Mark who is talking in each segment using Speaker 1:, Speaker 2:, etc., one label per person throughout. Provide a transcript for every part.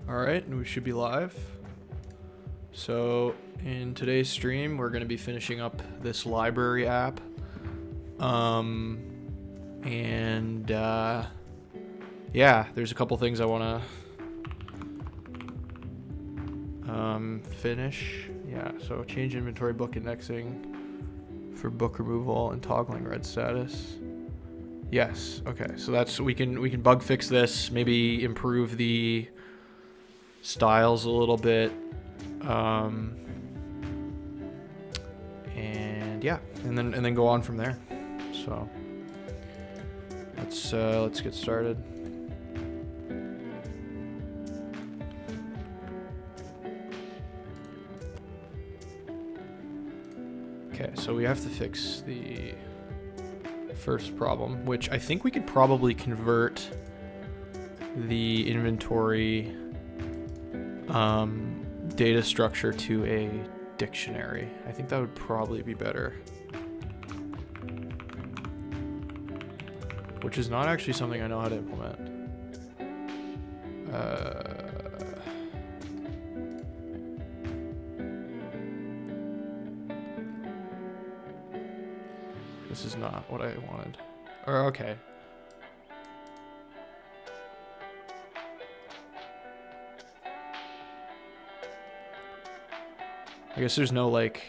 Speaker 1: Alright, and we should be live. So in today's stream, we're going to be finishing up this library app. Yeah, there's a couple things I want to finish. Yeah, so change inventory book indexing for book removal and toggling red status. Yes, okay, so that's we can bug fix this, maybe improve the styles a little bit, and yeah, and then go on from there. So let's get started. Okay, so we have to fix the first problem, which I think we could probably convert the inventory data structure to a dictionary. I think that would probably be better. Which is not actually something I know how to implement. This is not what I wanted. Or okay. I guess there's no like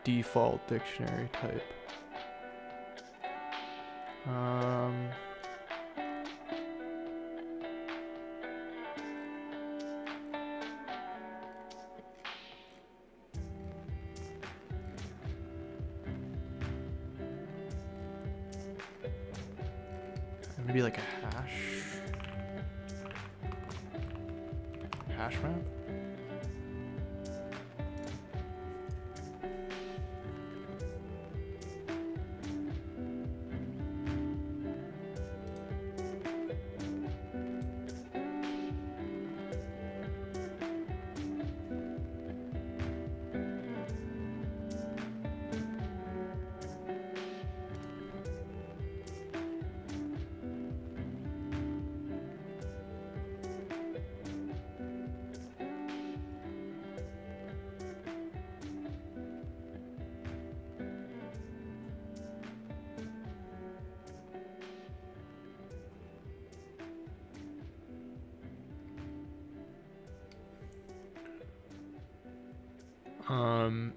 Speaker 1: default dictionary type. Maybe like a hash map?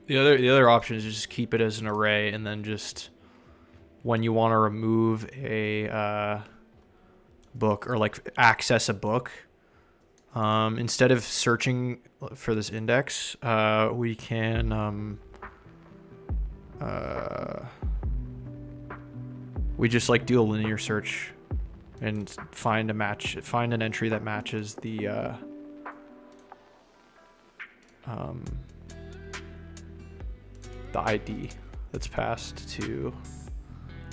Speaker 1: The other option is just keep it as an array, and then just when you want to remove a book or like access a book, instead of searching for this index, we can we just like do a linear search and find an entry that matches the ID that's passed to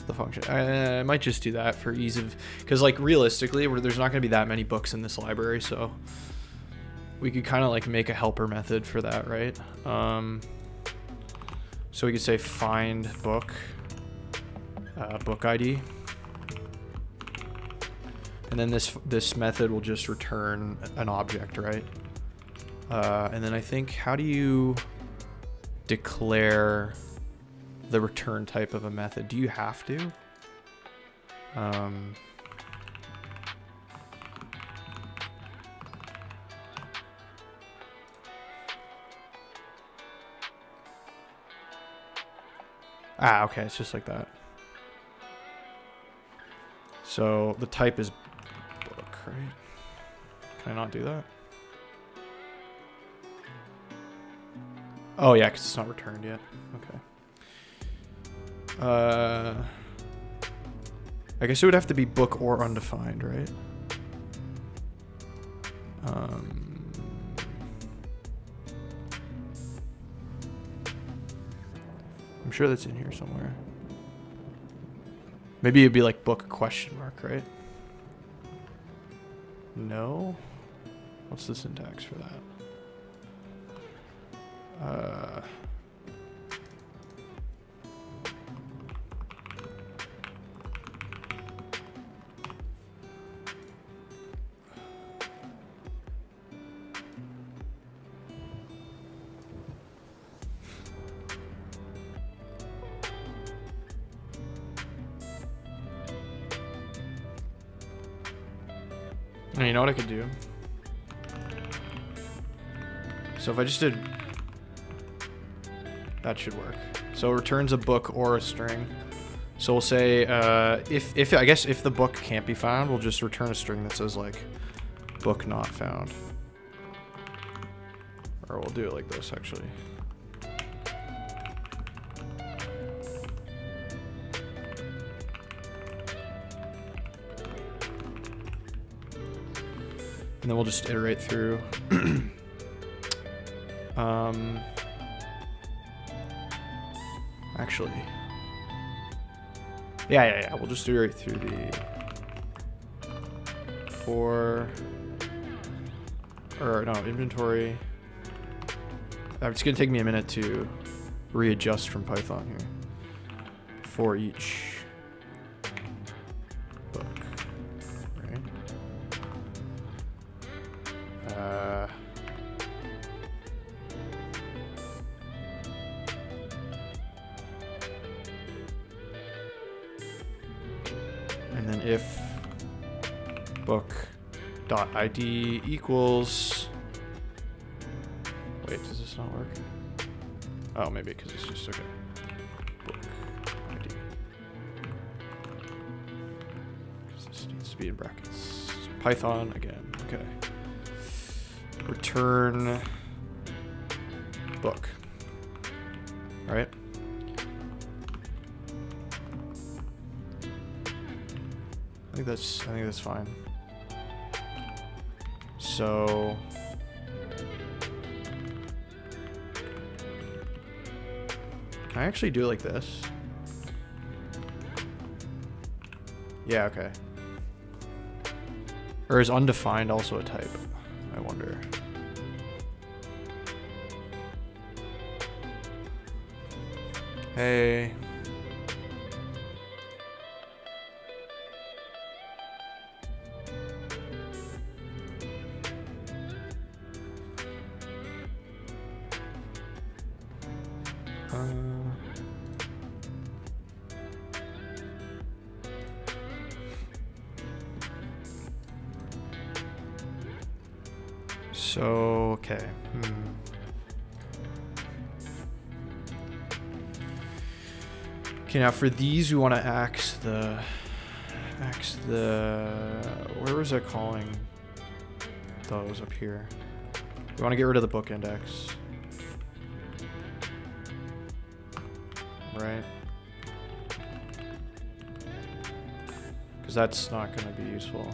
Speaker 1: the function. I might just do that for ease of, because like realistically there's not going to be that many books in this library, so we could kind of like make a helper method for that, right? So we could say find book book ID, and then this method will just return an object, right? And then I think, how do you declare the return type of a method? Do you have to? Okay, it's just like that. So the type is book, right? Can I not do that? Oh yeah, because it's not returned yet. Okay. I guess it would have to be book or undefined, right? I'm sure that's in here somewhere. Maybe it'd be like book question mark, right? No? What's the syntax for that? Now, you know what I could do? So if I just did... That should work. So it returns a book or a string. So we'll say, if I guess if the book can't be found, we'll just return a string that says, like, book not found. Or we'll do it like this, actually. And then we'll just iterate through. Actually. Yeah. We'll just iterate through the inventory. It's gonna take me a minute to readjust from Python here. For each book, right? And then if book.id equals... Wait, does this not work? Oh, maybe because it's just okay. Book ID. Because this needs to be in brackets. So Python again. Okay. Return book. All right. I think that's fine. So can I actually do it like this? Yeah, okay. Or is undefined also a type? I wonder. Hey. So, okay. Okay, now for these, we want to axe the, where was I calling those up here? We want to get rid of the book index. Right? Because that's not going to be useful.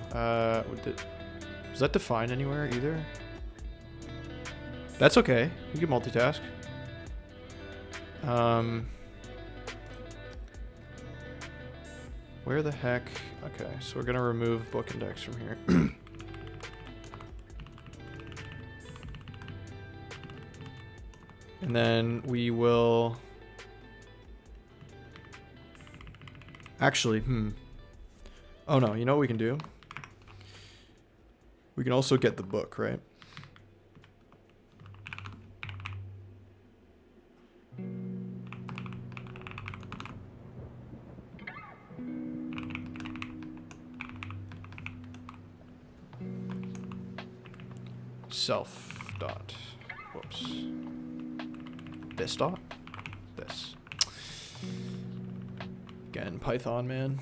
Speaker 1: Is that defined anywhere either? That's okay. You can multitask. Where the heck? Okay, so we're gonna remove book index from here. And then we will actually, oh no, you know what we can do? We can also get the book, right? Self dot, whoops, this dot, this. Again, Python, man.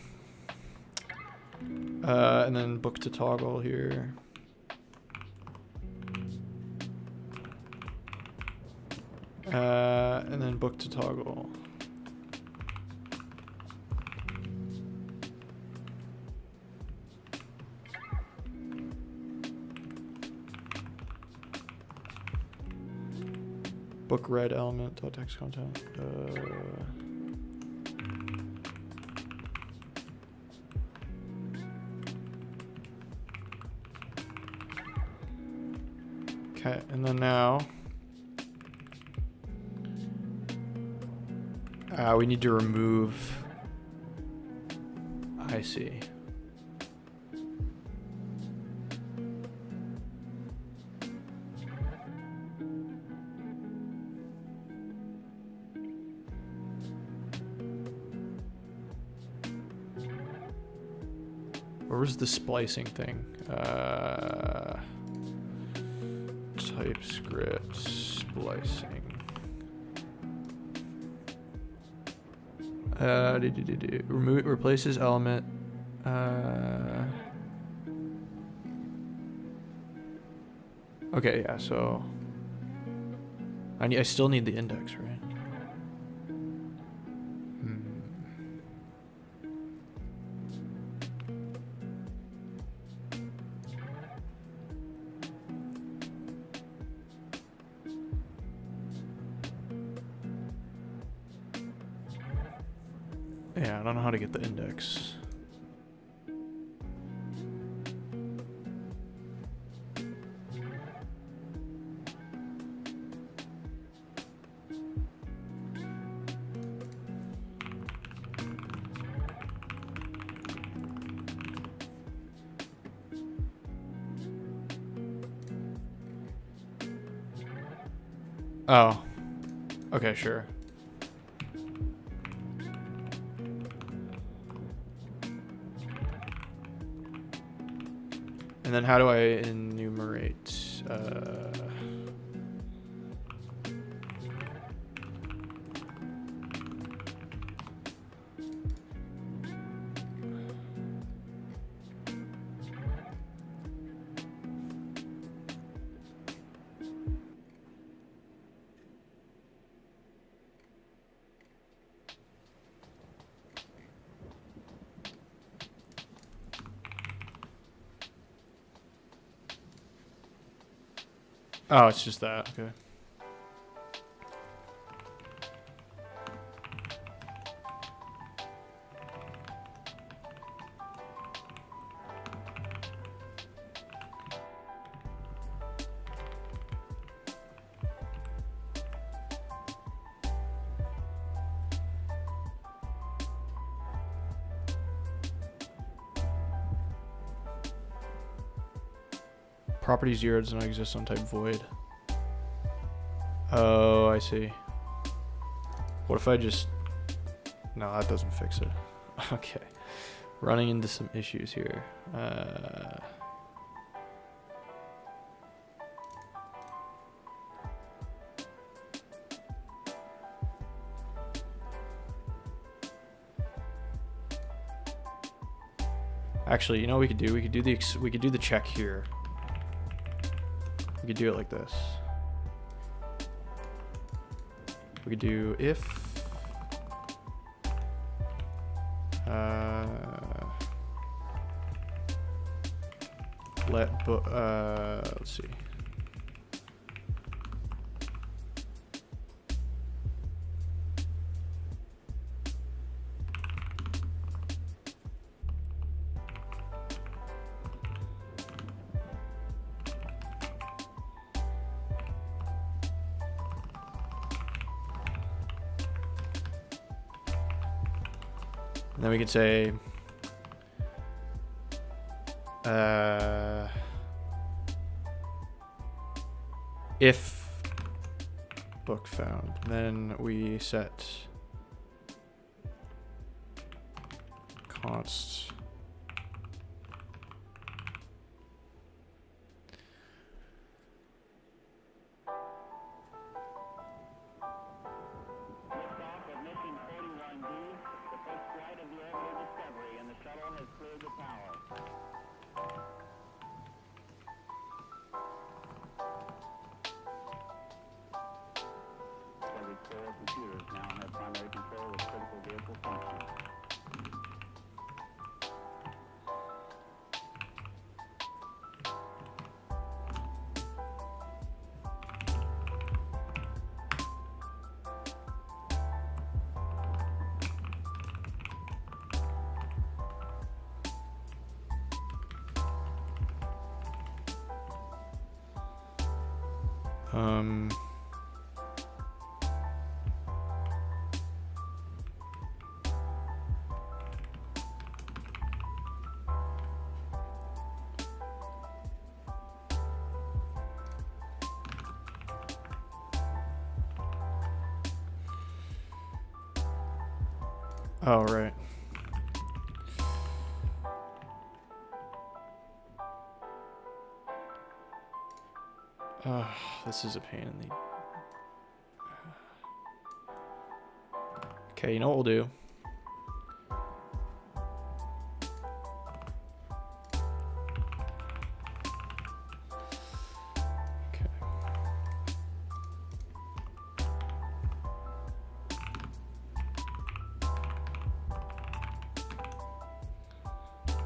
Speaker 1: And then book to toggle here. And then book to toggle. Book read element dot text content. Okay, and then now we need to remove. I see. Where was the splicing thing? TypeScript splicing. Remove, replaces element. Okay, yeah. So I still need the index, right? Yeah, I don't know how to get the index. Oh, okay, sure. And then how do I enumerate? Oh, it's just that. Okay. Property 0 does not exist on type void. Oh, I see. What if I just... No, that doesn't fix it. Okay. Running into some issues here. Actually, you know what we could do? We could do the check here. We could do it like this. We could do if let's see. And then we could say if book found, then we set const oh, right. This is a pain in the... Okay, you know what we'll do? Okay.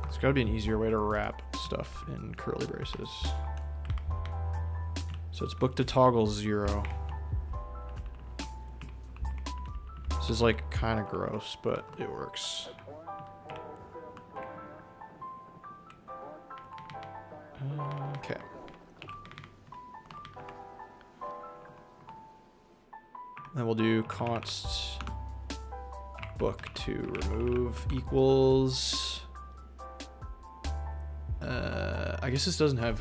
Speaker 1: There's gotta be an easier way to wrap stuff in curly braces. So it's book to toggle 0. This is like kind of gross, but it works. Okay. Then we'll do const book to remove equals. I guess this doesn't have.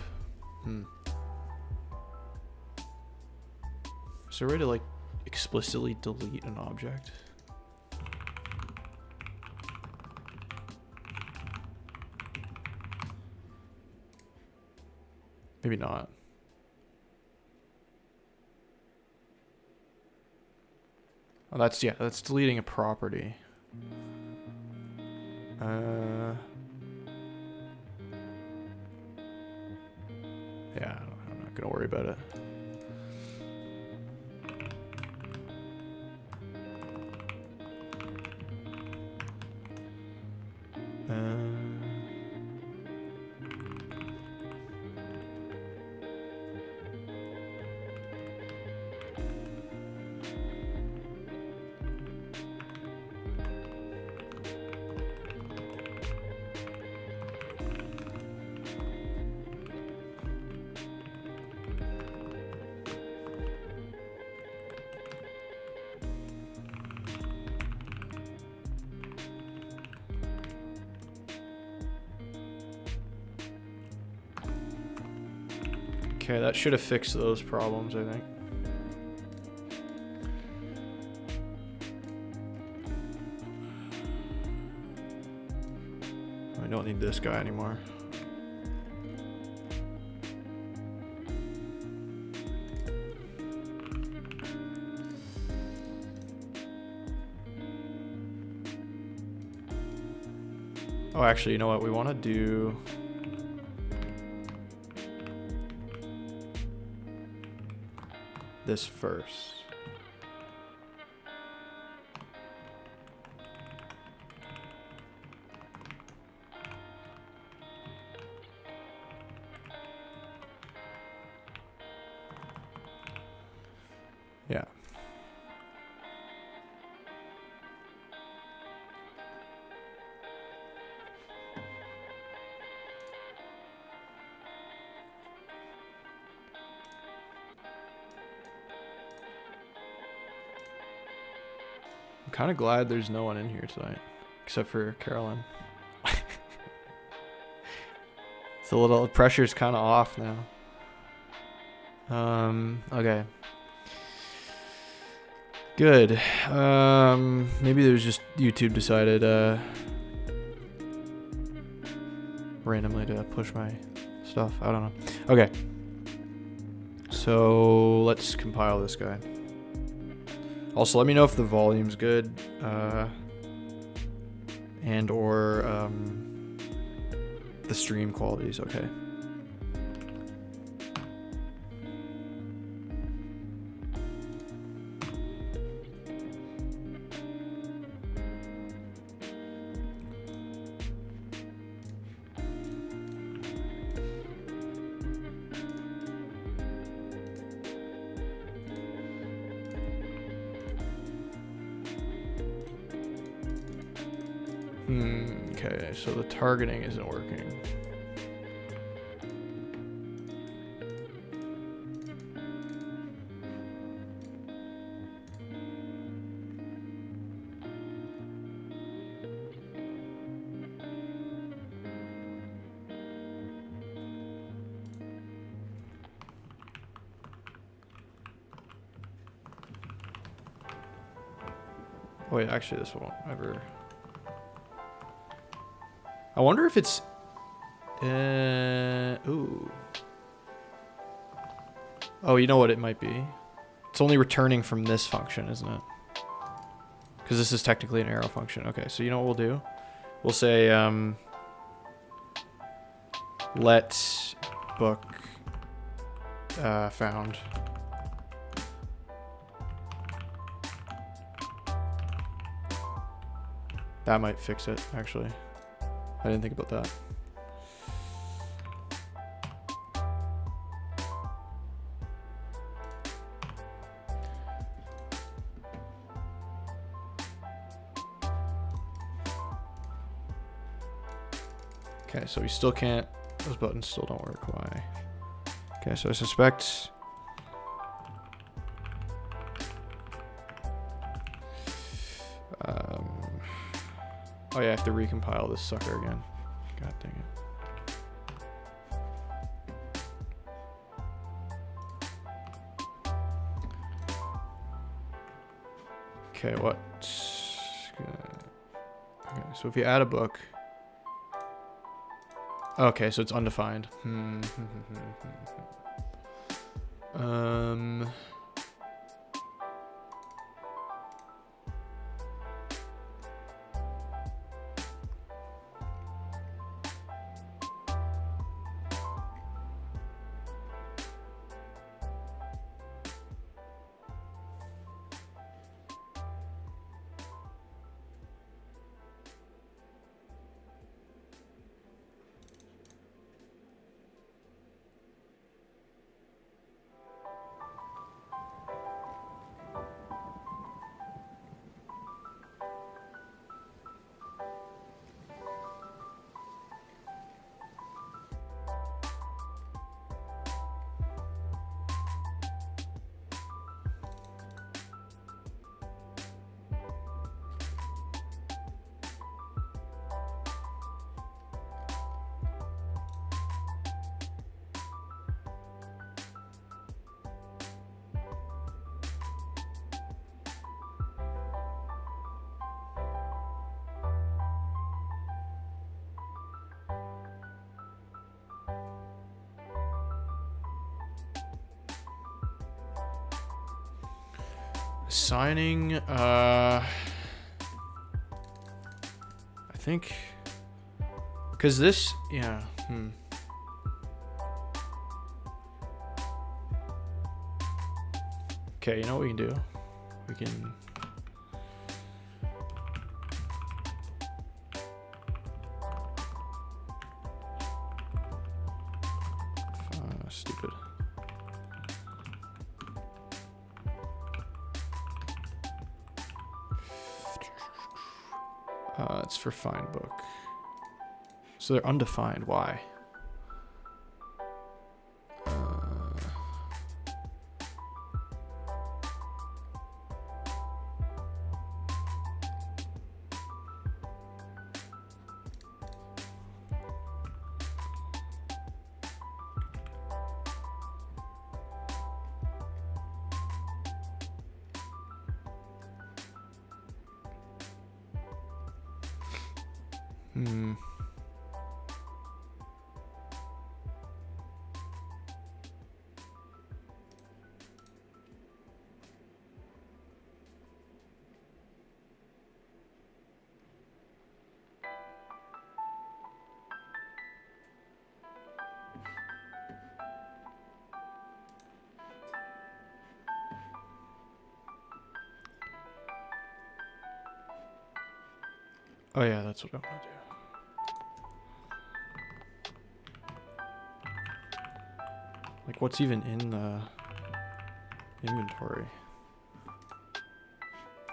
Speaker 1: Is there a way to like explicitly delete an object? Maybe not. Oh, that's deleting a property. Yeah, I'm not gonna worry about it. Okay, that should have fixed those problems, I think. I don't need this guy anymore. Oh, actually, you know what? We want to do... this first. Yeah. I'm kind of glad there's no one in here tonight, except for Carolyn. It's a little, pressure's kind of off now. Okay. Good. Maybe there's just YouTube decided randomly to push my stuff. I don't know. Okay. So let's compile this guy. Also, let me know if the volume's good, and or the stream quality is okay. Okay, so the targeting isn't working. Wait, actually this won't ever... I wonder if it's... ooh. Oh, you know what it might be? It's only returning from this function, isn't it? Because this is technically an arrow function. Okay, so you know what we'll do? We'll say let book found. That might fix it, actually. I didn't think about that. Okay, so we still can't, those buttons still don't work. Why? Okay, so I suspect oh yeah, I have to recompile this sucker again. God dang it. Okay, what? Okay, so if you add a book. Okay, so it's undefined. Assigning, I think, because this, yeah, Okay, you know what we can do? We can stupid. It's for find book. So they're undefined. Why? Oh yeah, that's what I want to do. Like, what's even in the inventory?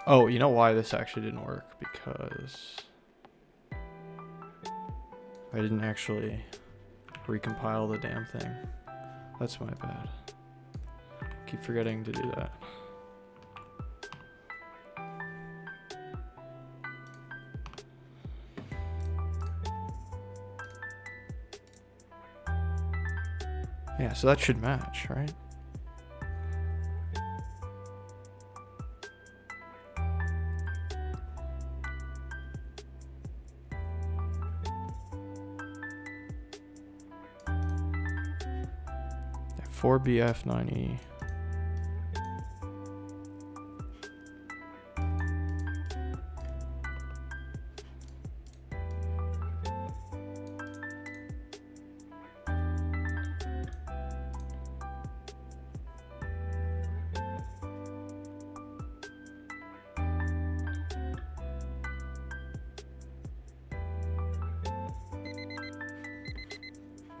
Speaker 1: Oh, you know why this actually didn't work? Because I didn't actually recompile the damn thing. That's my bad. Keep forgetting to do that. Yeah, so that should match, right? Yeah, 4BF9E.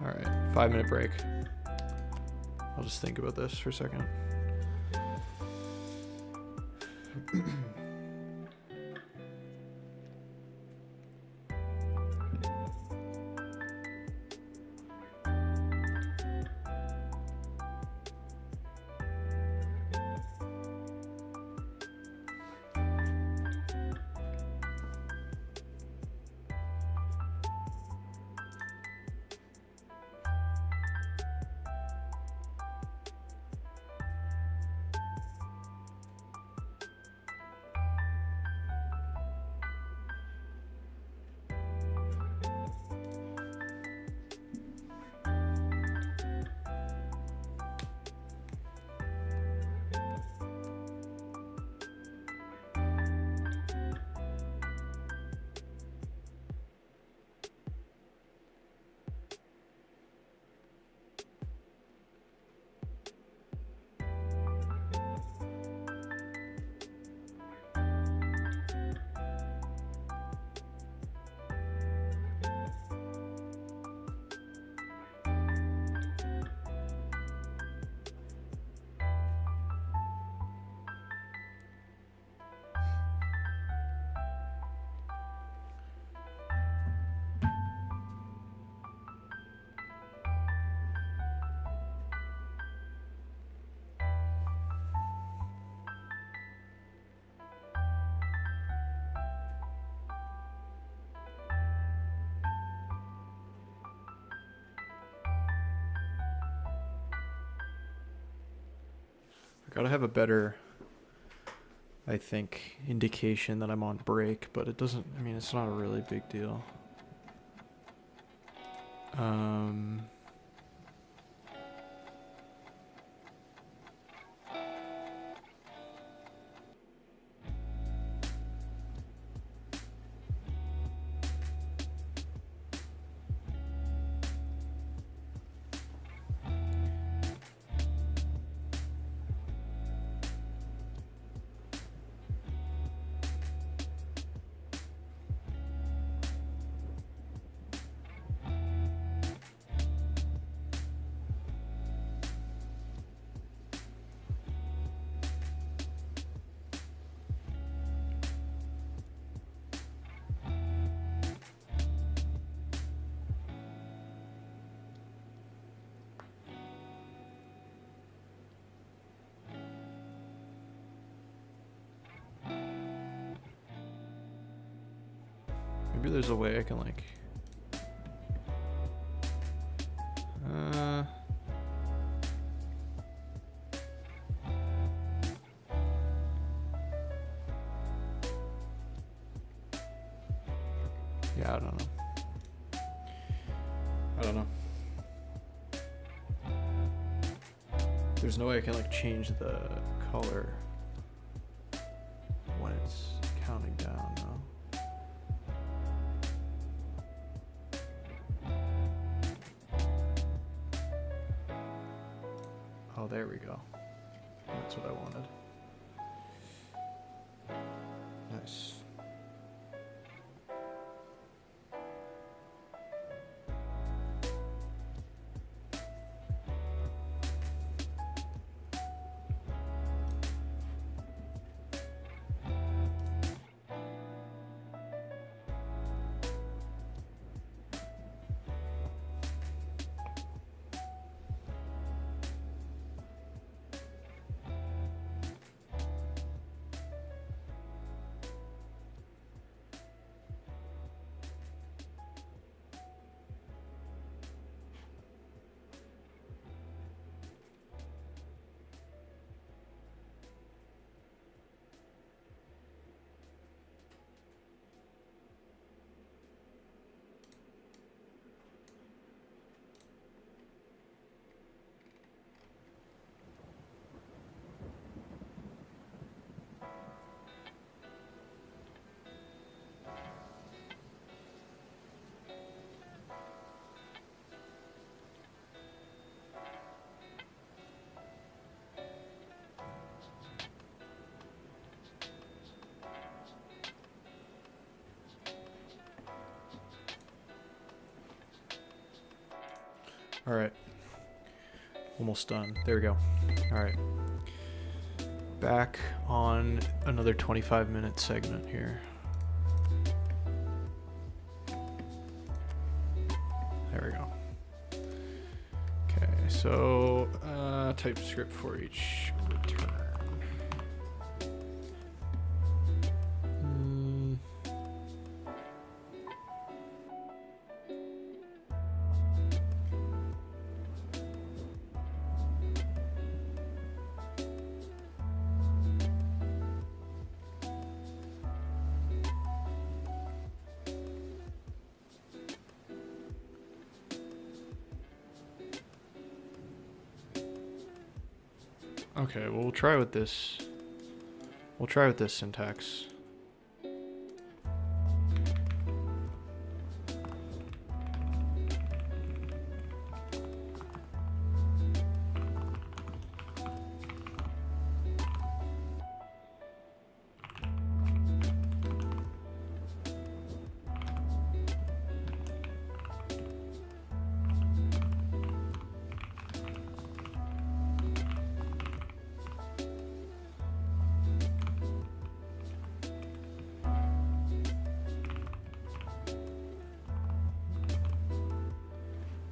Speaker 1: All right, 5-minute break. I'll just think about this for a second. Gotta have a better, I think, indication that I'm on break, but it doesn't, I mean, it's not a really big deal. Maybe there's a way I can like yeah, I don't know. There's no way I can like change the color when it's counting down, no? Oh, there we go. That's what I wanted. Nice. All right. Almost done. There we go. All right. Back on another 25-minute segment here. There we go. Okay, so TypeScript for each return. Okay, well, we'll try with this. We'll try with this syntax.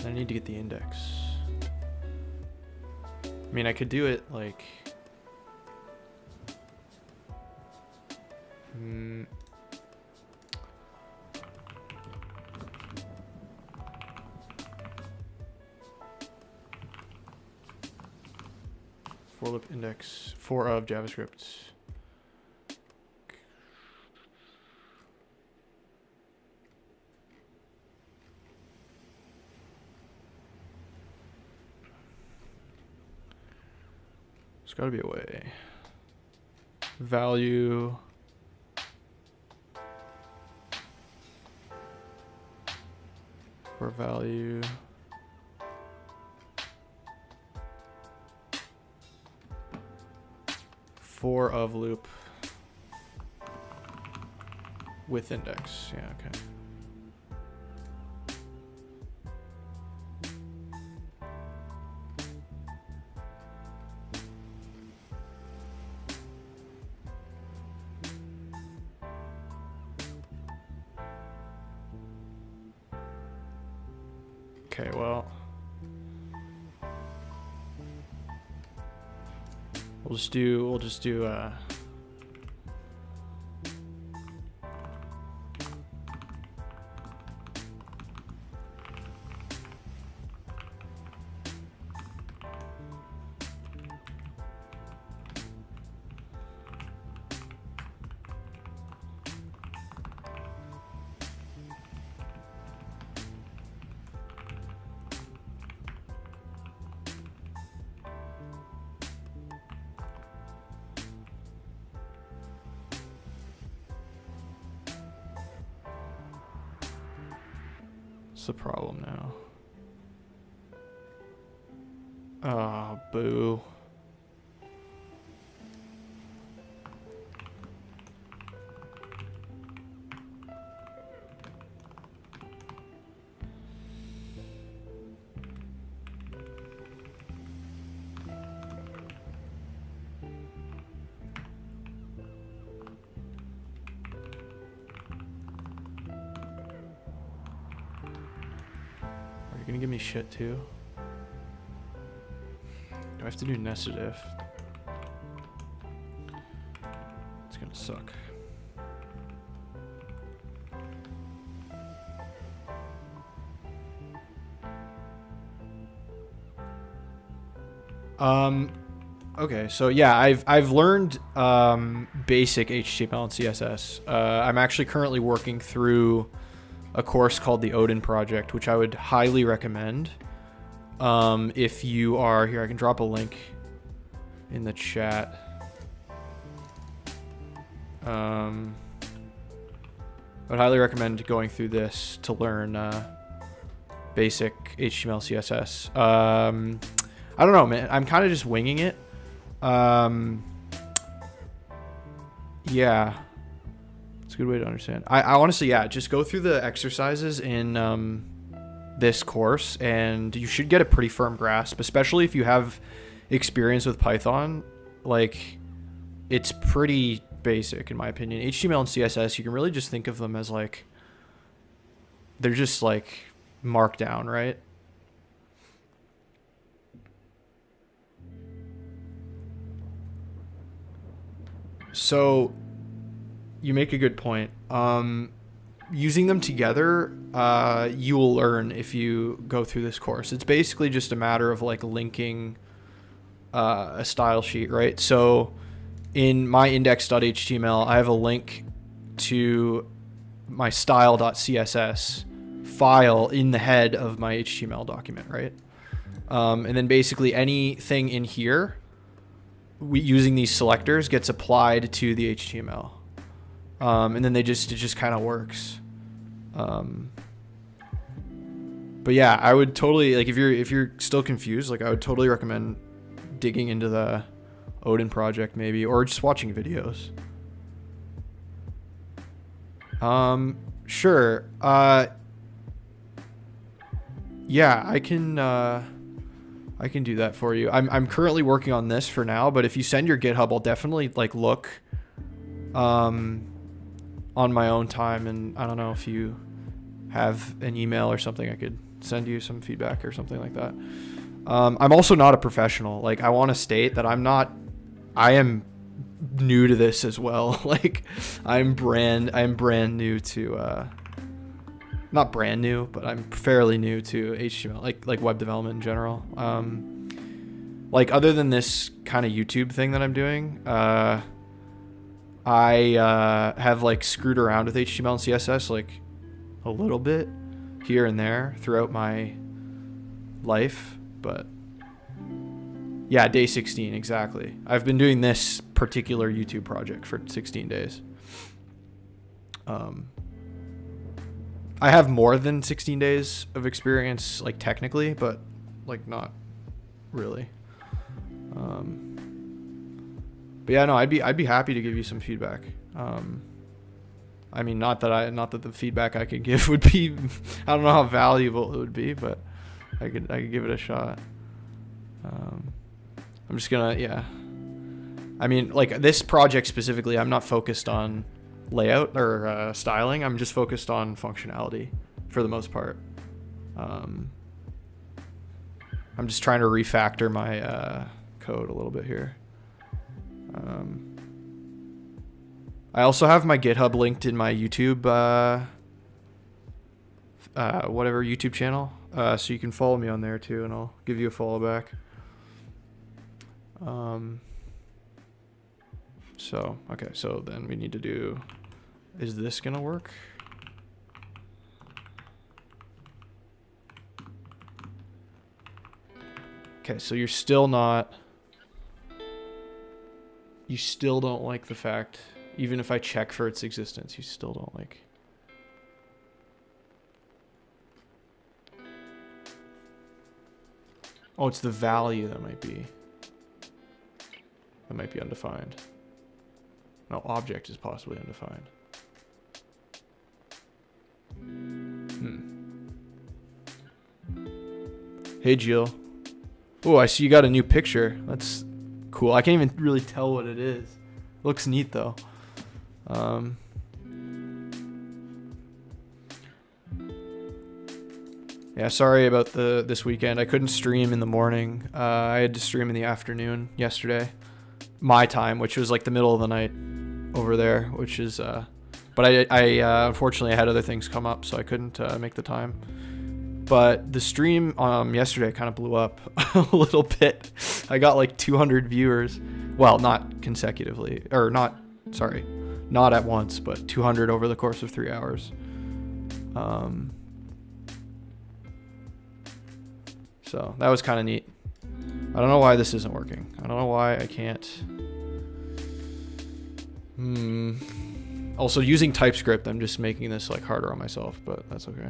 Speaker 1: I need to get the index. I mean, I could do it like... for loop index, for of JavaScript. There's got to be a way. Value. For value. For of loop. With index. Yeah, okay. Okay, well, we'll just do what's the problem now? Oh, boo. You're gonna give me shit too? Do I have to do nested if? It's gonna suck. Okay, so yeah, I've learned basic HTML and CSS. I'm actually currently working through a course called the Odin Project, which I would highly recommend. If you are here, I can drop a link in the chat. I would highly recommend going through this to learn basic HTML, CSS. I don't know, man. I'm kind of just winging it. Yeah. It's a good way to understand. I honestly, yeah, just go through the exercises in this course, and you should get a pretty firm grasp, especially if you have experience with Python. Like, it's pretty basic in my opinion. HTML and CSS, you can really just think of them as like, they're just like markdown, right? So you make a good point. Using them together, you will learn if you go through this course. It's basically just a matter of like linking a style sheet, right? So in my index.html, I have a link to my style.css file in the head of my HTML document, right? And then basically anything in here, using these selectors, gets applied to the HTML. And then it just kind of works. But yeah, I would totally, like, if you're still confused, like, I would totally recommend digging into the Odin Project maybe, or just watching videos. Sure. Yeah, I can do that for you. I'm currently working on this for now, but if you send your GitHub, I'll definitely like look on my own time, and I don't know if you have an email or something, I could send you some feedback or something like that. I'm also not a professional. Like, I want to state that I am new to this as well. Like, I'm brand new to not brand new, but I'm fairly new to HTML, like web development in general. Like, other than this kind of YouTube thing that I'm doing, I have like screwed around with HTML and CSS like a little bit here and there throughout my life, but yeah, day 16 exactly. I've been doing this particular YouTube project for 16 days. I have more than 16 days of experience, like technically, but like not really. But yeah, no, I'd be happy to give you some feedback. I mean, not that the feedback I could give would be, I don't know how valuable it would be, but I could give it a shot. I'm just gonna, yeah. I mean, like, this project specifically, I'm not focused on layout or styling. I'm just focused on functionality for the most part. I'm just trying to refactor my code a little bit here. I also have my GitHub linked in my YouTube, whatever YouTube channel, so you can follow me on there too, and I'll give you a follow back. So, okay, so then we need to do, is this gonna work? Okay, so you still don't like the fact, even if I check for its existence, you still don't like. Oh, it's the value that might be undefined. No, object is possibly undefined. Hey, Jill. Oh, I see you got a new picture. That's cool. I can't even really tell what it is. Looks neat though. Yeah, sorry about this weekend. I couldn't stream in the morning. I had to stream in the afternoon yesterday, my time, which was like the middle of the night over there, which is but I unfortunately I had other things come up, so I couldn't make the time. But the stream yesterday kind of blew up a little bit. I got like 200 viewers. Well, not consecutively, or not at once, but 200 over the course of 3 hours. So that was kind of neat. I don't know why this isn't working. I don't know why I can't. Also, using TypeScript, I'm just making this like harder on myself, but that's okay.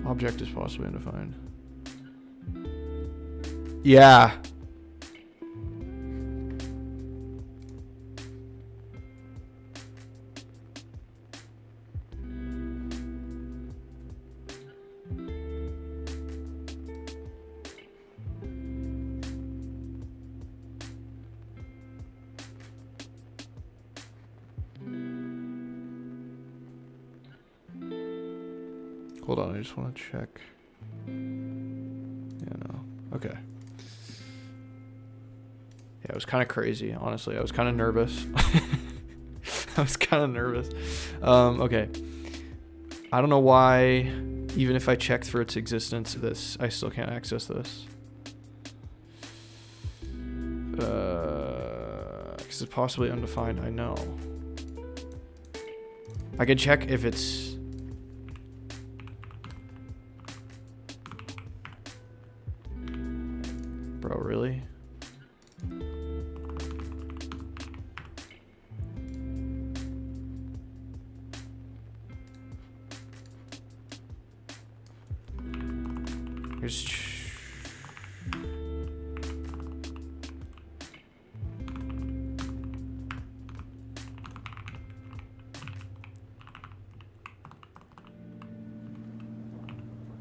Speaker 1: Object is possibly undefined. Yeah. Hold on, I just want to check. Yeah, no. Okay. Yeah, it was kind of crazy, honestly. I was kind of nervous. I was kind of nervous. Okay. I don't know why, even if I checked for its existence, I still can't access this. Because it's possibly undefined, I know. I could check if it's... Bro, really?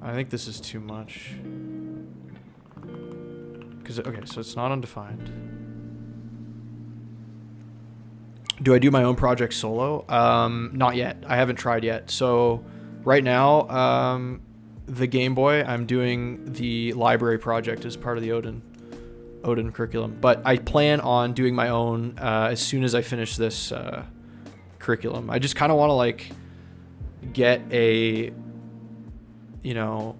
Speaker 1: I think this is too much. Because, okay, so it's not undefined. Do I do my own project solo? Not yet. I haven't tried yet. So right now, the Game Boy, I'm doing the library project as part of the Odin curriculum. But I plan on doing my own as soon as I finish this curriculum. I just kind of want to like get a, you know,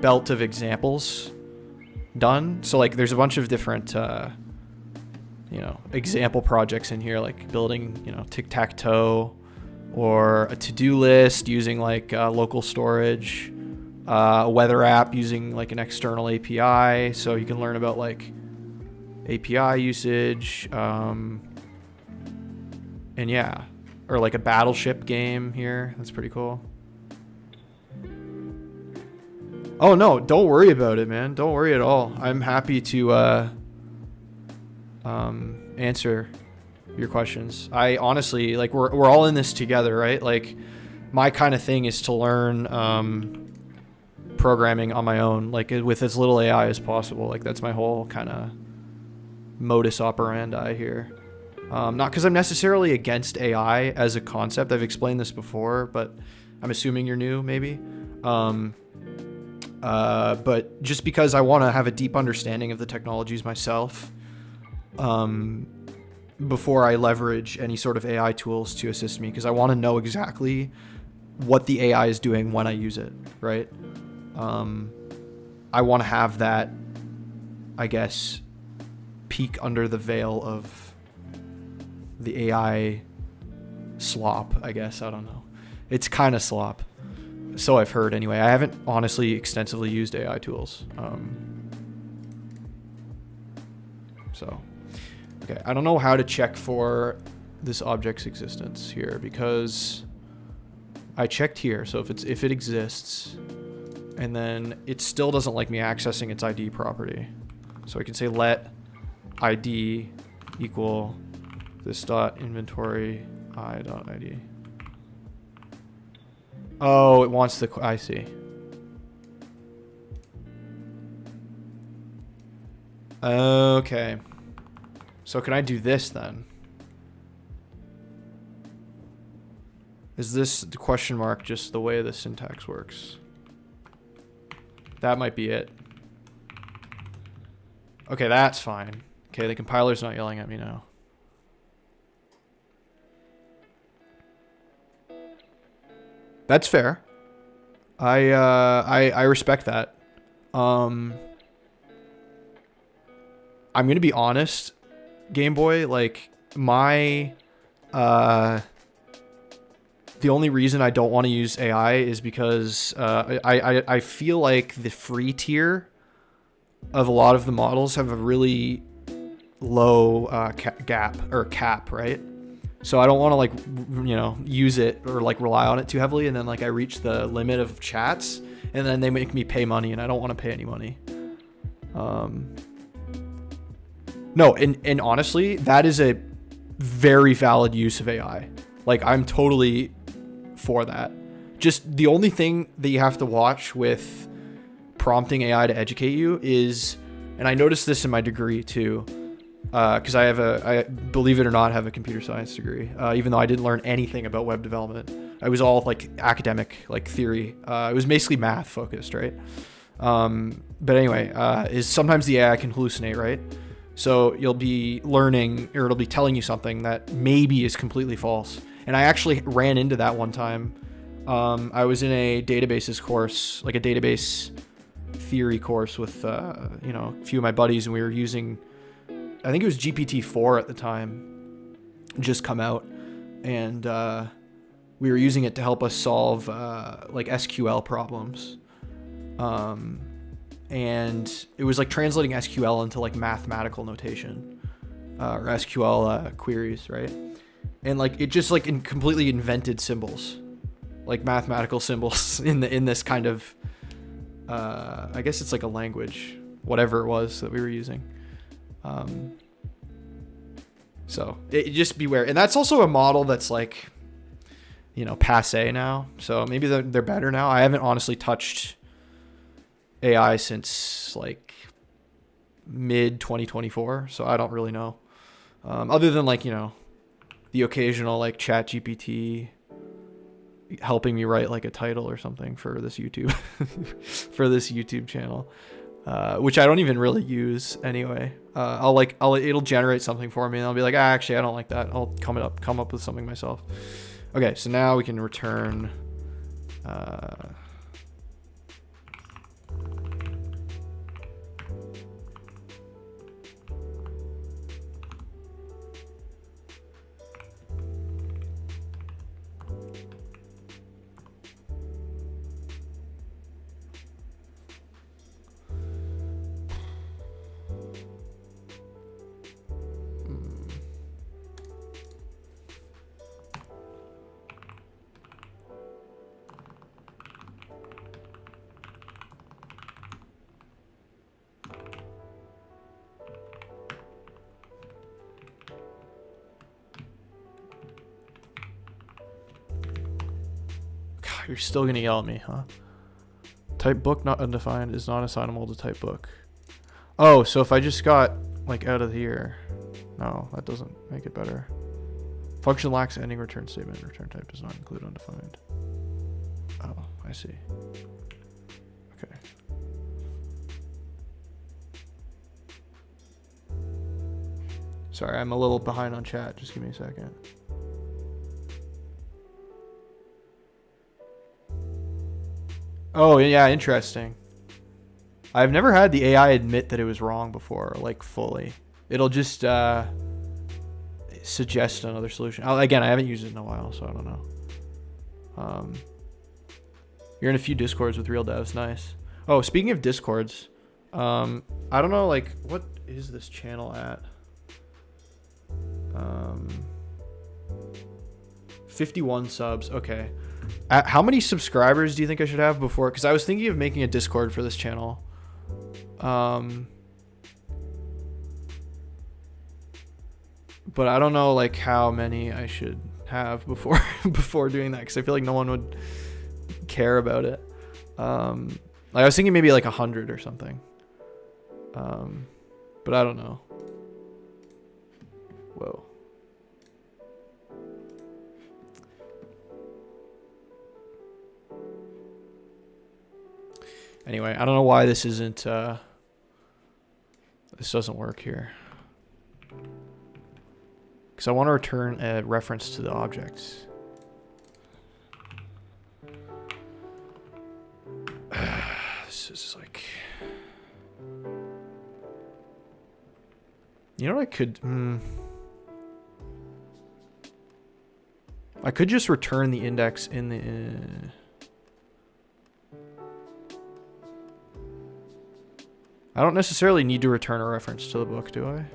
Speaker 1: belt of examples done. So like there's a bunch of different you know, example projects in here, like building, you know, tic-tac-toe, or a to-do list using like local storage, a weather app using like an external API, so you can learn about like API usage, and yeah, or like a battleship game here. That's pretty cool. Oh no, don't worry about it, man. Don't worry at all. I'm happy to answer your questions. I honestly, like, we're all in this together, right? Like, my kind of thing is to learn programming on my own, like with as little AI as possible. Like, that's my whole kind of modus operandi here. Not because I'm necessarily against AI as a concept. I've explained this before, but I'm assuming you're new, maybe. But just because I want to have a deep understanding of the technologies myself, before I leverage any sort of AI tools to assist me, because I want to know exactly what the AI is doing when I use it, right? I want to have that, I guess, peek under the veil of the AI slop, I guess. I don't know. It's kind of slop. So I've heard anyway. I haven't honestly extensively used AI tools. So, okay. I don't know how to check for this object's existence here, because I checked here. So if it exists, and then it still doesn't like me accessing its ID property. So I can say let ID equal this dot inventory I.id. Oh, it wants the, I see. Okay. So can I do this then? Is this the question mark just the way the syntax works? That might be it. Okay, that's fine. Okay, the compiler's not yelling at me now. That's fair. I respect that. I'm gonna be honest, Game Boy. Like my the only reason I don't want to use AI is because I feel like the free tier of a lot of the models have a really low cap, right? So I don't want to like, you know, use it or like rely on it too heavily, and then like I reach the limit of chats, and then they make me pay money, and I don't want to pay any money. No, and honestly, that is a very valid use of AI. Like, I'm totally for that. Just the only thing that you have to watch with prompting AI to educate you is, and I noticed this in my degree too, because I believe it or not, have a computer science degree, even though I didn't learn anything about web development. I was all like academic, like theory. It was basically math focused, right? But anyway, is sometimes the AI can hallucinate, right? So you'll be learning, or it'll be telling you something that maybe is completely false. And I actually ran into that one time. I was in a databases course, like a database theory course with, a few of my buddies, and we were using, I think it was GPT-4 at the time, just come out, and we were using it to help us solve like SQL problems. And it was like translating SQL into like mathematical notation, or SQL queries, right? And like it just like completely invented symbols, like mathematical symbols in this kind of I guess it's like a language, whatever it was that we were using. So just beware. And that's also a model that's like, passe now. So maybe they're better now. I haven't honestly touched AI since like mid 2024. So I don't really know. Other than like, the occasional like chat GPT helping me write like a title or something for this YouTube, for this YouTube channel. Which I don't even really use anyway. It'll generate something for me and I'll be like, actually, I don't like that. I'll come up with something myself. Okay, so now we can return, you're still gonna yell at me, huh? Type book not undefined is not assignable to type book. Oh, so if I just got like out of here, no, that doesn't make it better. Function lacks ending return statement. Return type does not include undefined. Oh, I see. Okay. Sorry, I'm a little behind on chat. Just give me a second. Oh, yeah, interesting. I've never had the AI admit that it was wrong before, like fully. It'll just suggest another solution. Again, I haven't used it in a while, so I don't know. You're in a few Discords with real devs. Nice. Oh, speaking of Discords, I don't know, like, what is this channel at? 51 subs. Okay. How many subscribers do you think I should have before? Because I was thinking of making a Discord for this channel. But I don't know like how many I should have before before doing that, because I feel like no one would care about it. Like I was thinking maybe like 100 or something. But I don't know. Whoa. Anyway, I don't know why this isn't, this doesn't work here. Because I want to return a reference to the objects. This is like... You know what I could... I could just return the index in the... I don't necessarily need to return a reference to the book, do I?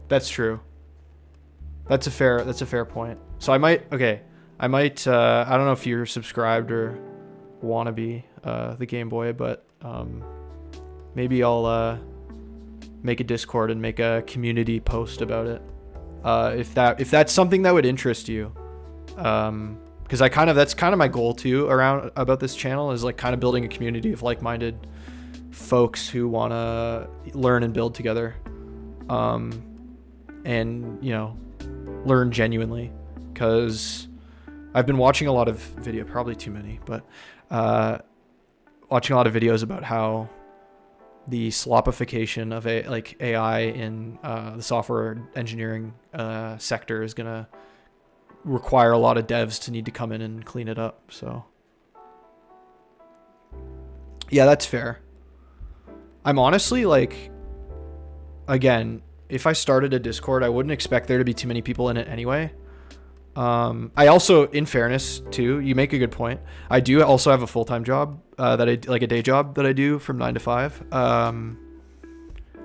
Speaker 1: That's true. That's a fair point. So I might, I don't know if you're subscribed or wanna be the Game Boy, but maybe I'll make a Discord and make a community post about it. If that's something that would interest you. Because that's kind of my goal too about this channel, is like kind of building a community of like-minded folks who want to learn and build together, and learn genuinely. Because I've been watching a lot of probably too many, but watching a lot of videos about how the slopification of AI in the software engineering sector is gonna require a lot of devs to need to come in and clean it up. So yeah, that's fair. I'm honestly like, again, if I started a Discord, I wouldn't expect there to be too many people in it anyway. I also, in fairness too, you make a good point. I do also have a full-time job that I like, a day job that I do from 9 to 5.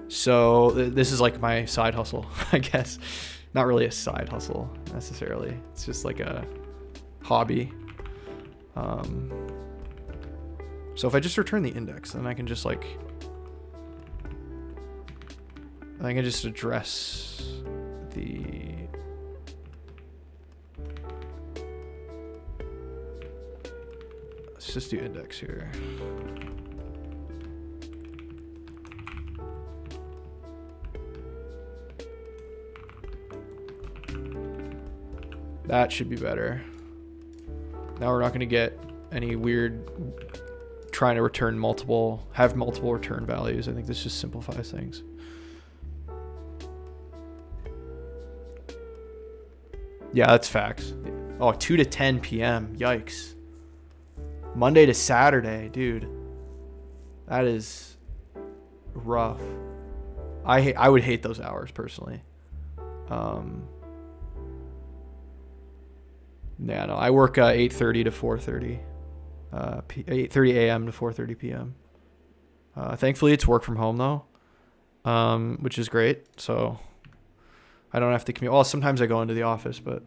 Speaker 1: So this is like my side hustle, I guess. Not really a side hustle necessarily. It's just like a hobby. So if I just return the index, then I can just like, I can just address the, let's just do index here. That should be better. Now we're not going to get any weird trying to return have multiple return values. I think this just simplifies things. Yeah, that's facts. Oh, 2 to 10 p.m. Yikes. Monday to Saturday, dude. That is rough. I would hate those hours personally. Yeah, no, I work 8:30 to 4:30, 8:30 a.m. to 4:30 p.m. Thankfully, it's work from home though, which is great. So I don't have to commute. Well, sometimes I go into the office, but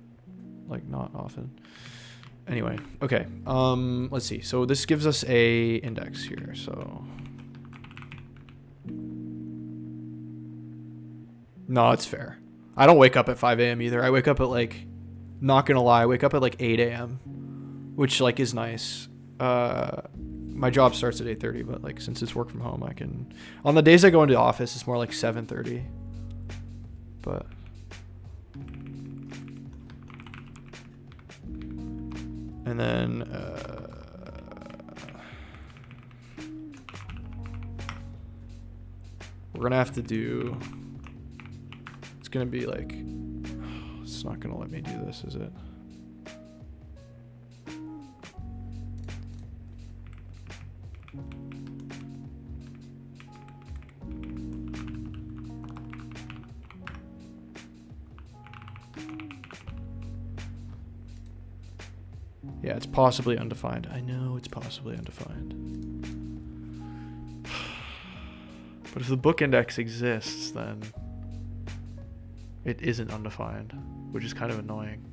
Speaker 1: like not often. Anyway, okay. Let's see. So this gives us a index here. So no, it's fair. I don't wake up at 5 a.m. either. I wake up at like, not gonna lie, I wake up at like 8 a.m., which like is nice. My job starts at 8:30, but like since it's work from home, I can, on the days I go into the office, it's more like 7:30. But and then we're gonna have to do, it's gonna be like, it's not gonna let me do this, is it? Yeah, it's possibly undefined. I know it's possibly undefined. But if the book index exists, then it isn't undefined, which is kind of annoying.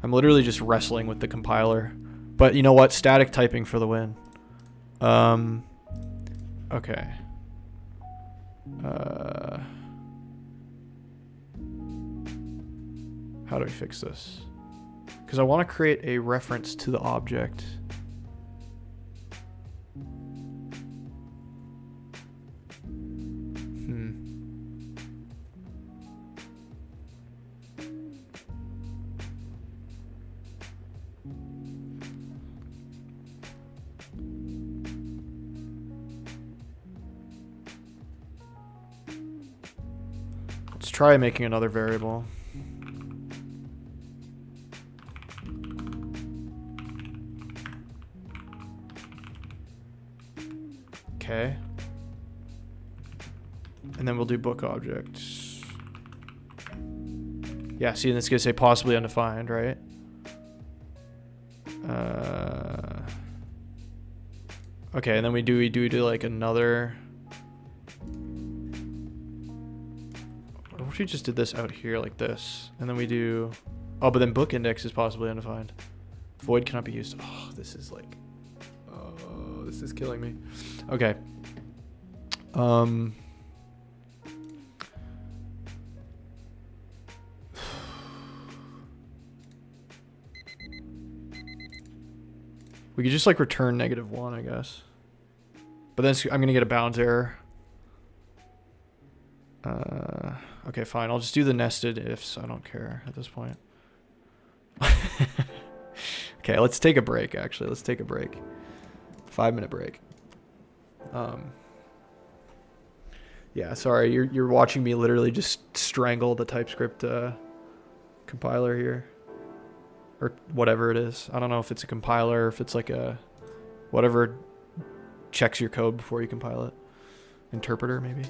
Speaker 1: I'm literally just wrestling with the compiler. But you know what? Static typing for the win. Okay. How do we fix this? Because I want to create a reference to the object. Let's try making another variable. Okay. And then we'll do book objects. Yeah, see, and it's gonna say possibly undefined, right? Okay, and then we do like another. What if we just did this out here like this, and then we do, oh, but then book index is possibly undefined. Void cannot be used. Oh, this is like, oh, this is killing me. Okay. We could just like return -1, I guess. But then I'm gonna get a bounds error. Okay, fine. I'll just do the nested ifs. I don't care at this point. Okay, let's take a break. Actually, let's take a break. 5-minute break. Yeah, sorry. You're watching me literally just strangle the TypeScript compiler here, or whatever it is. I don't know if it's a compiler, or if it's like a whatever checks your code before you compile it. Interpreter, maybe.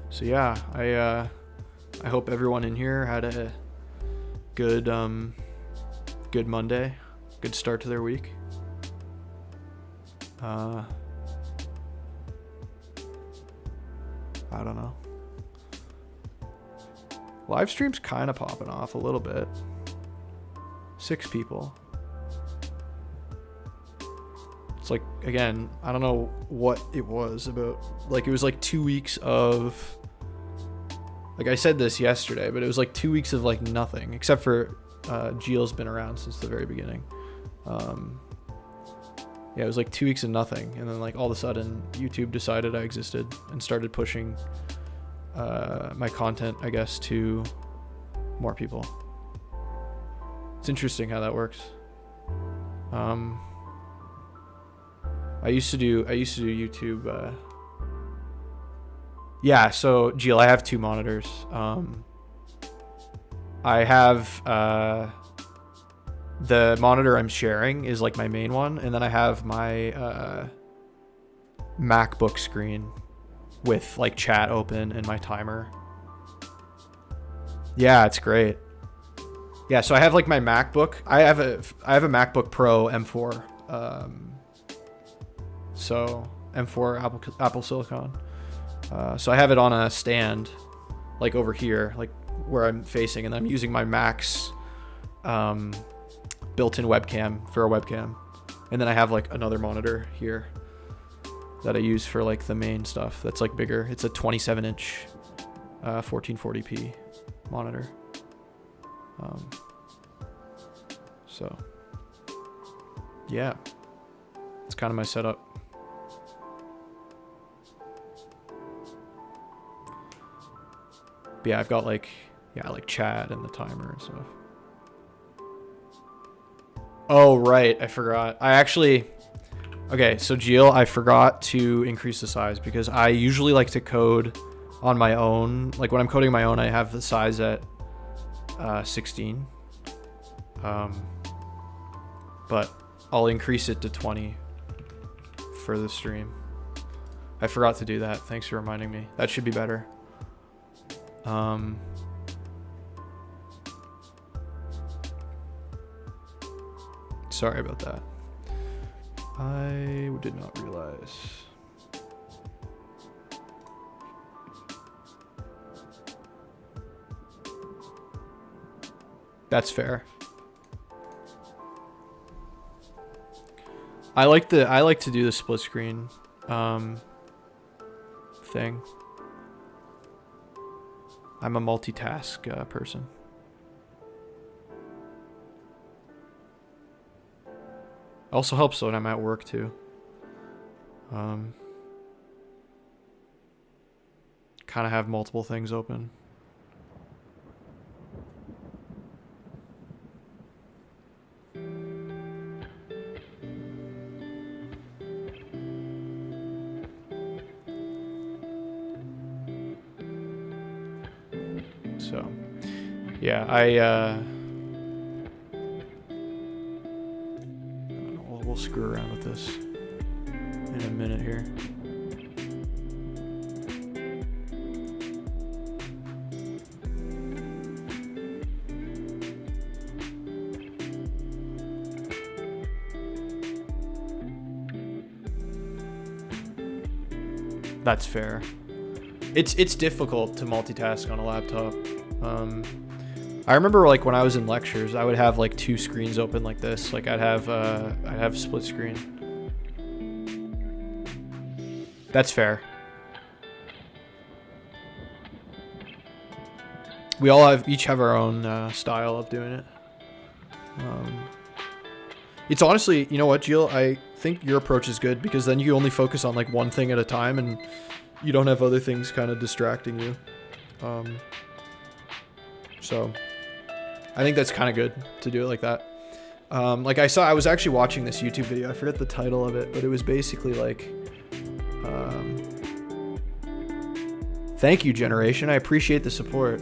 Speaker 1: So yeah, I hope everyone in here had a good good Monday, good start to their week. I don't know. Live stream's kind of popping off a little bit. 6 people. It's like, again, I don't know what it was about. Like, it was like 2 weeks of, like I said this yesterday, but it was like 2 weeks of like nothing, except for Gil's been around since the very beginning. Yeah, it was like 2 weeks of nothing, and then like all of a sudden YouTube decided I existed and started pushing my content, I guess, to more people. It's interesting how that works. I used to do YouTube. Yeah, so Gil, I have 2 monitors. I have the monitor I'm sharing is like my main one, and then I have my MacBook screen with like chat open and my timer. Yeah, it's great. Yeah, so I have like my MacBook. I have a MacBook Pro M4. So M4 Apple Silicon. So I have it on a stand, like over here, like where I'm facing, and I'm using my Mac's built-in webcam for a webcam, and then I have like another monitor here that I use for like the main stuff. That's like bigger. It's a 27-inch 1440p monitor. So yeah, it's kind of my setup. But yeah, I've got like, yeah, like chat and the timer and stuff. Oh, right. I forgot. Okay, so Gil, I forgot to increase the size because I usually like to code on my own. Like when I'm coding my own, I have the size at 16. But I'll increase it to 20 for the stream. I forgot to do that. Thanks for reminding me. That should be better. Sorry about that. I did not realize. That's fair. I like to do the split screen thing. I'm a multitask person. Also helps when I'm at work too. Kind of have multiple things open. So, yeah, we'll screw around with this in a minute here. That's fair. It's difficult to multitask on a laptop. I remember like when I was in lectures, I would have like 2 screens open like this. Like I'd have split screen. That's fair. We all each have our own style of doing it. It's honestly, you know what, Jill? I think your approach is good because then you only focus on like one thing at a time and you don't have other things kind of distracting you. So I think that's kind of good to do it like that. Like I was actually watching this YouTube video. I forget the title of it, but it was basically like, thank you, generation. I appreciate the support.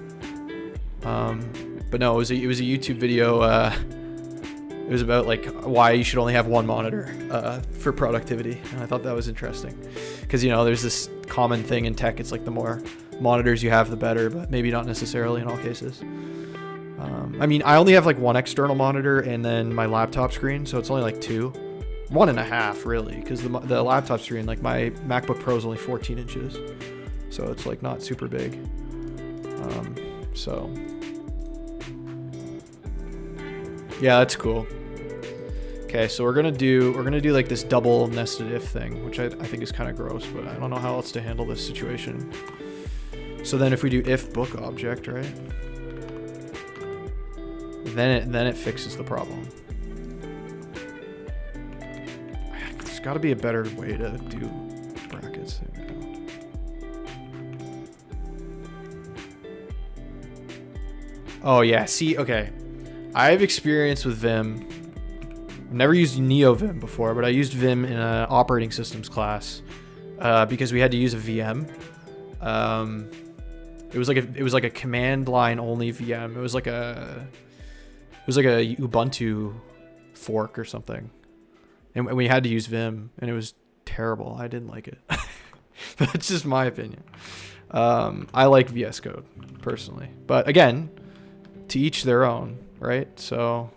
Speaker 1: But no, it was a YouTube video. It was about like why you should only have one monitor for productivity, and I thought that was interesting because, you know, there's this common thing in tech. It's like the more monitors you have, the better, but maybe not necessarily in all cases. I mean, I only have like one external monitor and then my laptop screen, so it's only like 2, 1.5 really, because the laptop screen, like my MacBook Pro is only 14 inches, so it's like not super big. So yeah, that's cool. Okay, so we're gonna do like this double nested if thing, which I think is kind of gross, but I don't know how else to handle this situation. So then if we do if book object, right, then it fixes the problem. There's got to be a better way to do brackets. Oh yeah, see, okay. I have experience with Vim. I've never used NeoVim before, but I used Vim in an operating systems class because we had to use a VM. It was like a command line only VM. It was like a Ubuntu fork or something, and we had to use Vim, and it was terrible. I didn't like it. That's just my opinion. I like VS Code personally, but again, to each their own, right? So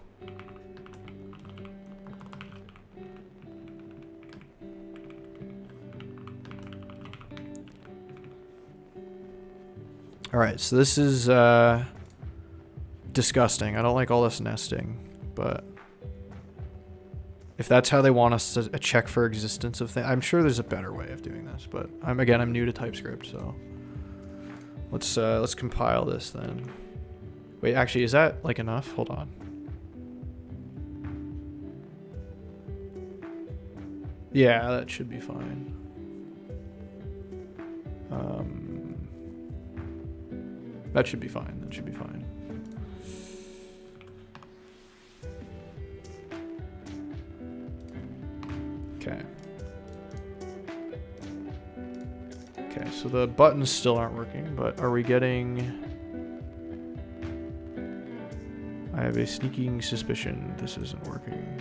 Speaker 1: all right, so this is disgusting. I don't like all this nesting, but if that's how they want us to check for existence of things, I'm sure there's a better way of doing this, but I'm new to TypeScript, so let's compile this then. Wait, actually, is that like enough? Hold on. Yeah, that should be fine. That should be fine. That should be fine. Okay. Okay, so the buttons still aren't working, but are we getting... I have a sneaking suspicion this isn't working.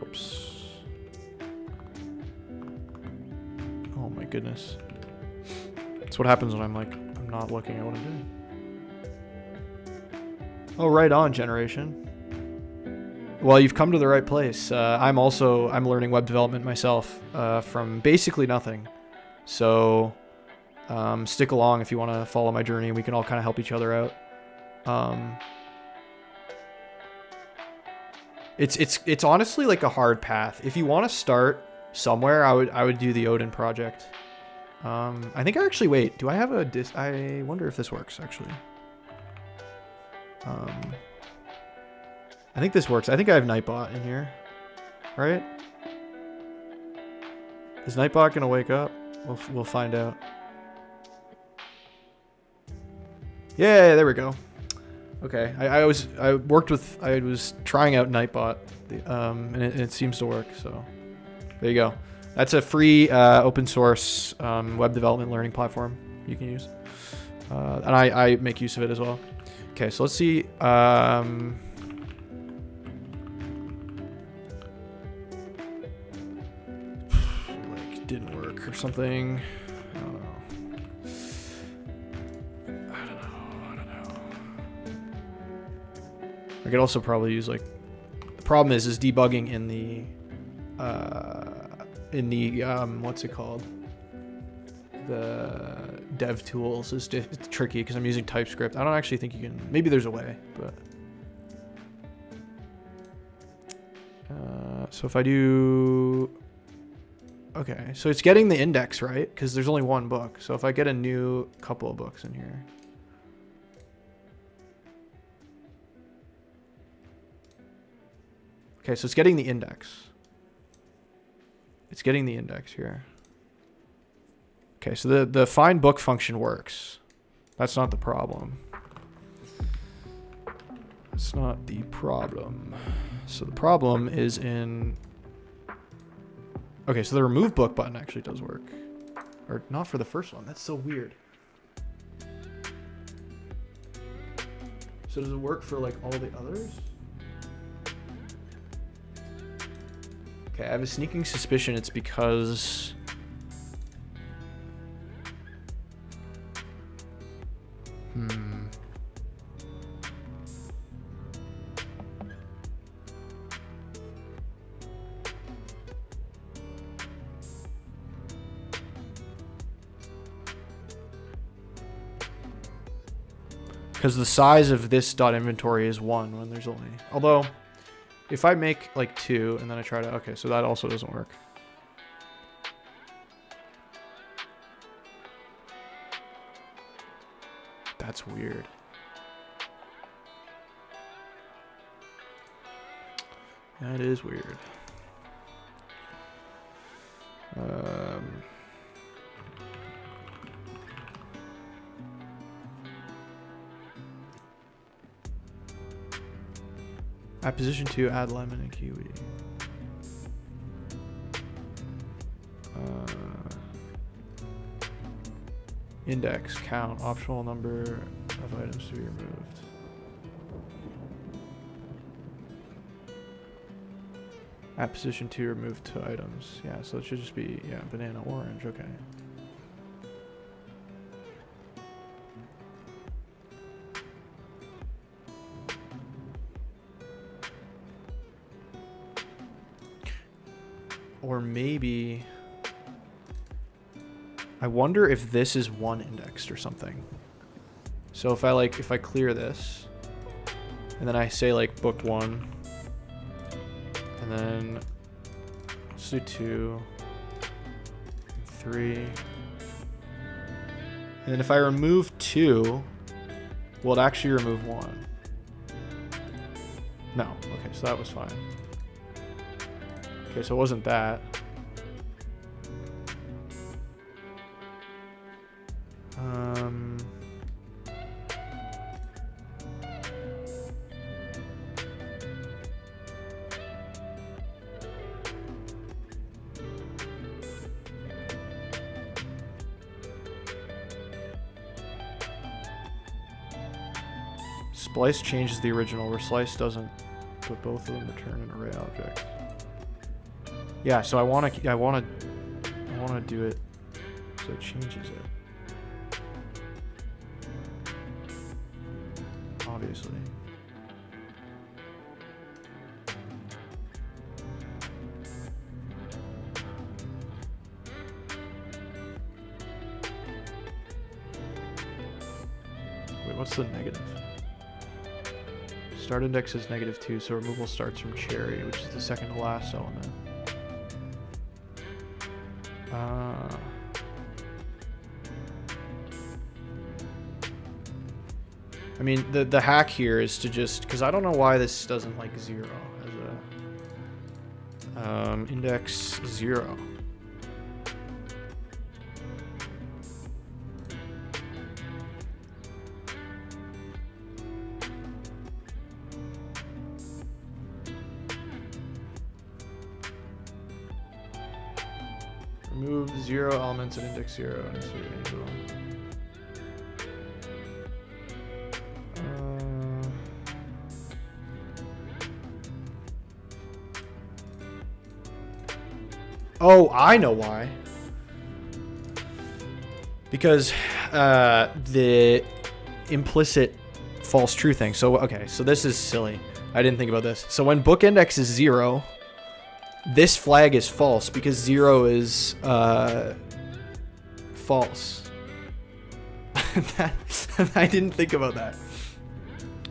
Speaker 1: Whoops. Oh my goodness. That's what happens when I'm not looking at what I'm doing. Oh, right on, generation. Well, you've come to the right place. I'm learning web development myself from basically nothing. So stick along if you want to follow my journey, and we can all kind of help each other out. It's honestly like a hard path. If you want to start somewhere, I would do the Odin Project. I think wait, do I have a I wonder if this works actually. I think this works. I think I have Nightbot in here, right? Is Nightbot gonna wake up? We'll find out. Yeah, there we go. Okay, I was trying out Nightbot, and it seems to work. So there you go. That's a free open source web development learning platform you can use, and I make use of it as well. Okay, so let's see. Like didn't work or something. I don't know. I could also probably use like, the problem is debugging in the what's it called? The dev tools is it's tricky because I'm using TypeScript. I don't actually think you can, maybe there's a way, but. So if I do, okay, so it's getting the index, right? Because there's only one book. So if I get a new couple of books in here. Okay, so it's getting the index. It's getting the index here. Okay, so the find book function works. That's not the problem. That's not the problem. So the problem is in... Okay, so the remove book button actually does work. Or not for the first one. That's so weird. So does it work for like all the others? Okay, I have a sneaking suspicion it's because... Because the size of this dot inventory is 1 when there's only... Although, if I make like 2 and then I try to... Okay, so that also doesn't work. That's weird. That is weird. At position 2, add lemon and kiwi. Index, count, optional number of items to be removed. At position 2, remove 2 items. Yeah, so it should just be, yeah, banana, orange, okay. Or maybe, I wonder if this is one indexed or something. So if I clear this, and then I say like book 1, and then let's do 2, 3, and then if I remove 2, will it actually remove 1? No, okay, so that was fine. Okay, so it wasn't that. Splice changes the original, where slice doesn't, but both of them return an array object. Yeah, so I want to do it so it changes it. Obviously. Wait, what's the negative? Start index is -2, so removal starts from cherry, which is the second to last element. I mean, the hack here is to just, because I don't know why this doesn't like 0 as a index 0. Remove 0 elements at index 0 and insert angel. Oh, I know why. Because the implicit false true thing. So, okay, so this is silly. I didn't think about this. So when book index is 0, this flag is false because 0 is false. I didn't think about that.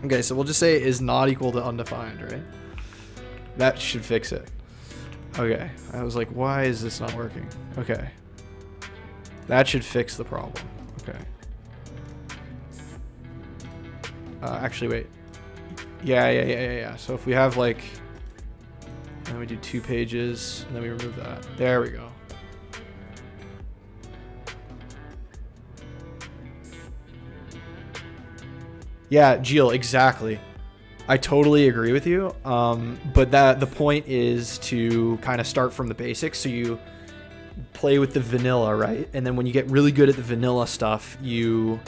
Speaker 1: Okay, so we'll just say is not equal to undefined, right? That should fix it. Okay, I was like, why is this not working? Okay. That should fix the problem. Okay. Actually, wait. Yeah. So if we have like, then we do 2 pages, and then we remove that. There we go. Yeah, Jill, exactly. I totally agree with you. But the point is to kind of start from the basics. So you play with the vanilla, right? And then when you get really good at the vanilla stuff, you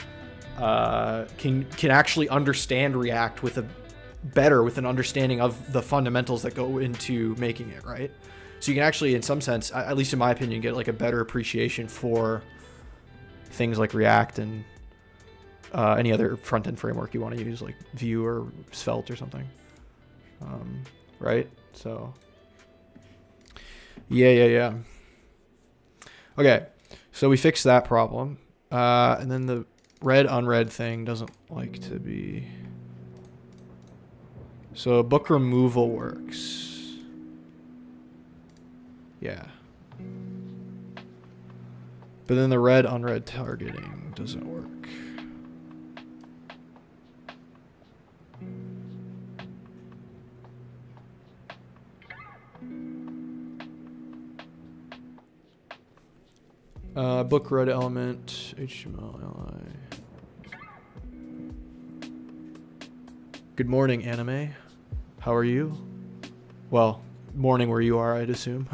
Speaker 1: can actually understand React with an understanding of the fundamentals that go into making it, right? So you can actually, in some sense, at least in my opinion, get like a better appreciation for things like React and any other front-end framework you want to use, like Vue or Svelte or something. Right? So yeah. Okay, so we fixed that problem. And then the read unread thing doesn't like to be. So book removal works. Yeah. But then the read unread targeting doesn't work. Book read element, HTML, li. Good morning, anime. How are you? Well, morning where you are, I'd assume.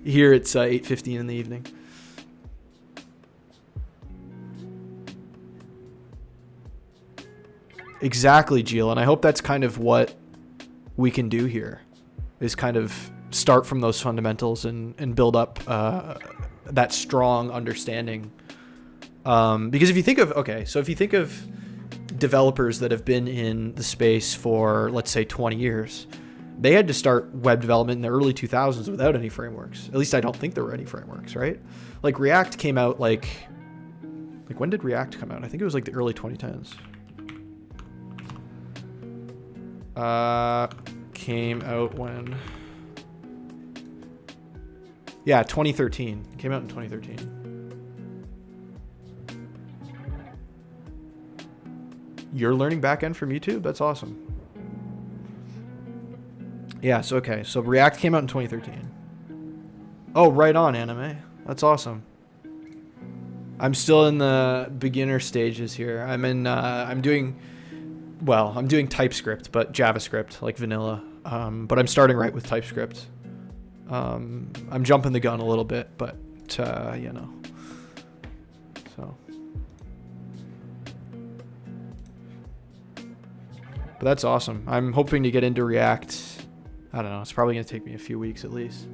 Speaker 1: Here it's 8:15 in the evening. Exactly, Jill, and I hope that's kind of what we can do here, is kind of start from those fundamentals and build up that strong understanding. Because if you think of developers that have been in the space for, let's say, 20 years, they had to start web development in the early 2000s without any frameworks. At least I don't think there were any frameworks, right? Like React came out like when did React come out? I think it was like the early 2010s. Came out when? Yeah, 2013. Came out in 2013. You're learning backend from YouTube? That's awesome. Yeah, so okay. So React came out in 2013. Oh, right on, anime. That's awesome. I'm still in the beginner stages here. I'm doing TypeScript, but JavaScript, like vanilla. But I'm starting right with TypeScript. I'm jumping the gun a little bit, but you know. So. But that's awesome. I'm hoping to get into React. I don't know. It's probably going to take me a few weeks at least.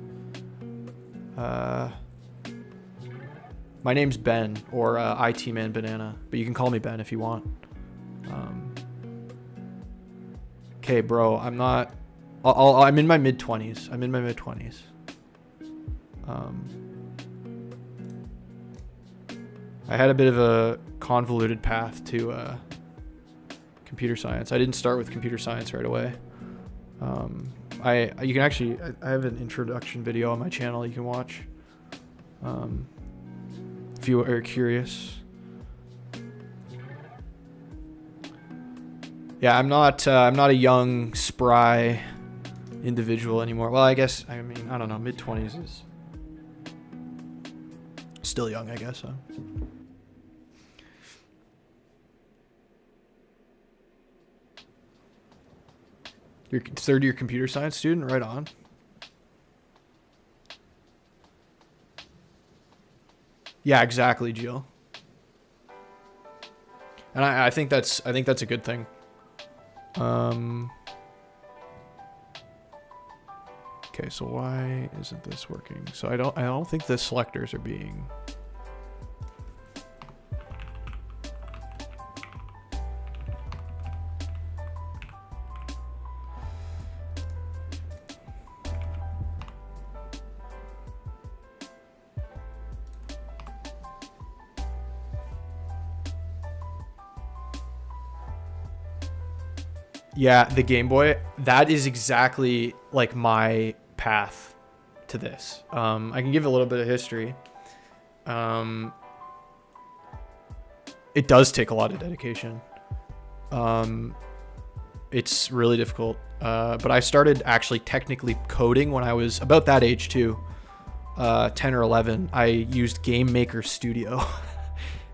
Speaker 1: My name's Ben, or itmanbanana, but you can call me Ben if you want. Okay, bro. I'm not. I'm in my mid-20s. I had a bit of a convoluted path to computer science. I didn't start with computer science right away. I have an introduction video on my channel you can watch if you are curious. Yeah, I'm not a young, spry individual anymore. Well, I don't know. Mid-20s is still young, I guess. Huh? You're third year computer science student? Right on. Yeah, exactly, Jill. And I think that's a good thing. Okay, so why isn't this working? So I don't think the selectors are being. Yeah, the Game Boy, that is exactly like my path to this. I can give a little bit of history. It does take a lot of dedication. It's really difficult. But I started actually technically coding when I was about that age too. 10 or 11. I used Game Maker Studio.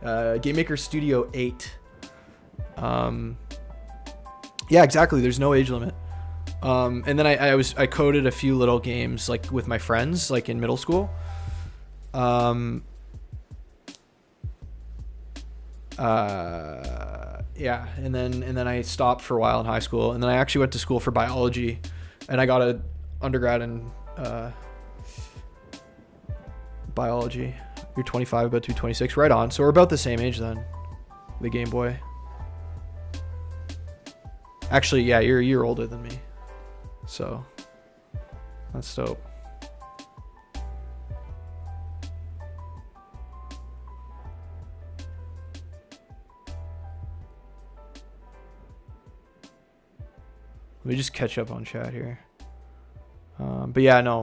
Speaker 1: Game Maker Studio 8. Yeah, exactly. There's no age limit. And then I coded a few little games like with my friends, like in middle school. Yeah, and then I stopped for a while in high school, and then I actually went to school for biology, and I got an undergrad in biology. You're 25, about to be 26, right on. So we're about the same age then. The Game Boy. Actually, yeah, you're a year older than me. So that's dope. Let me just catch up on chat here. But yeah, no,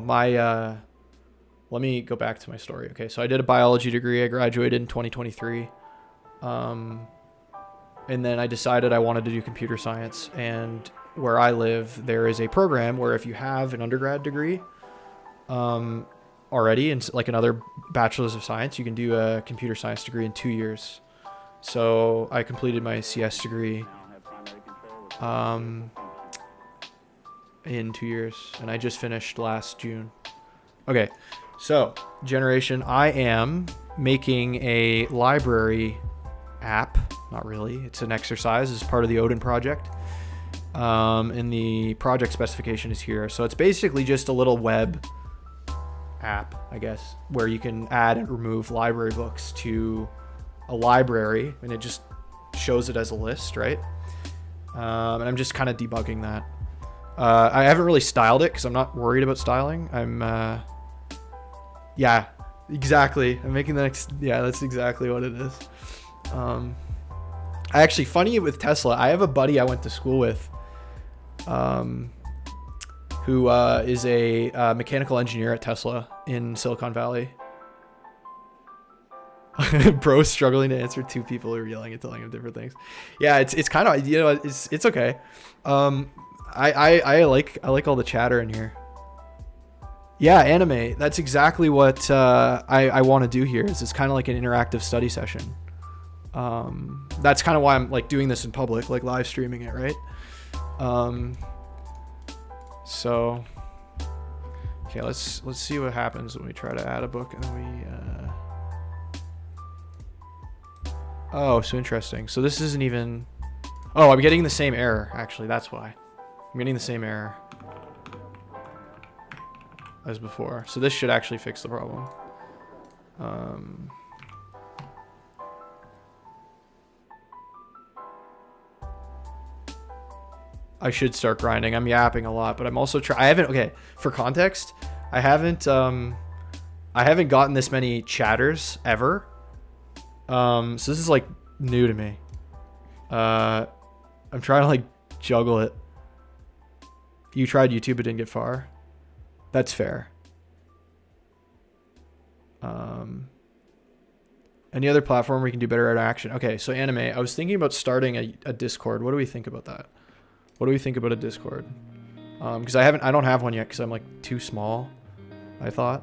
Speaker 1: let me go back to my story. Okay, so I did a biology degree. I graduated in 2023. And then I decided I wanted to do computer science. And where I live, there is a program where if you have an undergrad degree already, and like another bachelor's of science, you can do a computer science degree in 2 years. So I completed my CS degree in 2 years, and I just finished last June. Okay, so generation, I am making a library app. Not really, it's an exercise as part of the Odin Project. And the project specification is here. So it's basically just a little web app, I guess, where you can add and remove library books to a library, and it just shows it as a list, right? And I'm just kind of debugging that. I haven't really styled it because I'm not worried about styling. Yeah, exactly. I'm making the next, yeah, that's exactly what it is. I actually, funny with Tesla, I have a buddy I went to school with, who is a mechanical engineer at Tesla in Silicon Valley. Bro struggling to answer two people who are yelling and telling him different things. Yeah, it's kind of, you know, it's okay. I like all the chatter in here. Yeah, anime. That's exactly what I want to do here. It's kind of like an interactive study session. That's kind of why I'm like doing this in public, like live streaming it, right? So okay, let's see what happens when we try to add a book, and then we oh, so interesting. So this isn't even, oh, I'm getting the same error, actually. That's why I'm getting the same error as before. So this should actually fix the problem. I should start grinding. I'm yapping a lot, but I'm also I haven't, okay, for context, I haven't gotten this many chatters ever. So this is like new to me. I'm trying to like juggle it. You tried YouTube but didn't get far. That's fair. Any other platform where you can do better interaction? Okay, so anime. I was thinking about starting a Discord. What do we think about that? What do we think about a Discord? Because I don't have one yet because I'm like too small, I thought.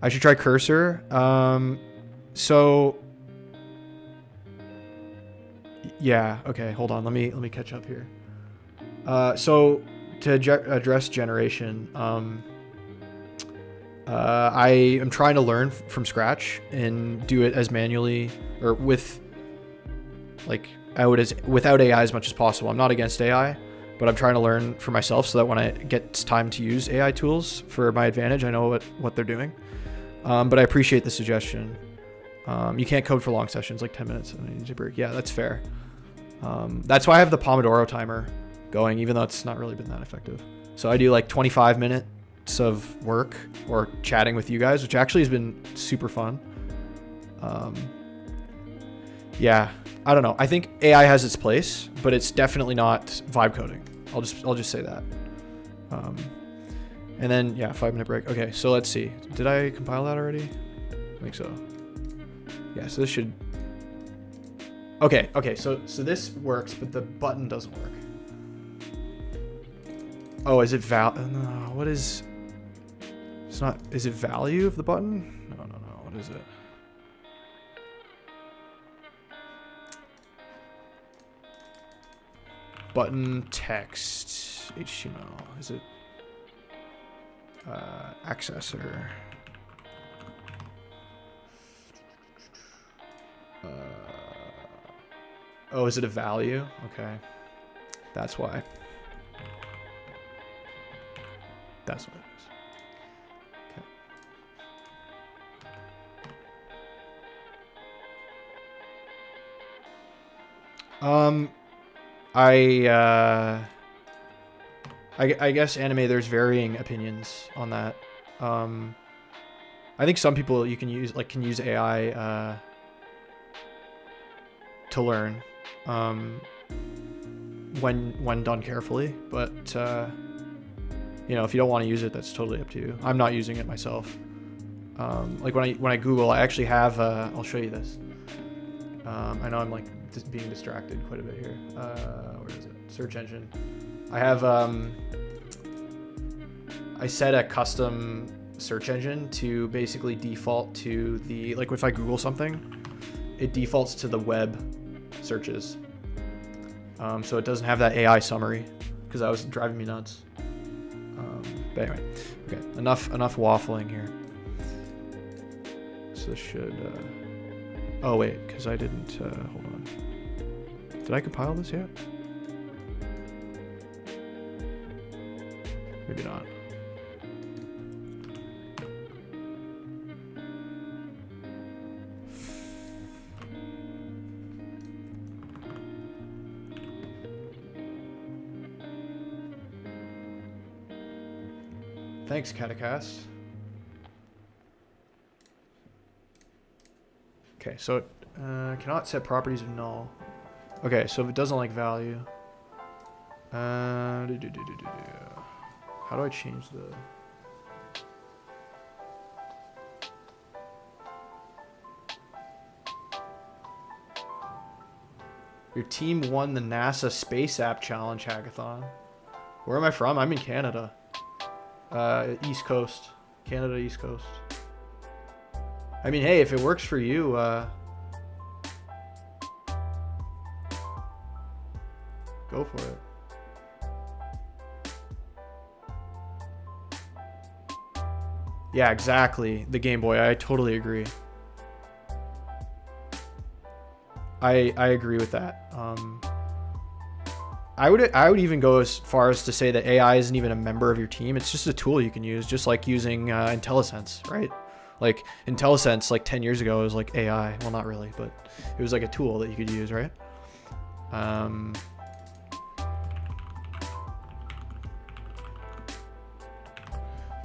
Speaker 1: I should try Cursor. So yeah, okay, hold on. Let me catch up here. So to address generation, I am trying to learn from scratch and do it as manually or without AI as much as possible. I'm not against AI, but I'm trying to learn for myself so that when I get time to use AI tools for my advantage, I know what they're doing. But I appreciate the suggestion. You can't code for long sessions, like 10 minutes and I need to break. Yeah, that's fair. That's why I have the Pomodoro timer going, even though it's not really been that effective. So I do like 25 minutes of work or chatting with you guys, which actually has been super fun. Yeah, I don't know. I think AI has its place, but it's definitely not vibe coding. I'll just say that. And then yeah, 5-minute break. Okay, so let's see. Did I compile that already? I think so. Yeah, so this should. Okay, so this works, but the button doesn't work. Oh, is it no, what is? It's not. Is it value of the button? No. What is it? Button text HTML. Is it accessor? Oh, is it a value? Okay, that's why. That's what it is. Okay. I guess anime, there's varying opinions on that. I think some people can use AI to learn when done carefully, but you know, if you don't want to use it, that's totally up to you. I'm not using it myself. Like when I Google, I actually have I'll show you this. I know I'm like being distracted quite a bit here. Where is it? Search engine. I have I set a custom search engine to basically default to the, like if I Google something, it defaults to the web searches. So it doesn't have that AI summary because that was driving me nuts. But anyway, okay, enough waffling here. So this should. Oh wait, because I didn't. Hold on. Did I compile this yet? Maybe not. Thanks, Catacast. Okay, so it cannot set properties of null. Okay, so if it doesn't like value, how do I change the? Your team won the NASA Space App Challenge Hackathon. Where am I from? I'm in Canada. East Coast. Canada, East Coast. I mean, hey, if it works for you, go for it. Yeah, exactly. The Game Boy. I totally agree. I agree with that. I would even go as far as to say that AI isn't even a member of your team. It's just a tool you can use, just like using IntelliSense, right? Like IntelliSense, like 10 years ago, was like AI. Well, not really, but it was like a tool that you could use, right?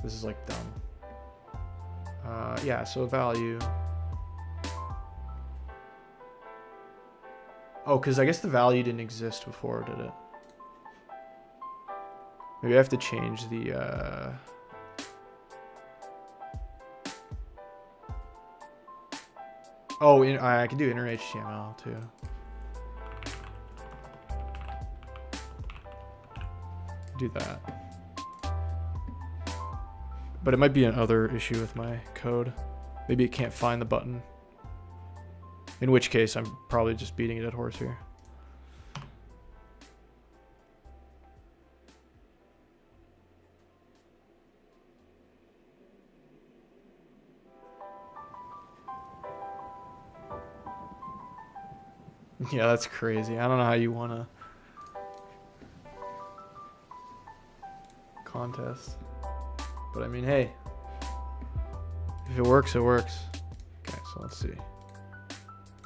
Speaker 1: This is like dumb. Yeah, so value. Oh, because I guess the value didn't exist before, did it? Maybe I have to change the... Oh, I can do inner HTML too. Do that. But it might be another issue with my code. Maybe it can't find the button. In which case, I'm probably just beating a dead horse here. Yeah, that's crazy. I don't know how you want to contest. But I mean, hey, if it works, it works. Okay, so let's see.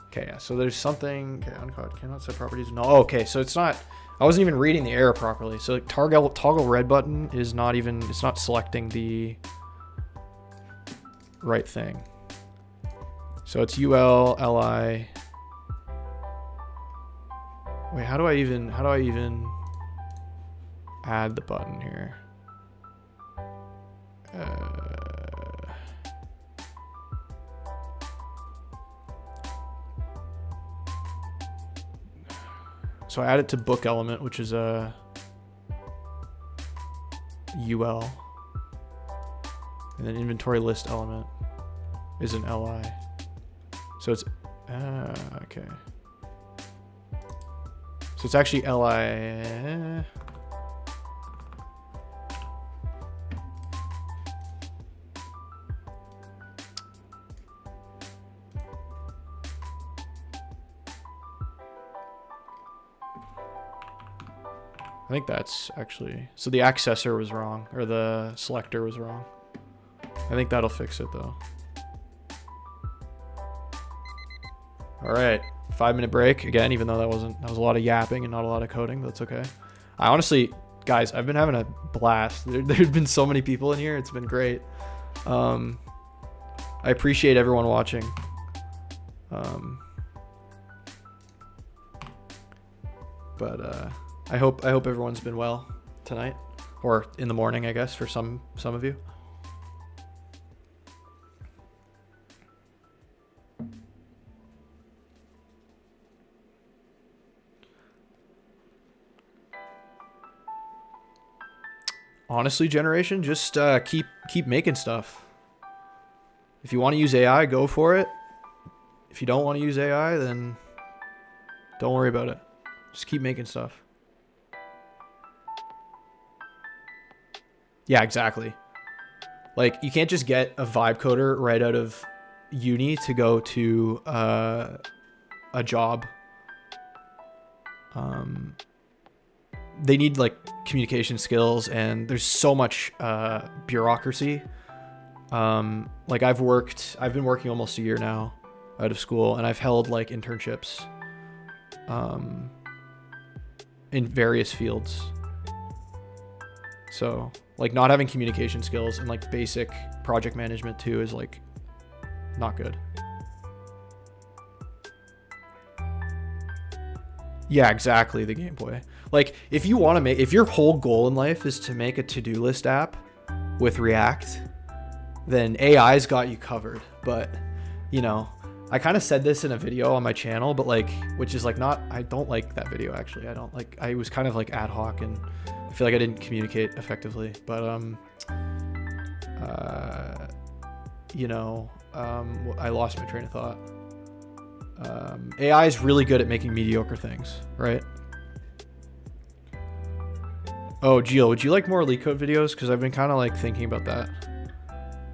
Speaker 1: Okay, yeah, so there's something. Okay, uncaught cannot set properties. No, okay, so it's not. I wasn't even reading the error properly. So toggle red button is not even. It's not selecting the right thing. So it's UL li Wait, how do I even add the button here? So I add it to book element, which is a UL, and then inventory list element is an LI. So it's okay. So it's actually LI. I think that's actually, so the accessor was wrong, or the selector was wrong. I think that'll fix it though. All right, 5-minute break again, even though that was a lot of yapping and not a lot of coding. That's okay. I honestly, guys, I've been having a blast. There's been so many people in here. It's been great. I appreciate everyone watching. I hope everyone's been well tonight, or in the morning, I guess, for some of you. Honestly, generation, just keep making stuff. If you want to use AI, go for it. If you don't want to use AI, then don't worry about it. Just keep making stuff. Yeah, exactly. Like, you can't just get a vibe coder right out of uni to go to a job. They need like communication skills, and there's so much bureaucracy. Like I've been working almost a year now out of school, and I've held like internships in various fields. So like not having communication skills and like basic project management too is like not good. Yeah, exactly, the Game Boy. Like if you want to if your whole goal in life is to make a to-do list app with React, then AI's got you covered. But, you know, I kind of said this in a video on my channel, but like, which is like I don't like that video actually. I was kind of like ad hoc, and I feel like I didn't communicate effectively, but you know, I lost my train of thought. AI is really good at making mediocre things, right? Oh, Gio, would you like more elite code videos? Because I've been kind of like thinking about that,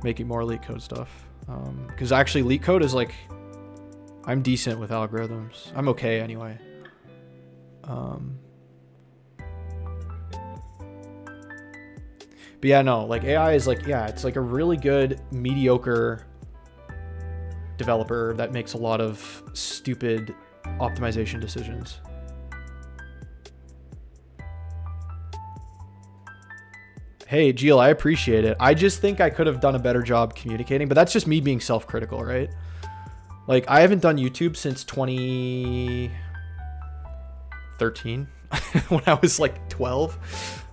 Speaker 1: making more elite code stuff. Because actually elite code is like, I'm decent with algorithms. I'm okay anyway. But yeah, no, like AI is like, yeah, it's like a really good mediocre developer that makes a lot of stupid optimization decisions. Hey, Gil, I appreciate it. I just think I could have done a better job communicating, but that's just me being self-critical, right? Like, I haven't done YouTube since 2013 when I was like 12.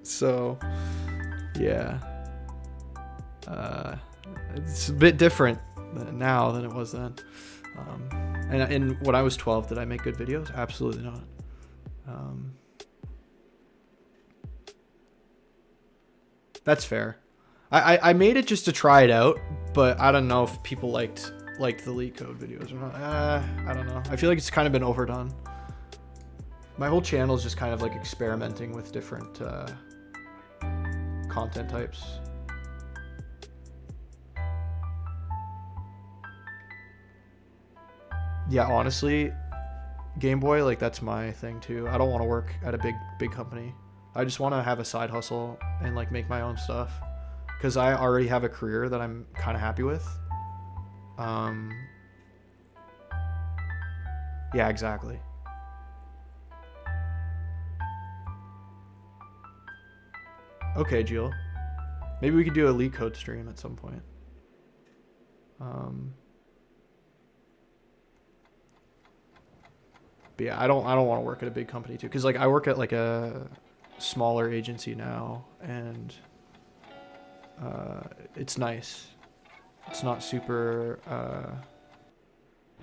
Speaker 1: So, yeah. It's a bit different now than it was then. And when I was 12, did I make good videos? Absolutely not. That's fair. I made it just to try it out, but I don't know if people liked the leak code videos or not. I don't know. I feel like it's kind of been overdone. My whole channel is just kind of like experimenting with different content types. Yeah, honestly, Game Boy, like that's my thing too. I don't want to work at a big company. I just want to have a side hustle and like make my own stuff, because I already have a career that I'm kind of happy with. Yeah, exactly. Okay, Jill. Maybe we could do a leak code stream at some point. But yeah, I don't want to work at a big company too, because like I work at like a smaller agency now, and it's nice. It's not super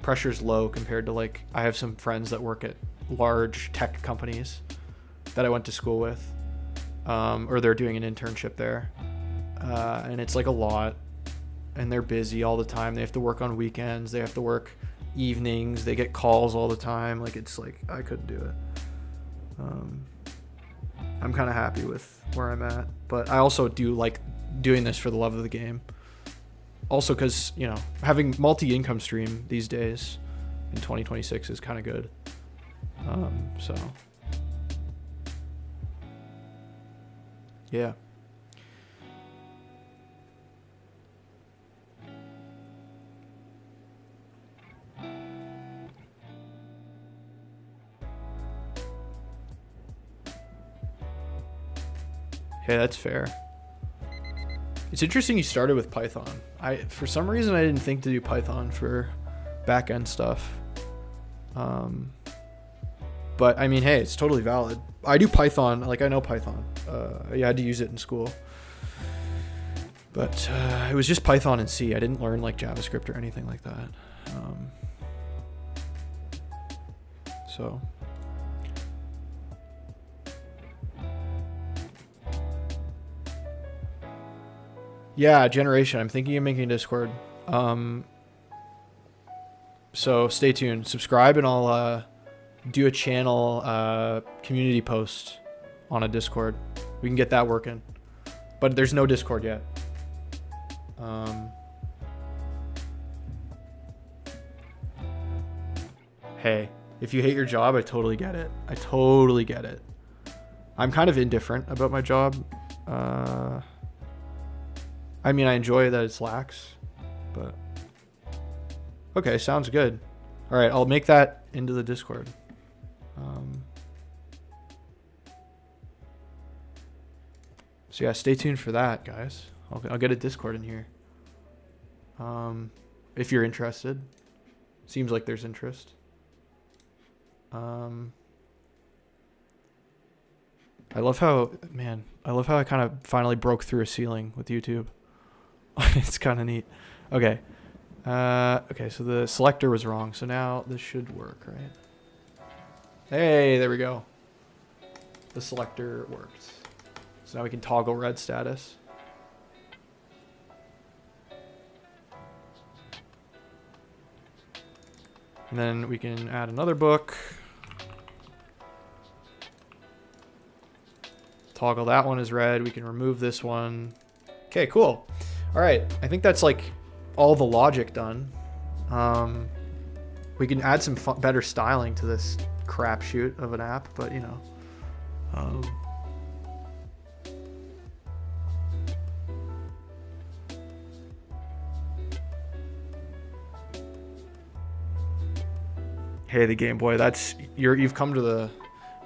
Speaker 1: pressure's low compared to like I have some friends that work at large tech companies that I went to school with, or they're doing an internship there, and it's like a lot, and they're busy all the time. They have to work on weekends, they have to work evenings, they get calls all the time. Like it's like I couldn't do it. I'm kind of happy with where I'm at, but I also do like doing this for the love of the game. Also because, you know, having multi-income stream these days in 2026 is kind of good. So yeah. Yeah, that's fair. It's interesting you started with Python. For some reason, I didn't think to do Python for back-end stuff. But I mean, hey, it's totally valid. I do Python, like I know Python. I had to use it in school. But it was just Python and C. I didn't learn like JavaScript or anything like that. So... yeah, generation. I'm thinking of making a Discord. So stay tuned. Subscribe, and I'll do a channel community post on a Discord. We can get that working. But there's no Discord yet. Hey, if you hate your job, I totally get it. I totally get it. I'm kind of indifferent about my job. I mean, I enjoy that it's lax, but okay, sounds good. All right, I'll make that into the Discord. So yeah, stay tuned for that, guys. I'll get a Discord in here. If you're interested. Seems like there's interest. I love how I kind of finally broke through a ceiling with YouTube. It's kind of neat. Okay. Okay, so the selector was wrong. So now this should work, right? Hey, there we go. The selector worked. So now we can toggle red status. And then we can add another book. Toggle that one as red. We can remove this one. Okay, cool. All right, I think that's like all the logic done. We can add some better styling to this crapshoot of an app, but you know. Hey, the Game Boy, you've come to the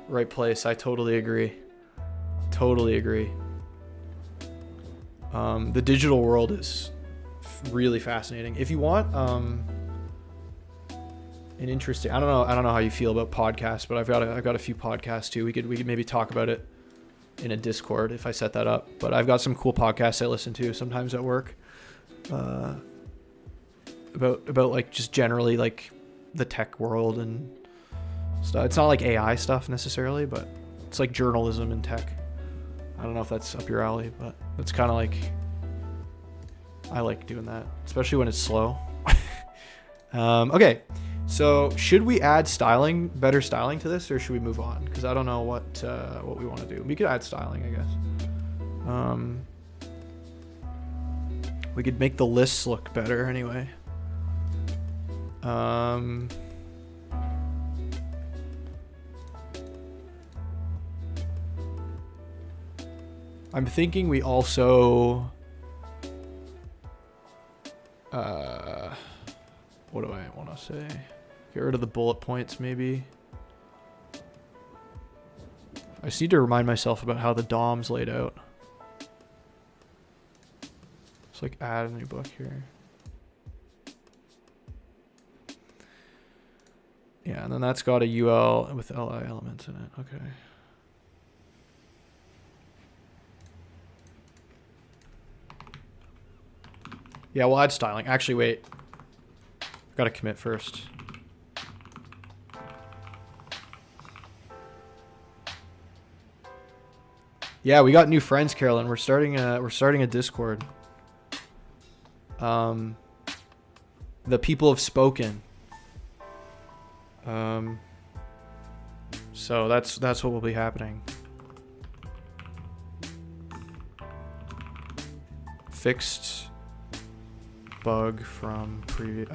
Speaker 1: right place. I totally agree. Totally agree. The digital world is really fascinating. If you want an interesting, I don't know how you feel about podcasts, but I've got a few podcasts too. We could maybe talk about it in a Discord if I set that up. But I've got some cool podcasts I listen to sometimes at work. About like just generally like the tech world and stuff. It's not like AI stuff necessarily, but it's like journalism and tech. I don't know if that's up your alley, but it's kind of like, I like doing that, especially when it's slow. Okay, so should we add better styling to this, or should we move on? Because I don't know what we want to do. We could add styling, I guess. We could make the lists look better anyway. I'm thinking we also, what do I want to say? Get rid of the bullet points, maybe. I just need to remind myself about how the DOM's laid out. Let's like add a new book here. Yeah, and then that's got a UL with LI elements in it. Okay. Yeah, we'll add styling. Actually, wait. Got to commit first. Yeah, we got new friends, Carolyn. We're starting a Discord. The people have spoken. So that's what will be happening. Fixed bug from previous.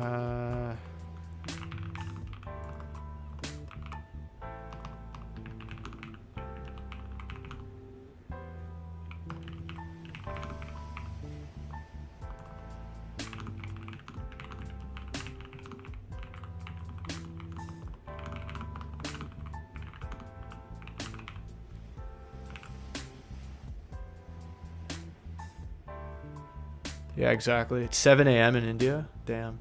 Speaker 1: Yeah, exactly. It's 7 a.m. in India. Damn.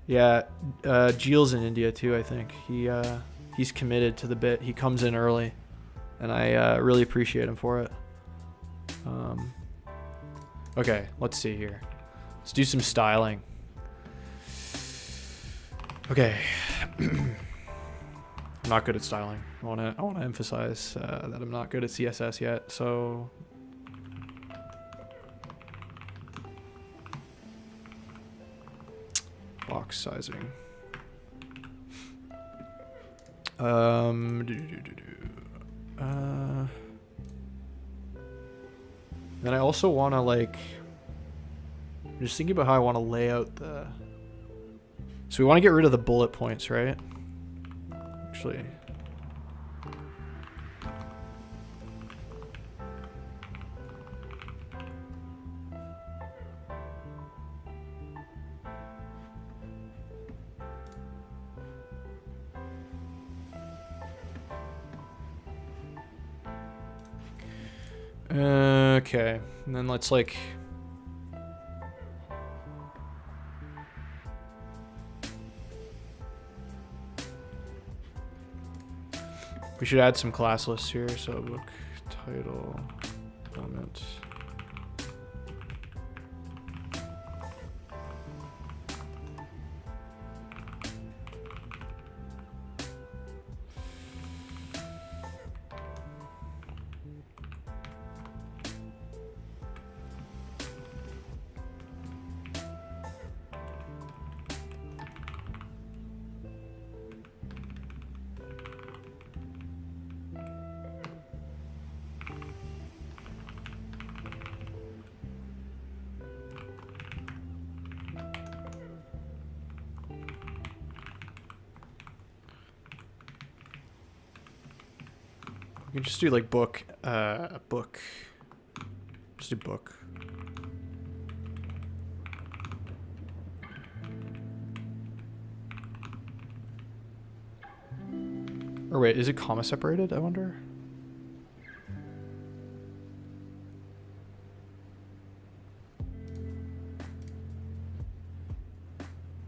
Speaker 1: Yeah, Gilles in India too, I think. He's committed to the bit. He comes in early, and I really appreciate him for it. Okay, let's see here. Let's do some styling. Okay. I'm not good at styling. I wanna emphasize that I'm not good at CSS yet, so box sizing. Then I also want to I'm just thinking about how I want to lay out the. So we want to get rid of the bullet points, right? Actually. Okay, and then let's we should add some class lists here. So book title element. We can just do book, book. Just do book. Or wait, is it comma separated? I wonder.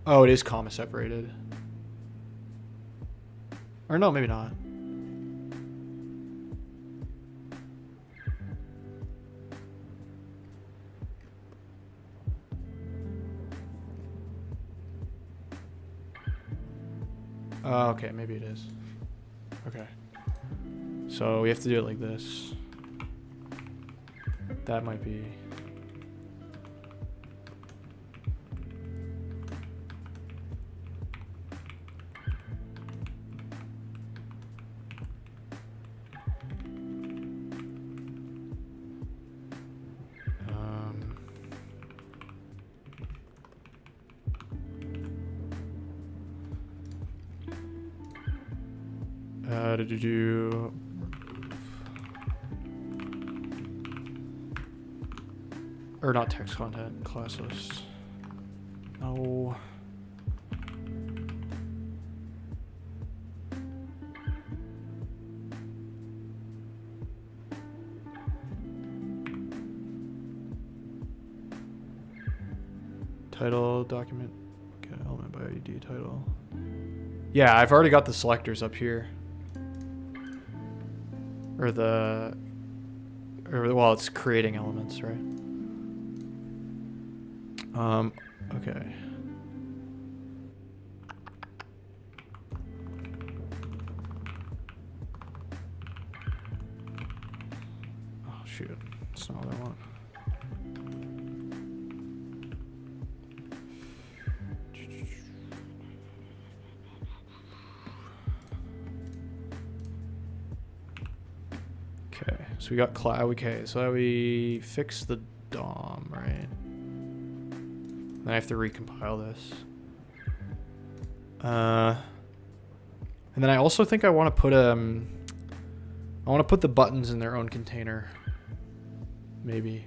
Speaker 1: Oh, it is comma separated. Or no, maybe not. Okay, maybe it is. Okay. So we have to do it like this. That might be... to do or not text content class list. No. Title document. Okay. Okay, element by ID title. Yeah, I've already got the selectors up here. Or well, it's creating elements, right? Okay. Oh shoot, that's not what I want. Okay, so we got cloud. Okay, so we fix the DOM, right? Then I have to recompile this. And then I also think I want to put the buttons in their own container. Maybe.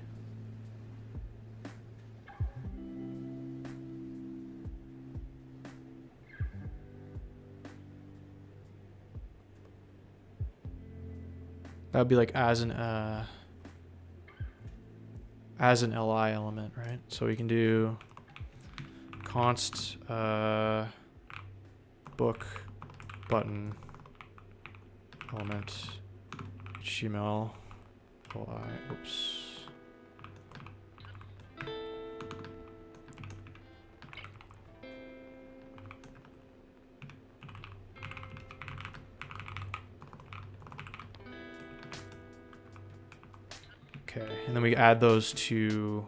Speaker 1: That would be like as an li element, right? So we can do const book button element HTML li. Oops. Okay, and then we add those to,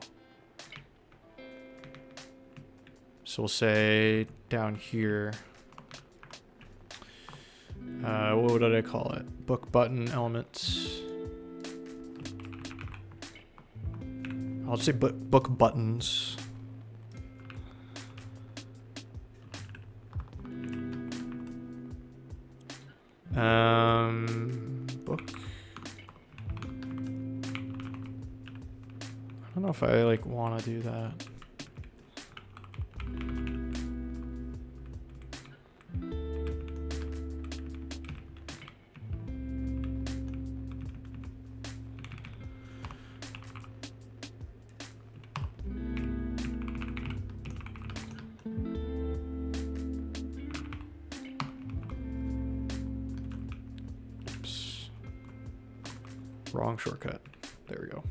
Speaker 1: so we'll say down here, what did I call it? Book button elements. I'll say book buttons. Book. I don't know if I like want to do that. Oops. Wrong shortcut. There we go.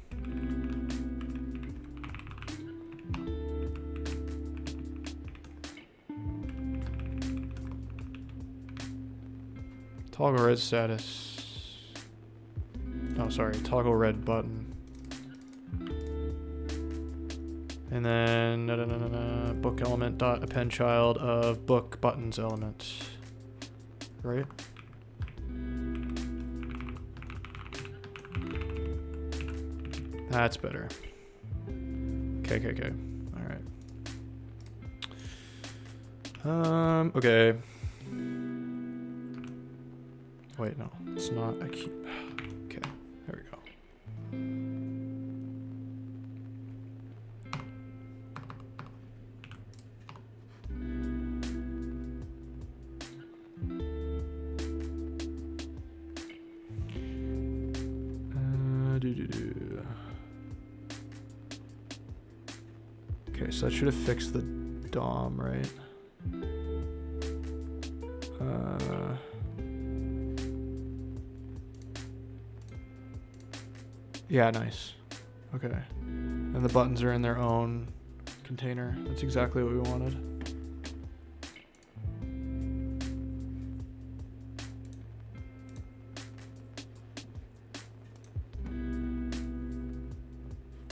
Speaker 1: Toggle red status. Oh, sorry. Toggle red button. And then book element dot append child of book buttons element. Right? That's better. Okay. All right. Okay. Wait, no, it's not a key. Okay, there we go. Okay, so that should have fixed the DOM, right? Yeah, nice. Okay. And the buttons are in their own container. That's exactly what we wanted.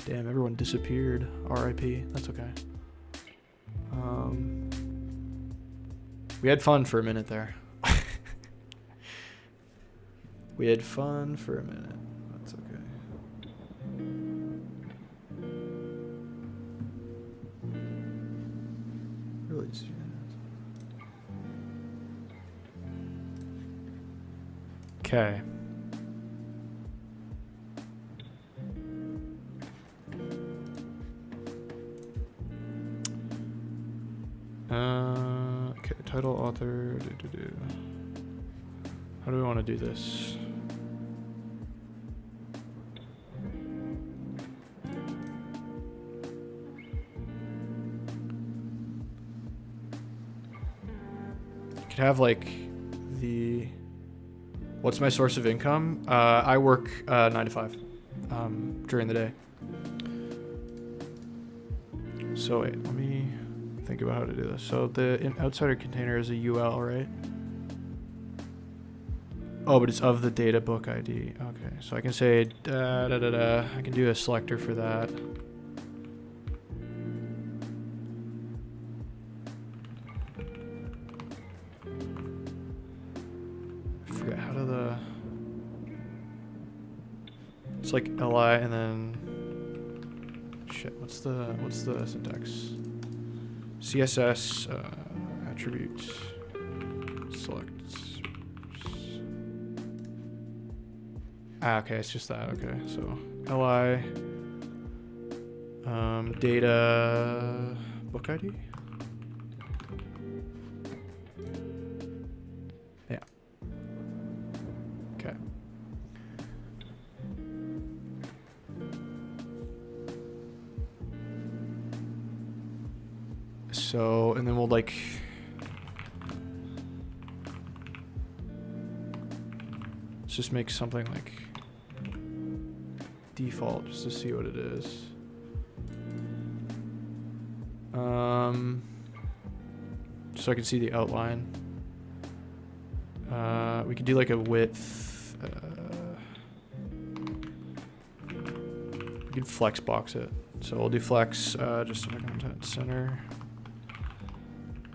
Speaker 1: Damn, everyone disappeared. RIP. That's okay. We had fun for a minute there. We had fun for a minute. That's okay. Really just okay. Okay, title, author, How do we want to do this? could have like the, what's my source of income? I work 9 to 5 during the day. So wait, let me think about how to do this. So the outsider container is a UL, right? Oh, but it's of the data book ID. Okay, so I can say I can do a selector for that. I forget how to the. It's like li and then. Shit, what's the syntax? CSS attribute select. Okay, it's just that. Okay, so li data book ID. Yeah. Okay. So, and then we'll like. Let's just make something like default just to see what it is. So I can see the outline. We could do like a width. We could flex box it. So we'll do flex just in the content center.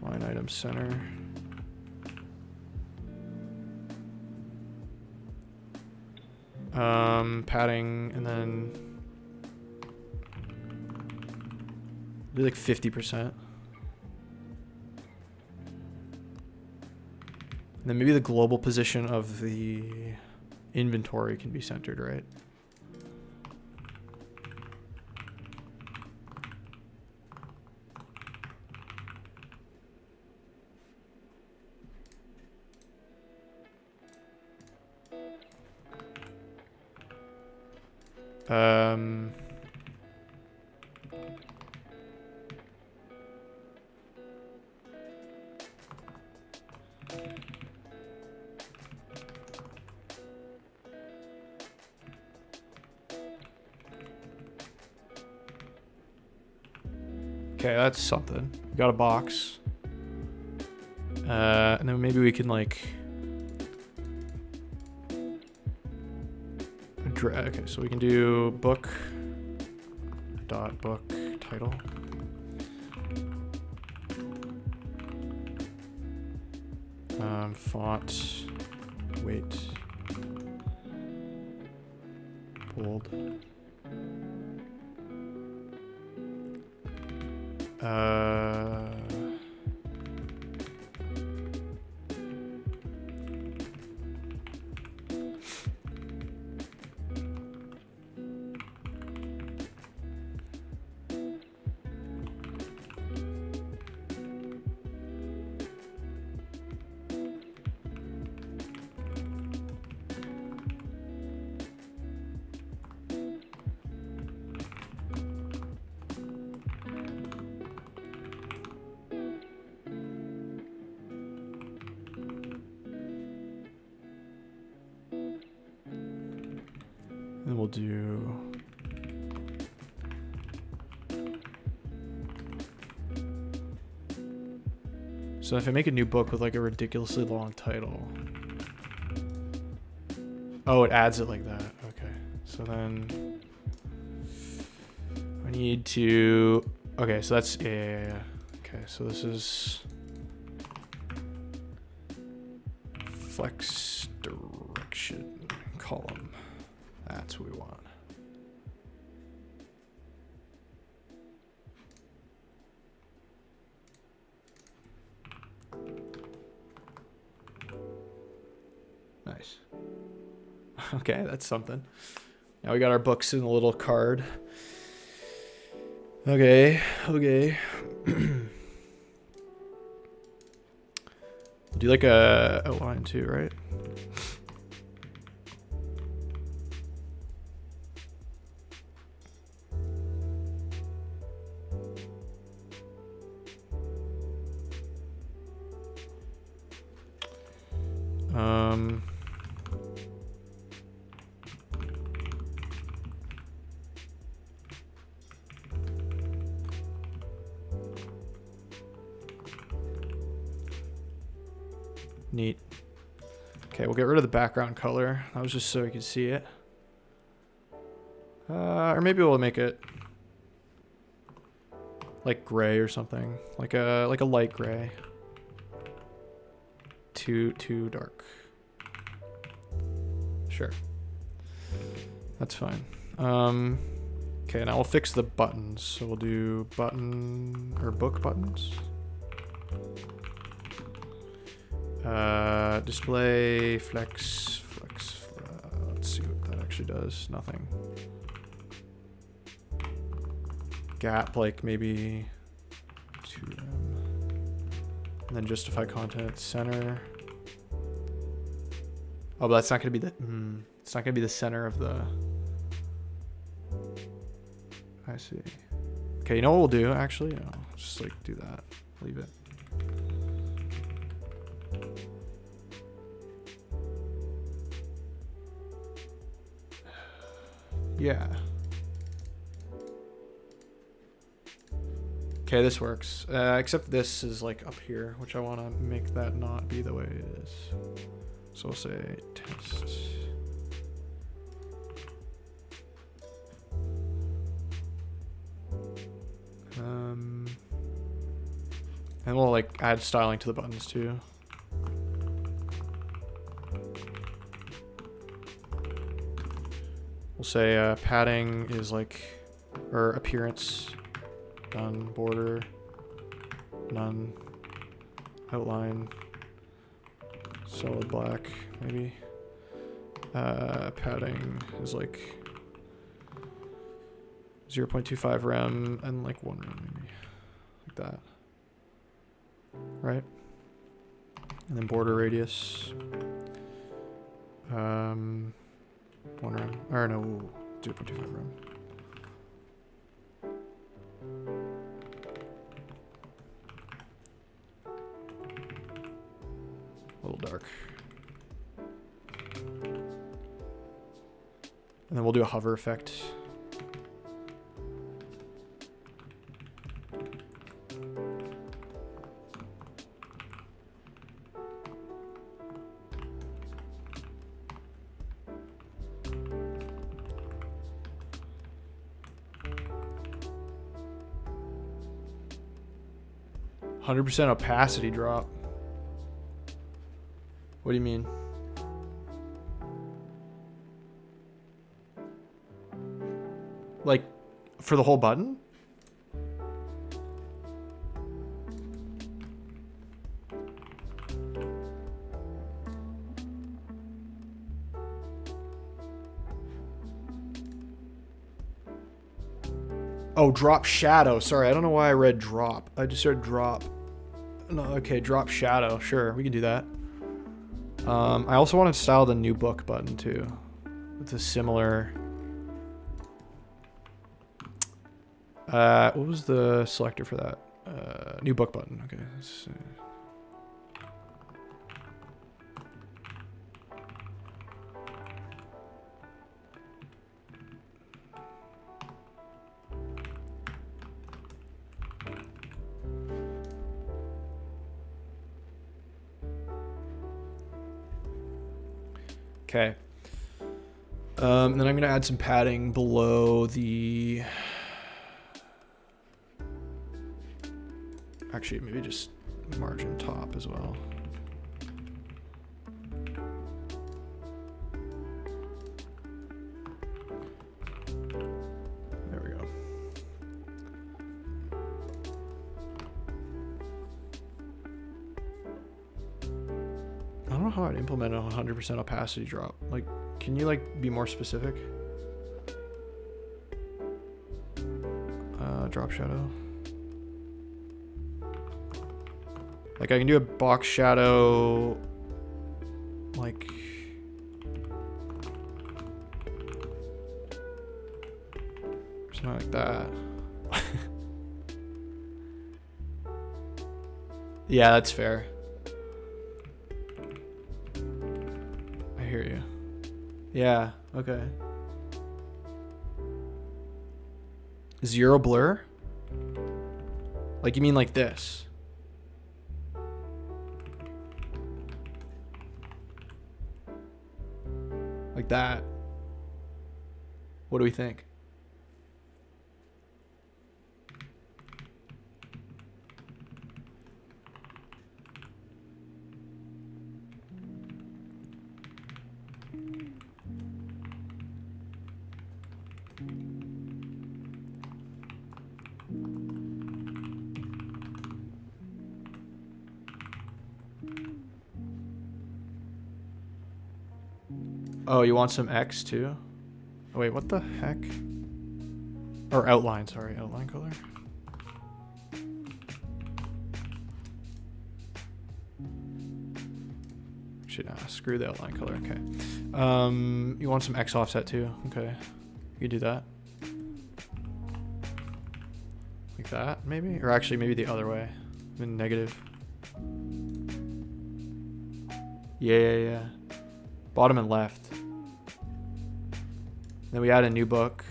Speaker 1: Line item center. Padding, and then do like 50%. And then maybe the global position of the inventory can be centered, right? Okay, that's something. We got a box. And then maybe we can like okay, so we can do book dot book title. Font weight bold. Then we'll do so if I make a new book with like a ridiculously long title. Oh, it adds it like that. Okay. So then I need to okay, so that's yeah. Okay, so this is flex direction column. That's what we want. Nice. Okay, that's something. Now we got our books in a little card. Okay. Do like a outline too, right? Neat. Okay, we'll get rid of the background color. That was just so we could see it. Or maybe we'll make it like gray or something, like a light gray. Too dark. Sure, that's fine. Okay, now we'll fix the buttons. So we'll do button or book buttons. Display flex. Let's see what that actually does. Nothing. Gap, like maybe 2M. And then justify content center. Oh, but that's not gonna be the. It's not gonna be the center of the. I see. Okay, you know what we'll do? Actually, no, just like do that. Leave it. Yeah. Okay, this works. Except this is like up here, which I want to make that not be the way it is. So we'll say test. And we'll like add styling to the buttons too. We'll say padding is like, or appearance, none, border, none, outline, solid black, maybe. Padding is like 0.25 rem and like 1 rem, maybe, like that. Right? And then border radius. 1 rem, or no, 0.25 rem. A little dark. And then we'll do a hover effect. %, opacity drop. What do you mean? Like, for the whole button? Oh, drop shadow. Sorry, I don't know why I read drop. I just read drop. No, okay, drop shadow. Sure, we can do that. I also want to style the new book button too, with a similar. What was the selector for that? New book button. Okay. Let's see. Okay. And then I'm gonna add some padding below the. Actually, maybe just margin top as well. There we go. I don't know how I'd implement a 100% opacity drop. Like, can you like be more specific? Drop shadow. Like I can do a box shadow, like something like that. Yeah, that's fair. Yeah, okay. Zero blur? Like you mean like this? Like that? What do we think? Oh, you want some X too? Oh, wait, what the heck? Or outline, sorry, outline color. Actually, nah, screw the outline color, okay. You want some X offset too? Okay, you can do that. Like that, maybe? Or actually, maybe the other way. In negative. Yeah. Bottom and left. Then we add a new book.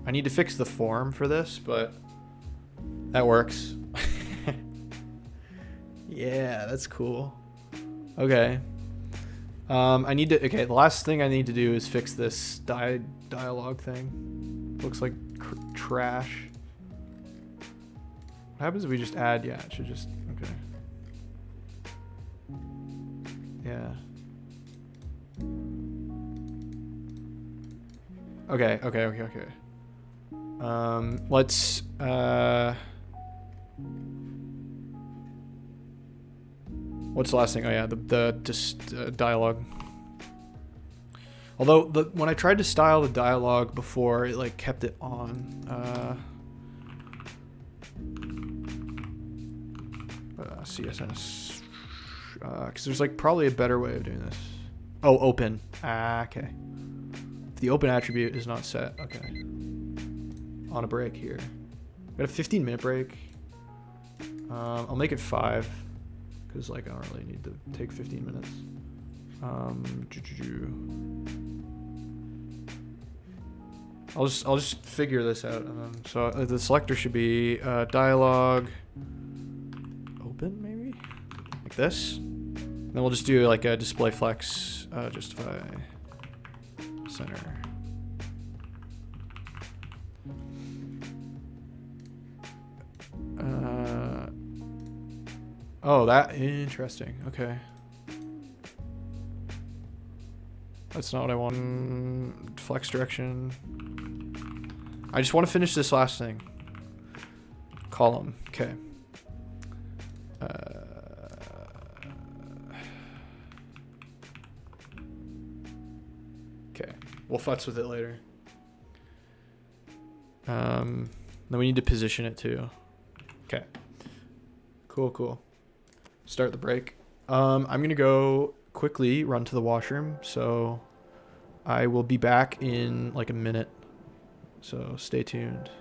Speaker 1: I need to fix the form for this, but that works. Yeah, that's cool. Okay. Okay, the last thing I need to do is fix this dialogue thing. Looks like trash. What happens if we just add, yeah, it should just, okay. Yeah. Okay. Let's, what's the last thing? Oh yeah, the dialogue. Although when I tried to style the dialogue before, it like kept it on. CSS. Because there's like probably a better way of doing this. Oh, open. Okay. The open attribute is not set. Okay. On a break here. Got a 15-minute break. I'll make it 5. Because like I don't really need to take 15 minutes. I'll just figure this out. So the selector should be dialogue open, maybe like this. Then we'll just do like a display flex, justify center. Oh, that interesting. Okay. That's not what I want. Flex direction. I just want to finish this last thing. Column. Okay. Okay. We'll futz with it later. Then we need to position it too. Okay. Cool. Start the break. I'm gonna go quickly run to the washroom, so I will be back in like a minute. So stay tuned.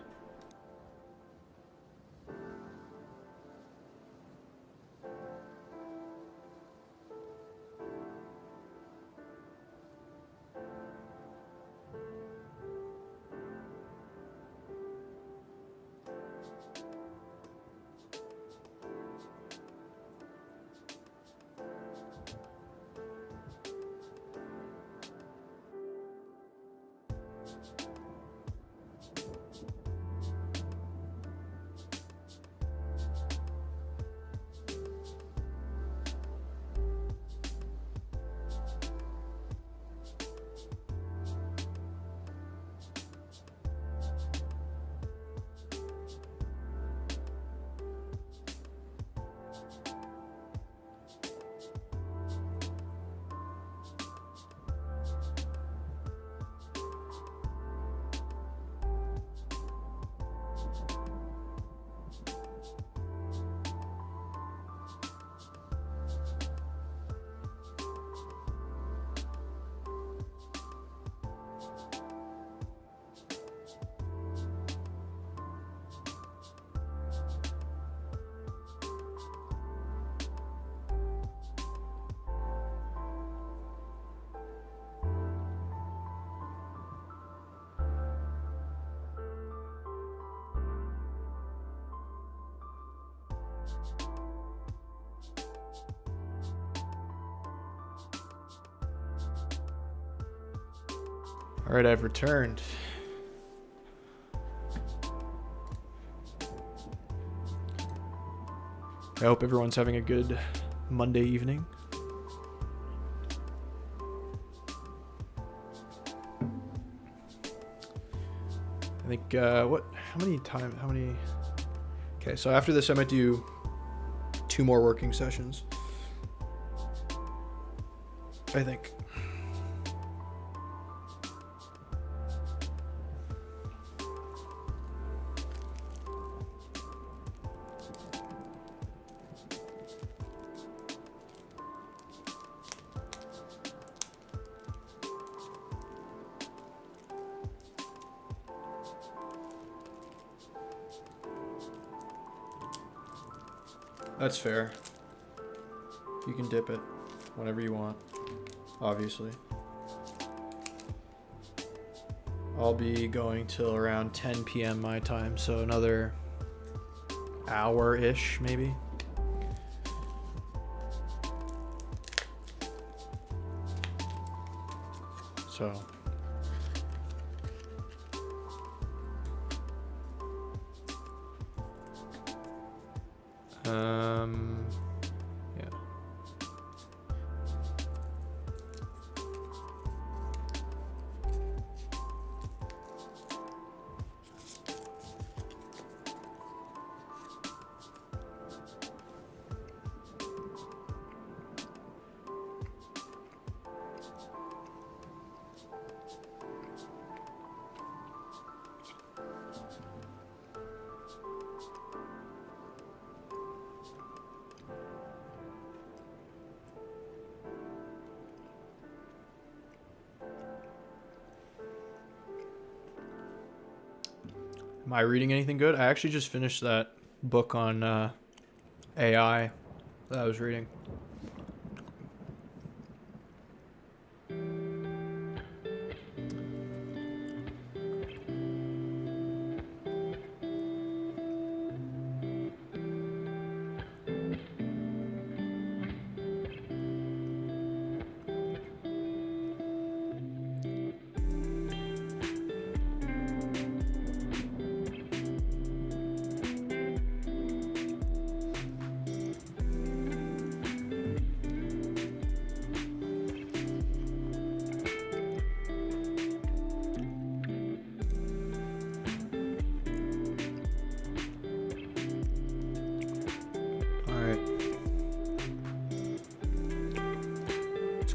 Speaker 1: All right, I've returned. I hope everyone's having a good Monday evening. I think, how many? Okay, so after this I might do 2 more working sessions, I think. That's fair. You can dip it whenever you want, obviously. I'll be going till around 10 p.m. my time, so another hour-ish, maybe. So... yeah. Am I reading anything good? I actually just finished that book on AI that I was reading.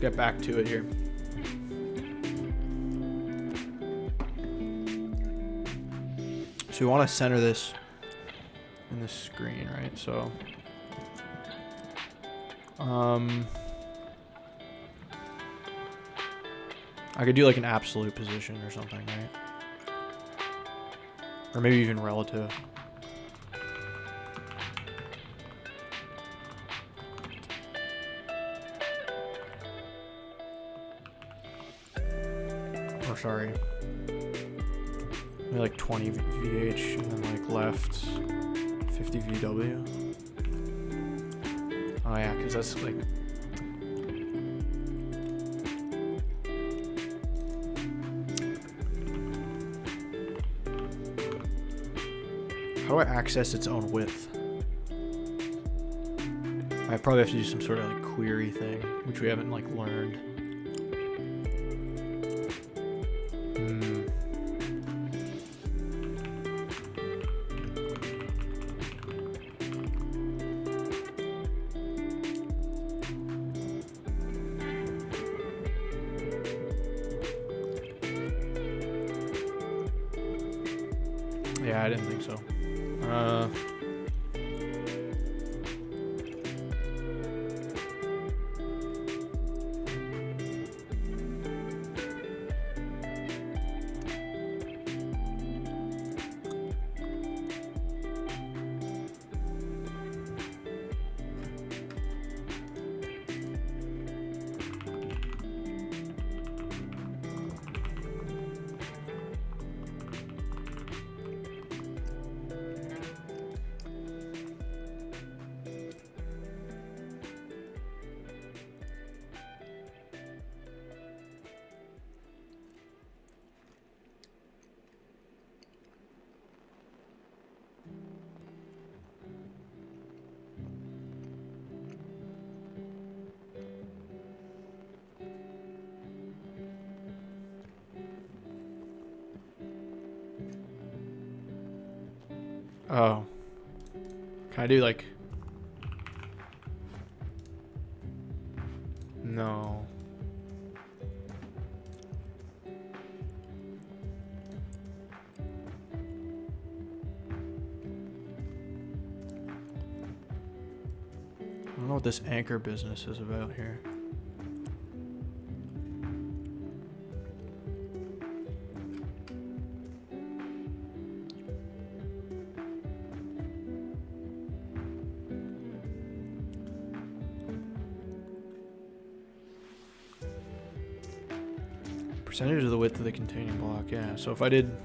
Speaker 1: Get back to it here. So you want to center this in the screen, right? So I could do like an absolute position or something, right? Or maybe even relative. Sorry, maybe like 20 VH and then like left 50 VW. Oh yeah, because that's like how do I access its own width? I probably have to do some sort of like query thing, which we haven't like learned. Yeah, I didn't think so. Oh. Can I do like... No. I don't know what this anchor business is about here. Percentage of the width of the containing block, yeah. So if I did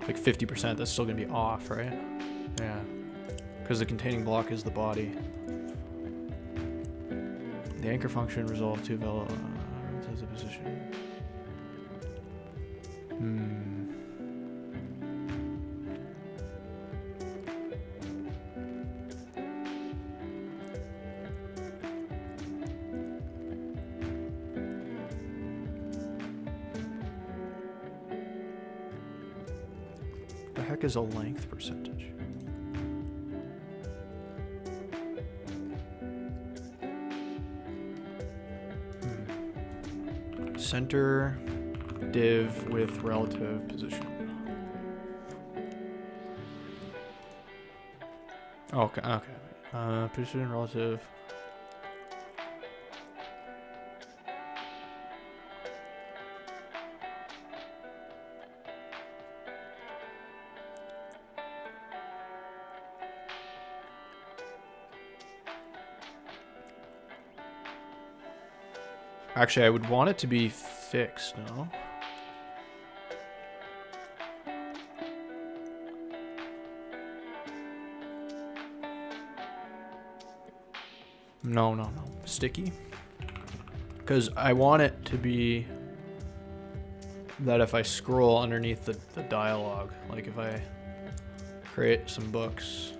Speaker 1: like 50%, that's still gonna be off, right? Yeah. Because the containing block is the body. The anchor function resolve to the position. The heck is a length percentage? Center div with relative position. Okay, okay. Position relative. Actually, I would want it to be fixed, no? No. Sticky. Because I want it to be that if I scroll underneath the dialogue, like if I create some books.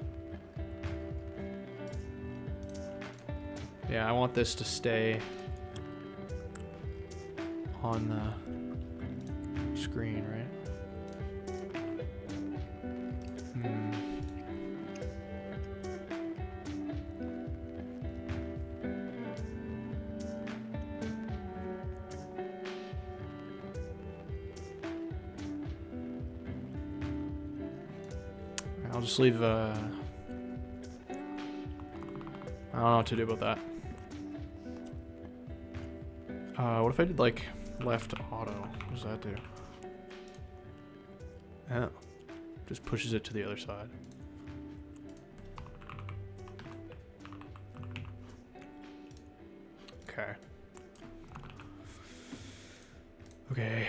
Speaker 1: Yeah, I want this to stay on the screen, right? I'll just leave, I don't know what to do about that. What if I did like left auto? What does that do? Yeah, just pushes it to the other side. Okay. Okay,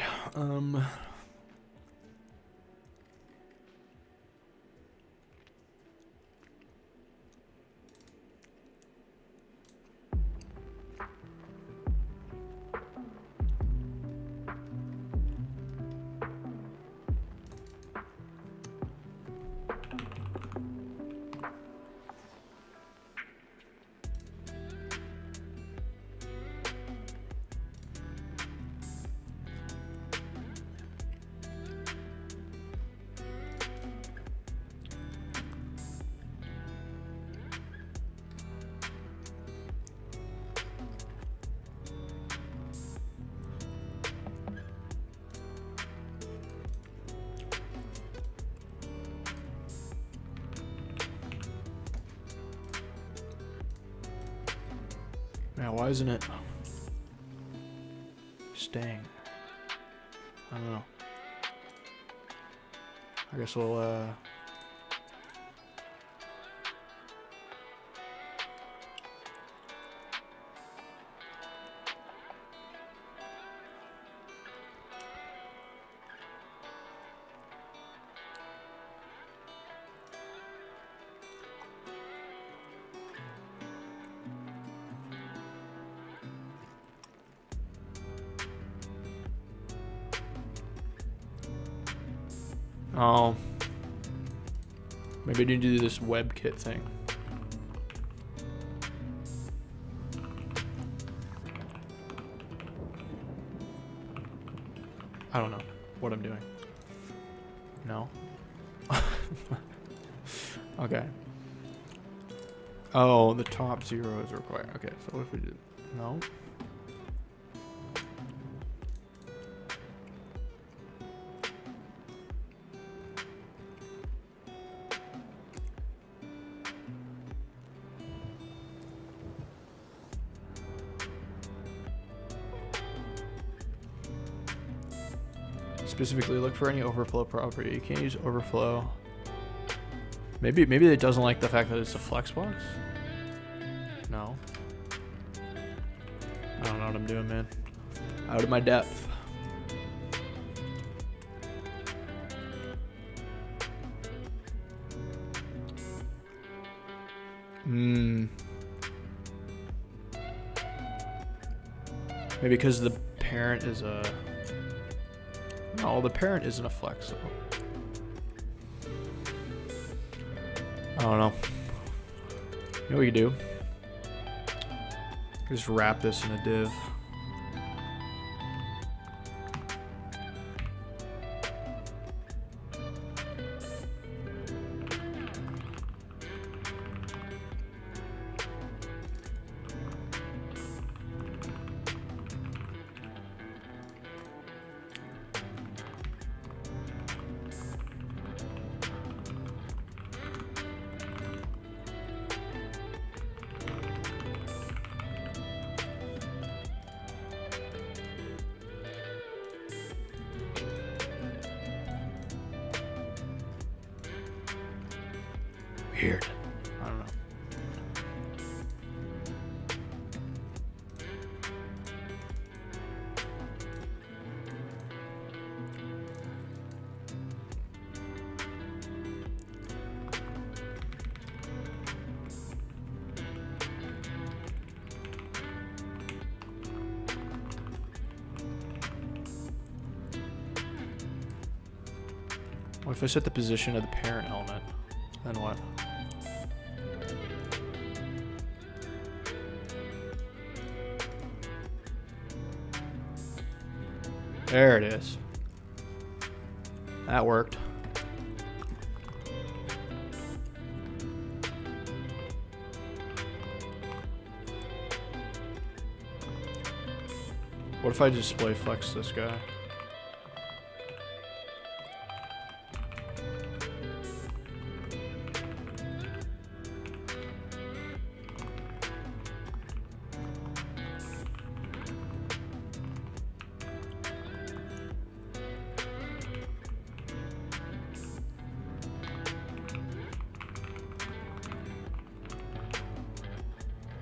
Speaker 1: now why isn't it staying? I don't know. I guess we'll oh, maybe I need to do this WebKit thing. I don't know what I'm doing. No. Okay. Oh, the top 0 is required. Okay, so what if we did? No. Specifically look for any overflow property. You can't use overflow. Maybe it doesn't like the fact that it's a flexbox. No. I don't know what I'm doing, man. Out of my depth. Maybe because the parent is a... No, the parent isn't a flex, so... I don't know. You know what you do? Just wrap this in a div. Weird. I don't know. What if I set the position of the parent element? Then what? There it is. That worked. What if I display flex this guy?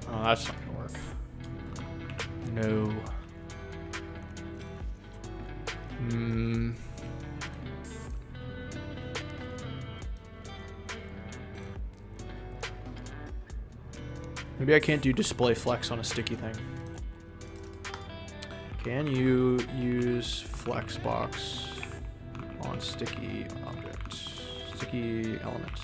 Speaker 1: Oh, that's not gonna work. No. Maybe I can't do display flex on a sticky thing. Can you use flexbox on sticky objects? Sticky elements.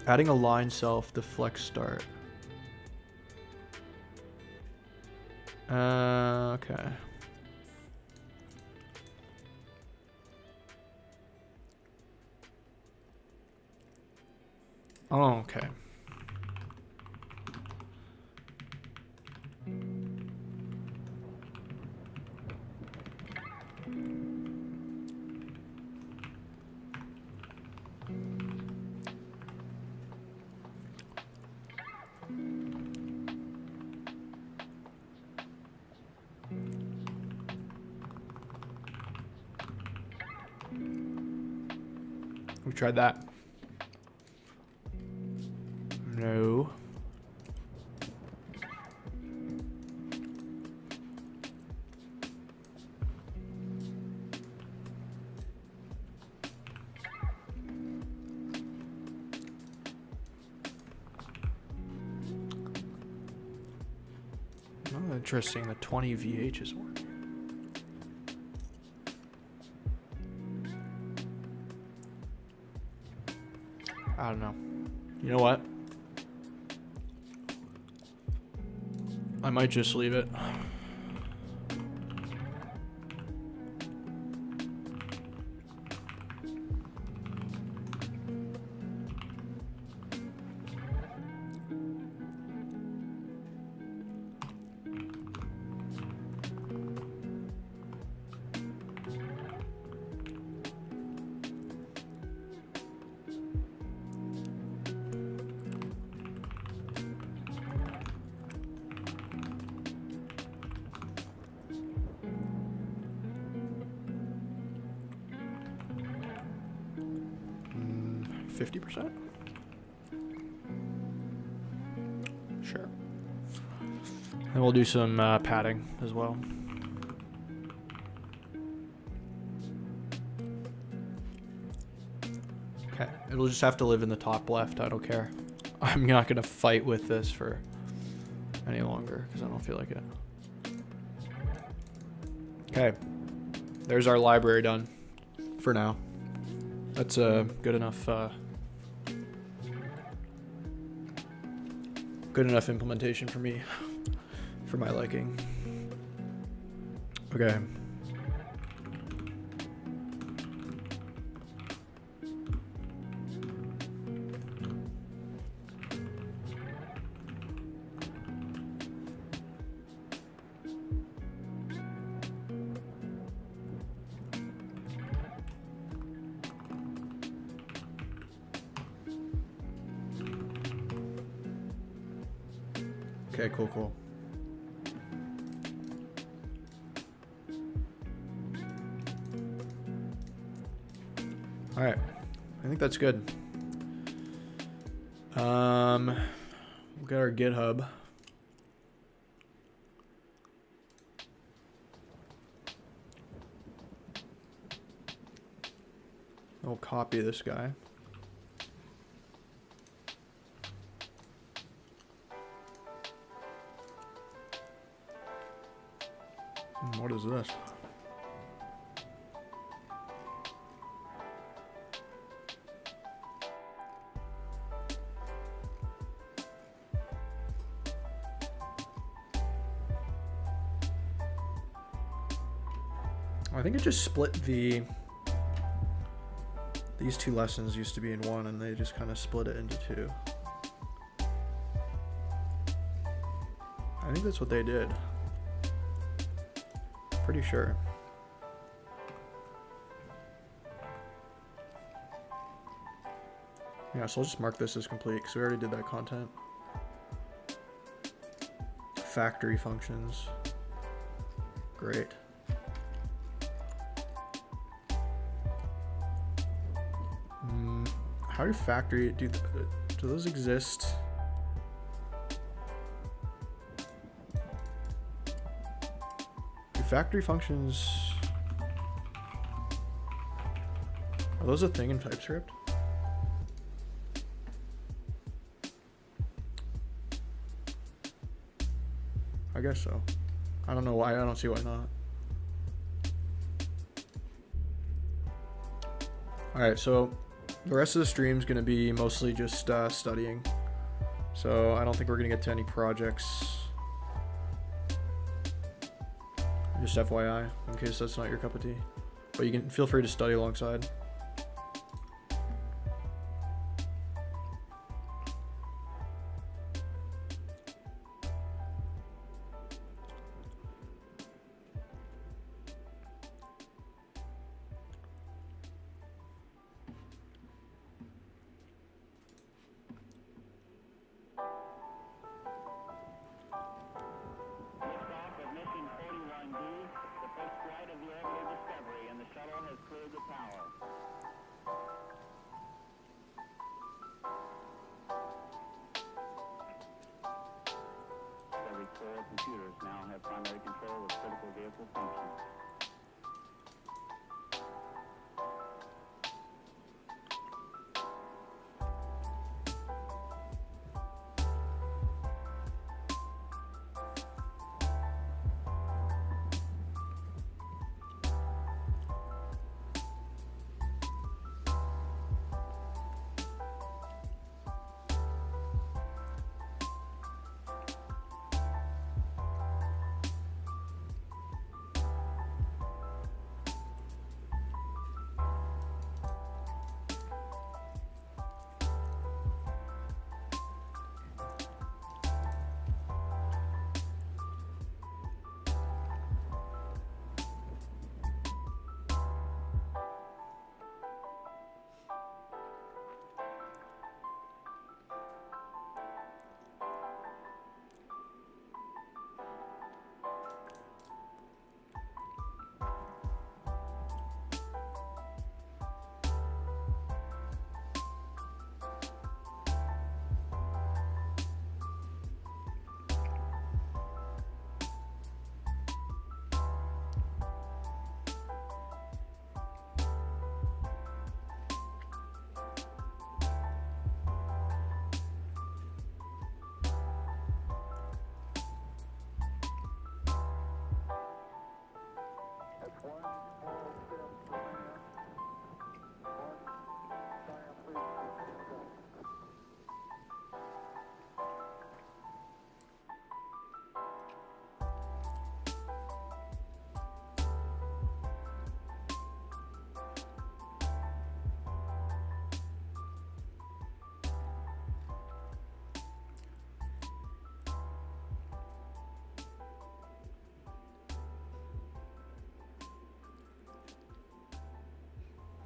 Speaker 1: Adding a line self to flex start. Okay. Oh, okay. We tried that. No. Oh, interesting. The 20 VH is working. I don't know. You know what? I might just leave it. Sure. And we'll do some padding as well. Okay, it'll just have to live in the top left. I don't care. I'm not gonna fight with this for any longer because I don't feel like it. Okay, there's our library done for now. That's a good enough implementation for me, for my liking. Okay. Okay, cool. All right, I think that's good. We'll get our GitHub. We'll copy this guy. What is this? I think it just split these two lessons used to be in one and they just kind of split it into two. I think that's what they did. Pretty sure. Yeah, so I'll just mark this as complete because we already did that content. Factory functions. Great. How do factory do those exist? Do factory functions, are those a thing in TypeScript? I guess so. I don't know why. I don't see why not. All right, so the rest of the stream is going to be mostly just studying. So I don't think we're going to get to any projects. Just FYI, in case that's not your cup of tea. But you can feel free to study alongside.
Speaker 2: Computers now have primary control of critical vehicle functions.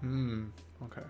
Speaker 1: Okay.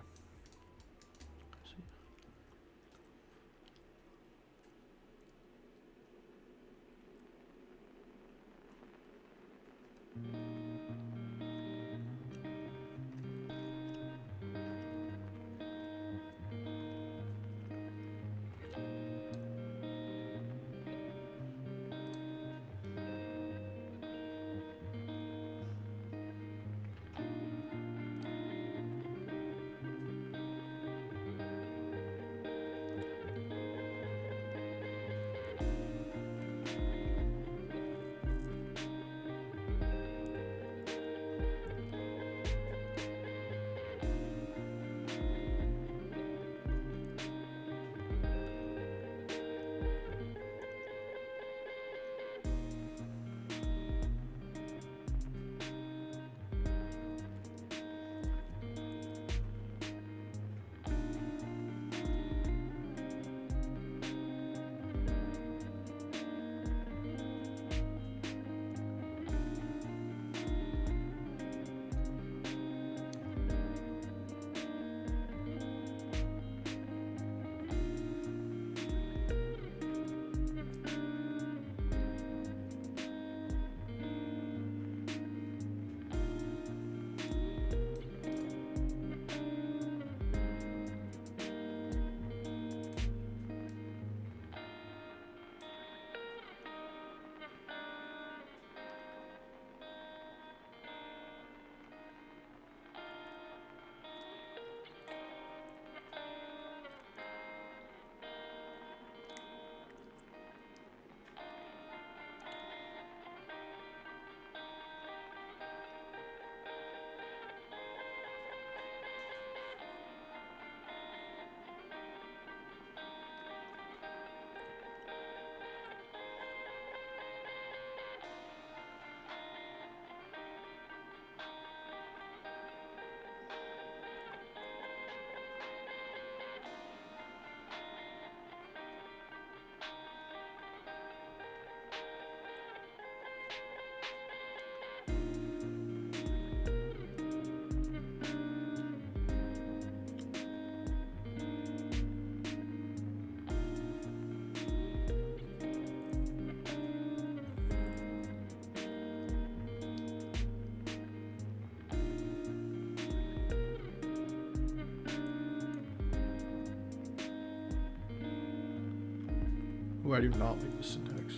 Speaker 1: Ooh, I do not like the syntax.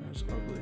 Speaker 1: That's ugly.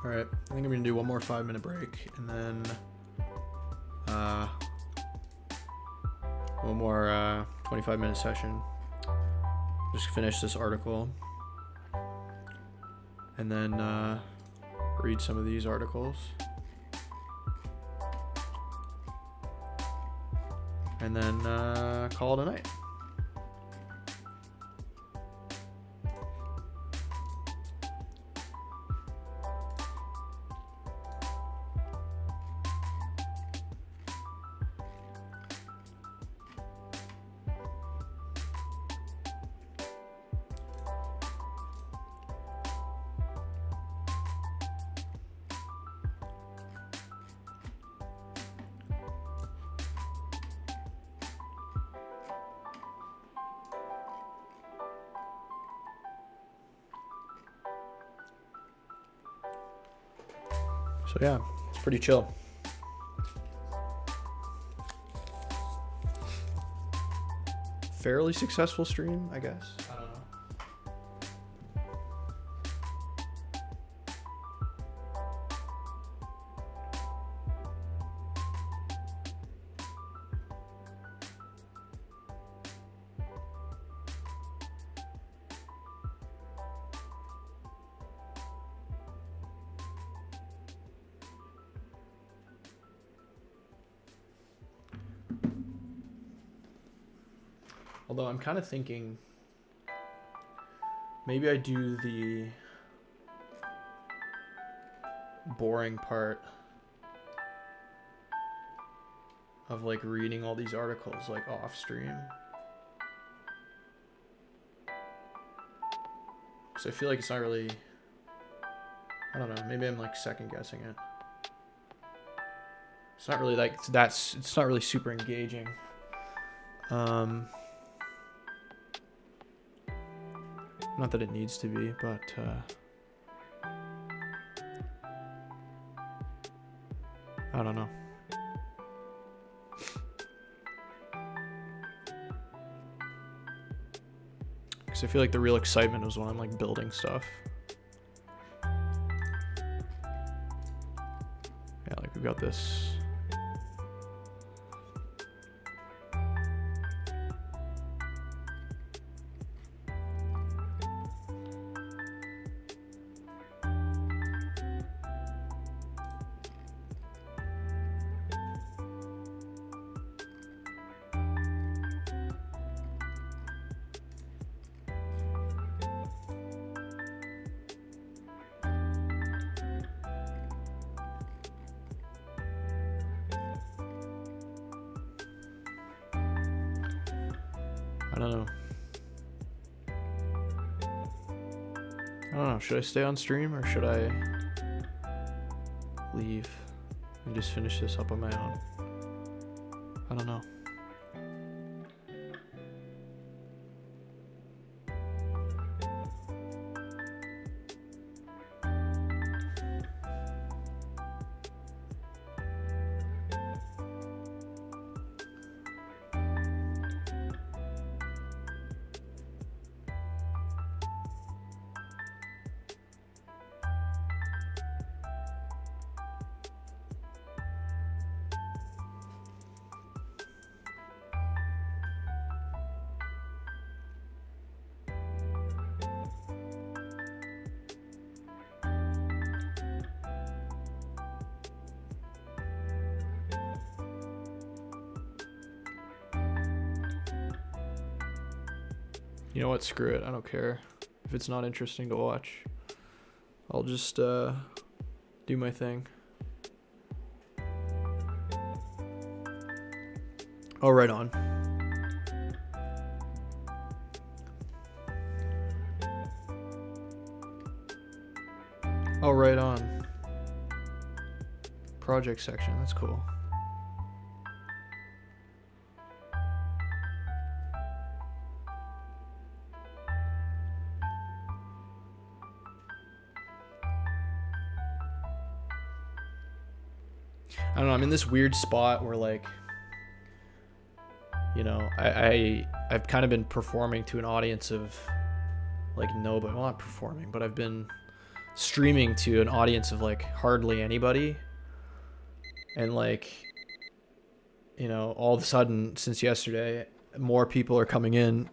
Speaker 1: All right, I think I'm gonna do one more 5-minute break, and then one more 25-minute session. Just finish this article, and then read some of these articles, and then call it a night. So yeah, it's pretty chill. Fairly successful stream, I guess. I don't know. Although I'm kind of thinking maybe I do the boring part of like reading all these articles like off stream. Because I feel like it's not really, I don't know, maybe I'm like second guessing it. It's not really like, it's not really super engaging. Not that it needs to be, but I don't know. Because I feel like the real excitement was when I'm like building stuff. Yeah, like we've got this. I don't know. Should I stay on stream or should I leave and just finish this up on my own? I don't know. You know what? Screw it. I don't care. If it's not interesting to watch, I'll just do my thing. Oh, right on. Oh, right on. Project section. That's cool. I don't know, I'm in this weird spot where like, you know, I've kind of been performing to an audience of like nobody, well not performing, but I've been streaming to an audience of like hardly anybody, and like, you know, all of a sudden since yesterday more people are coming in,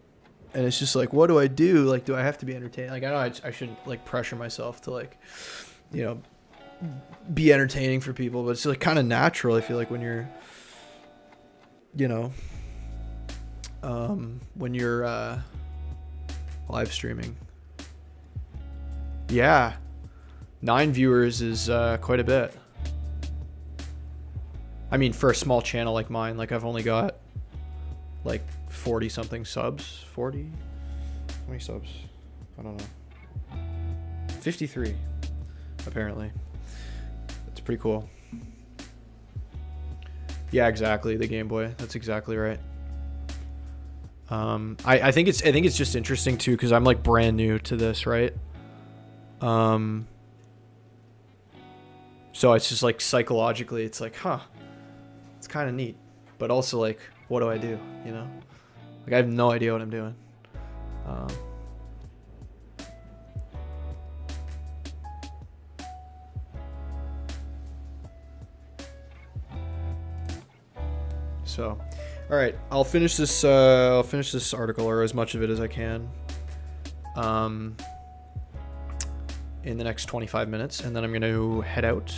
Speaker 1: and it's just like, what do I do? Like, do I have to be entertained? Like, I know I shouldn't like pressure myself to like, you know, be entertaining for people, but it's like kind of natural, I feel like, when you're, you know, when you're live streaming. Yeah, 9 viewers is quite a bit. I mean, for a small channel like mine, like I've only got like 40 something subs. 40? How many subs? I don't know. 53, apparently. It's pretty cool. Yeah, exactly. The Game Boy. That's exactly right. I think it's just interesting too, because I'm like brand new to this, right? So it's just like psychologically, it's like, huh, it's kind of neat, but also like, what do I do? You know, like I have no idea what I'm doing. So, all right, I'll finish this article, or as much of it as I can, in the next 25 minutes, and then I'm going to head out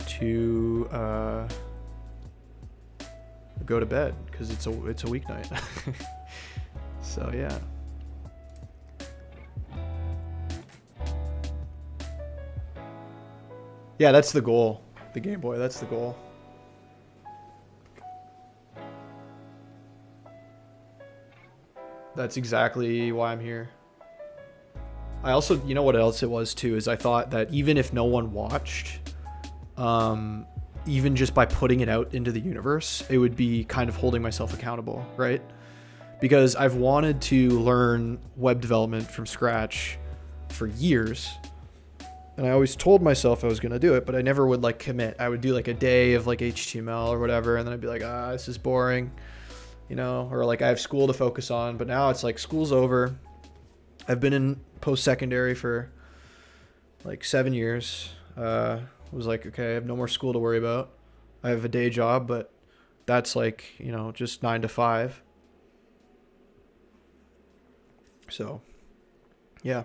Speaker 1: to go to bed, because it's a weeknight. So yeah. Yeah, that's the goal. The Game Boy, that's the goal. That's exactly why I'm here. I also, you know what else it was too, is I thought that even if no one watched, even just by putting it out into the universe, it would be kind of holding myself accountable, right? Because I've wanted to learn web development from scratch for years, and I always told myself I was going to do it, but I never would like commit. I would do like a day of like HTML or whatever, and then I'd be like, this is boring, you know, or like I have school to focus on. But now it's like school's over. I've been in post-secondary for like 7 years. Was like, okay, I have no more school to worry about. I have a day job, but that's like, you know, just 9 to 5. So yeah,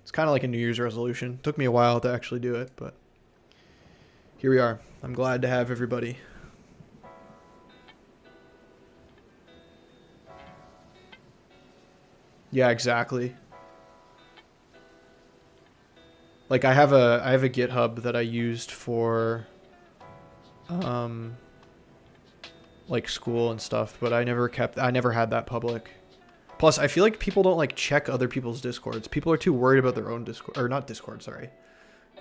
Speaker 1: it's kind of like a New Year's resolution. Took me a while to actually do it, but here we are. I'm glad to have everybody. Yeah, exactly. Like I have a GitHub that I used for like school and stuff, but I never had that public. Plus, I feel like people don't like check other people's Discords. People are too worried about their own Discord, or not Discord, sorry.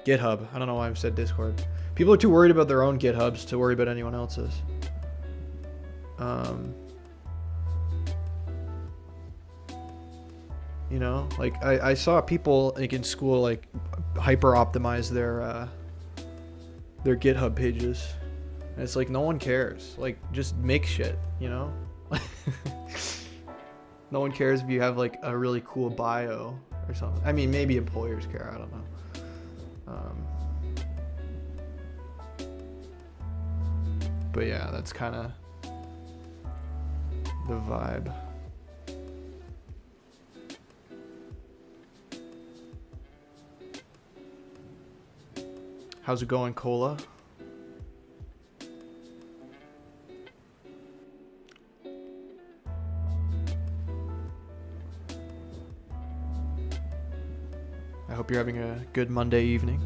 Speaker 1: GitHub. I don't know why I said Discord. People are too worried about their own GitHubs to worry about anyone else's. You know, like I saw people like in school like hyper optimize their GitHub pages, and it's like no one cares. Like just make shit, you know. No one cares if you have like a really cool bio or something. I mean, maybe employers care. I don't know. But yeah, that's kind of the vibe. How's it going, Cola? I hope you're having a good Monday evening.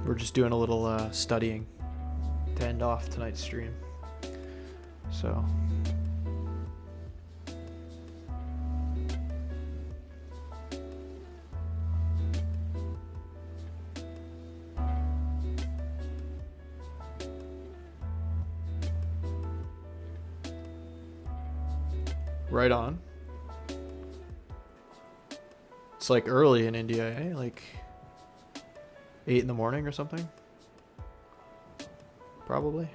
Speaker 1: We're just doing a little studying to end off tonight's stream. So right on. It's like early in India, eh? Like 8 in the morning or something? Probably.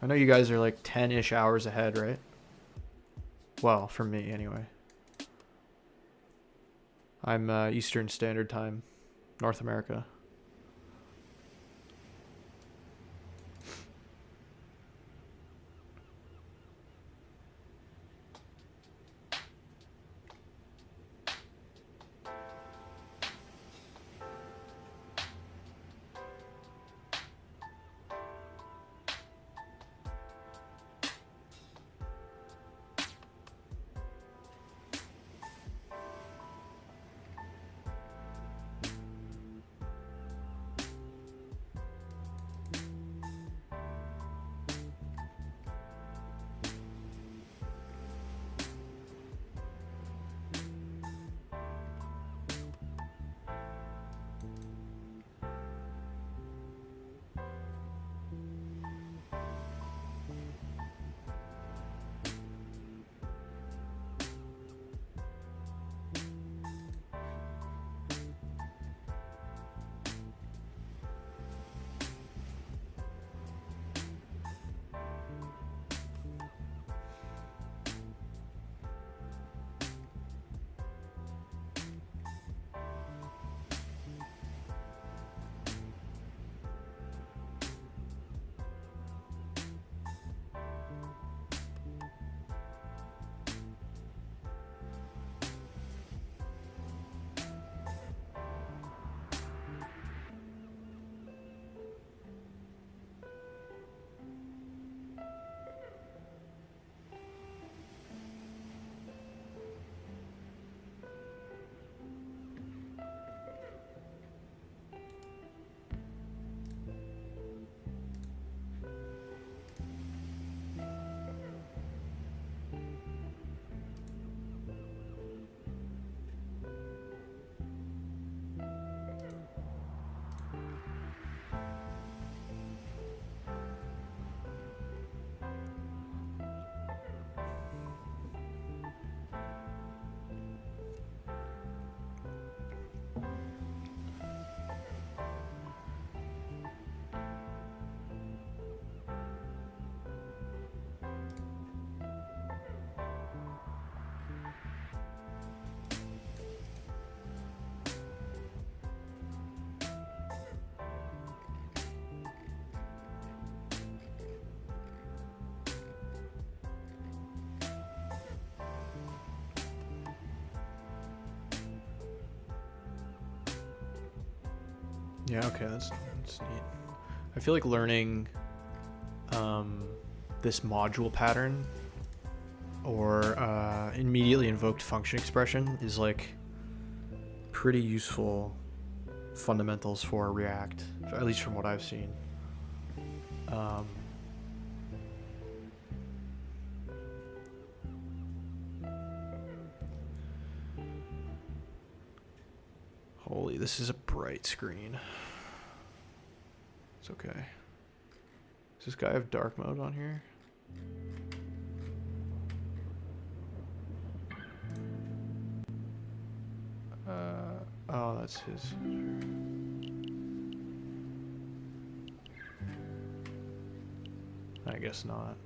Speaker 1: I know you guys are like 10-ish hours ahead, right? Well, for me anyway. I'm Eastern Standard Time, North America. Yeah, okay, that's neat. I feel like learning this module pattern or immediately invoked function expression is like pretty useful fundamentals for React, at least from what I've seen. Holy, this is a bright screen. It's okay. Does this guy have dark mode on here? Oh, that's his. I guess not.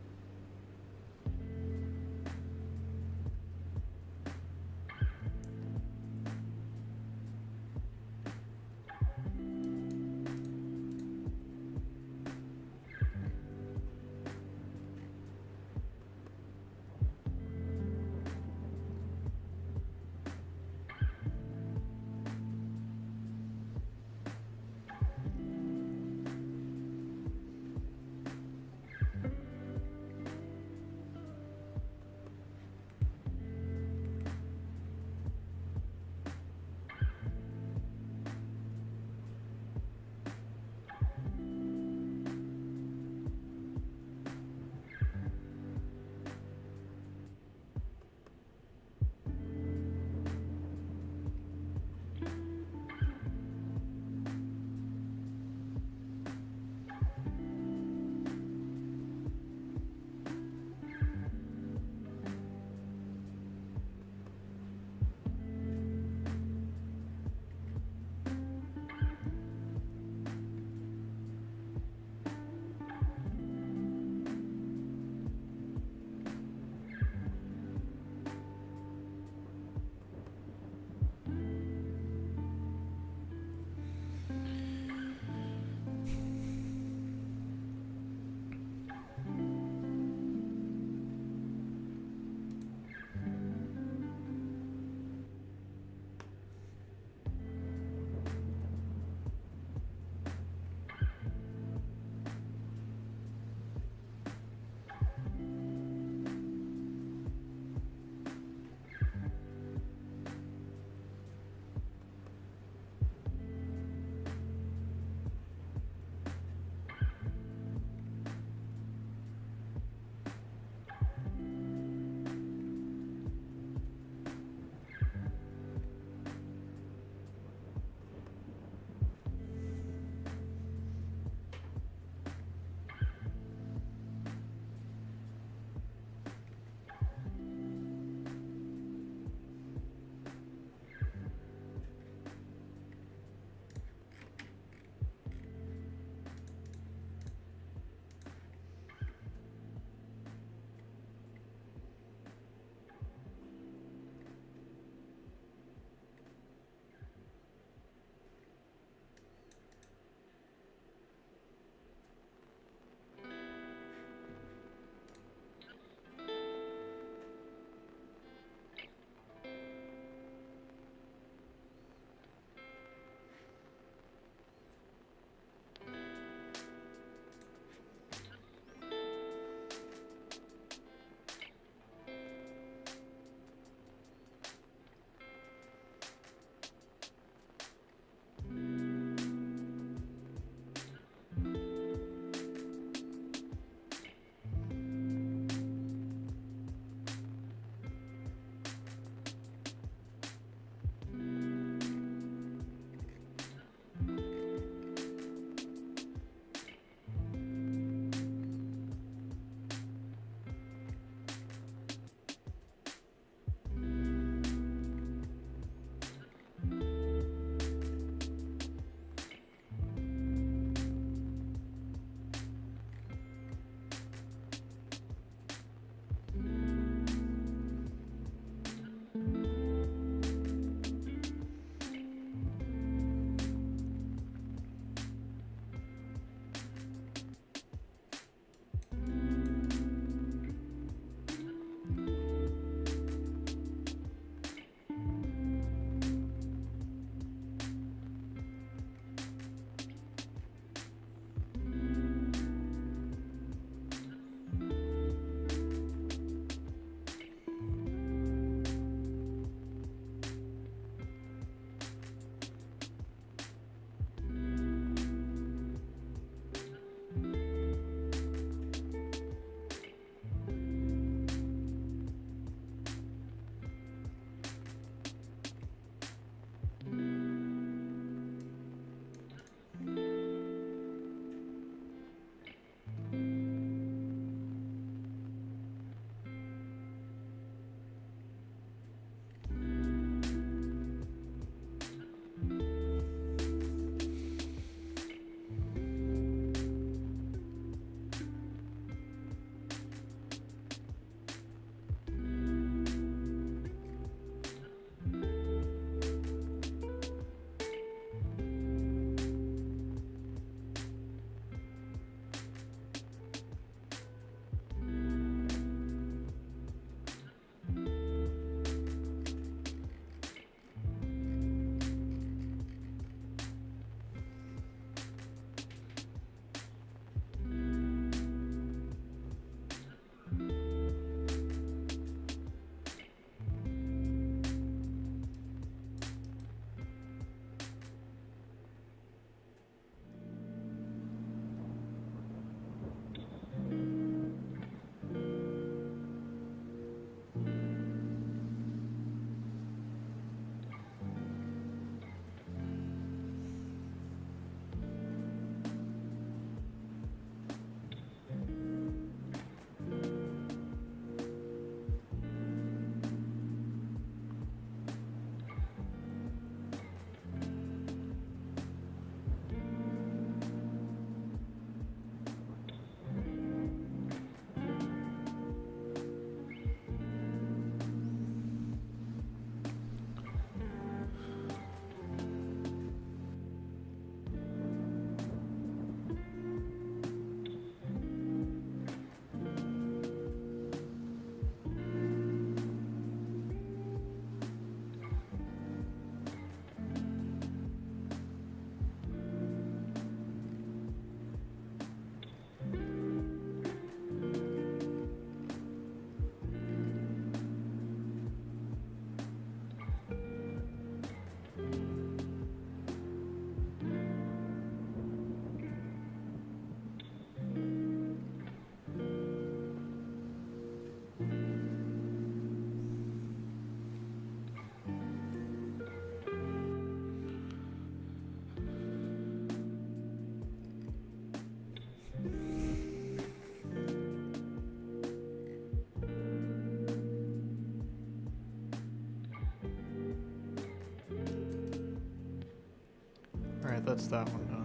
Speaker 1: that's that one done.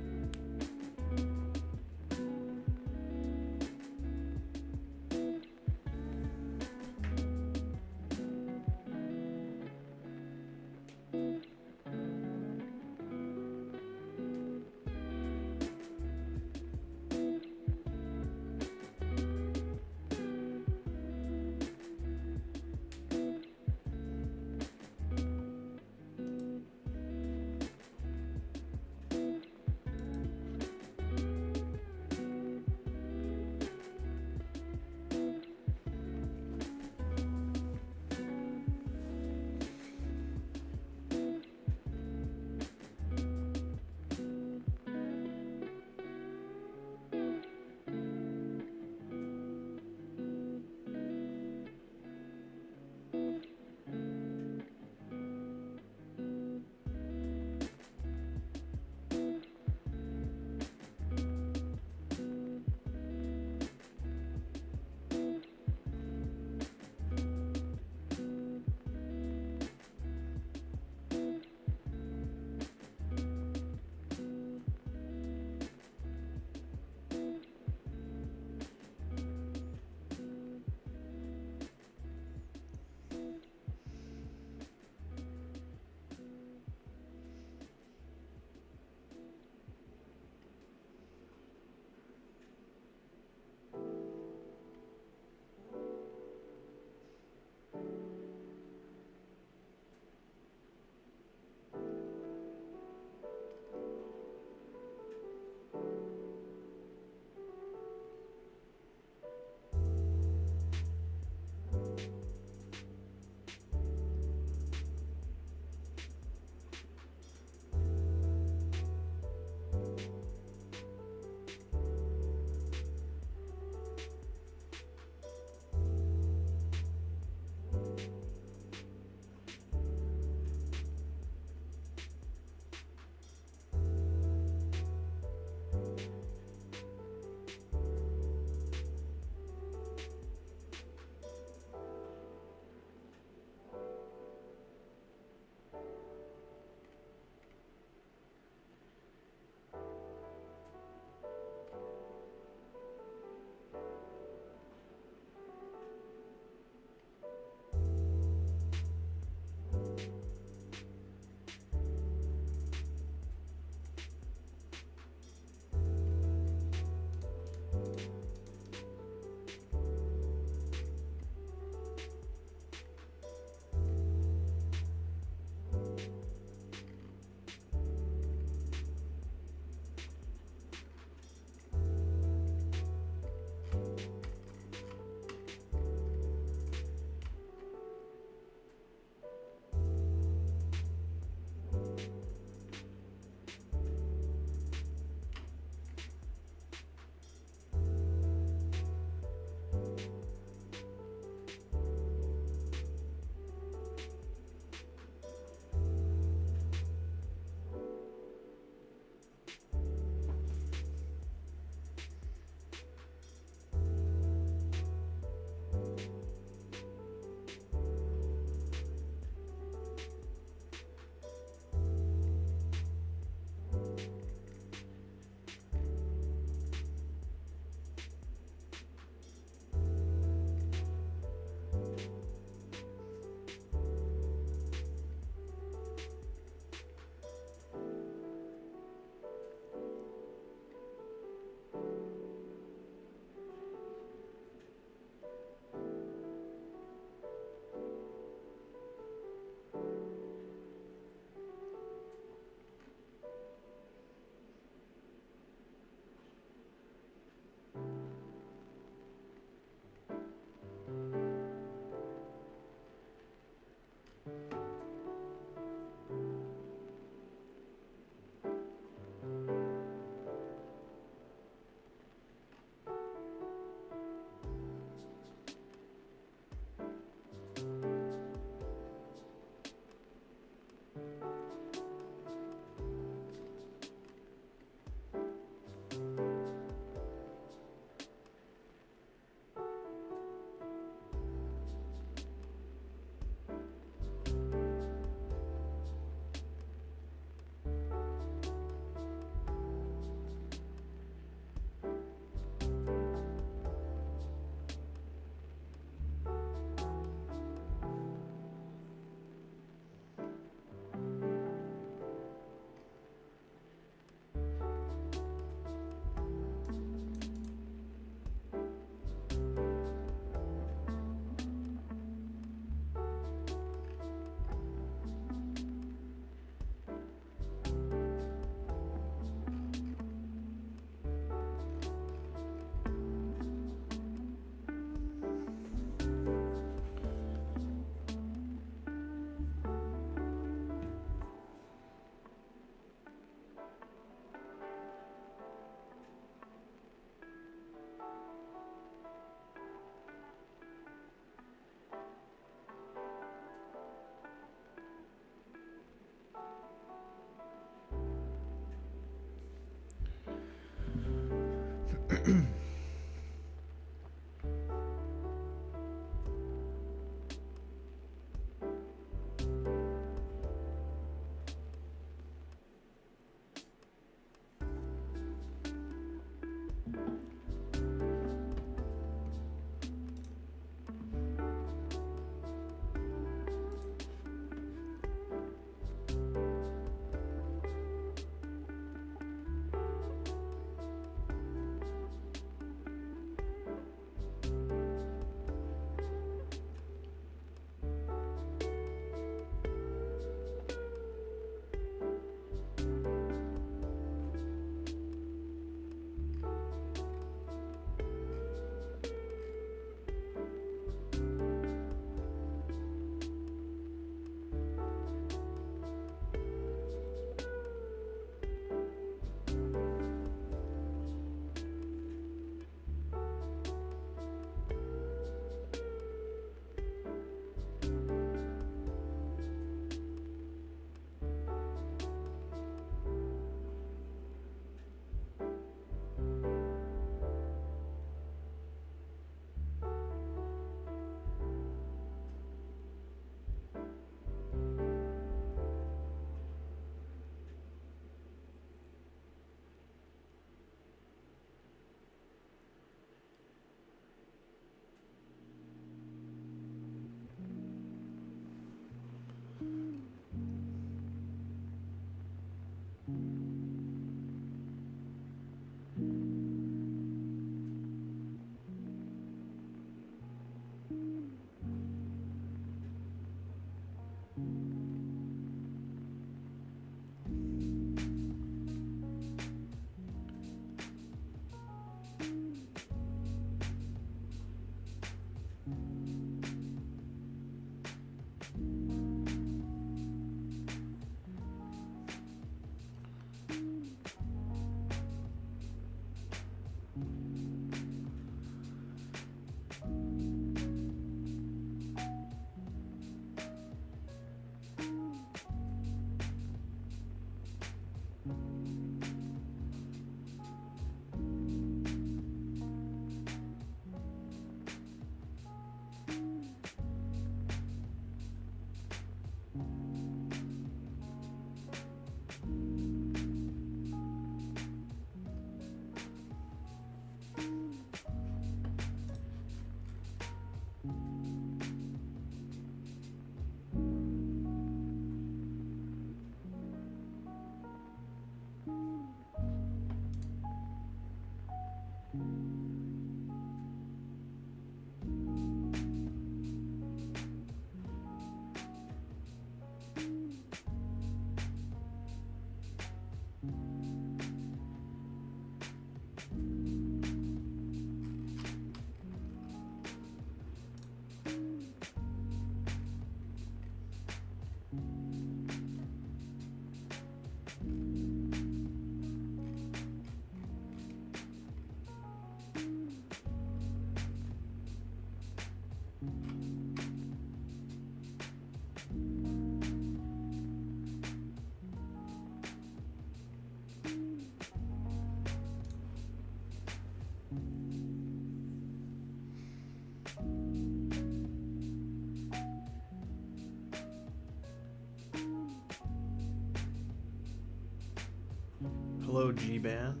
Speaker 1: Hello, G-Ban.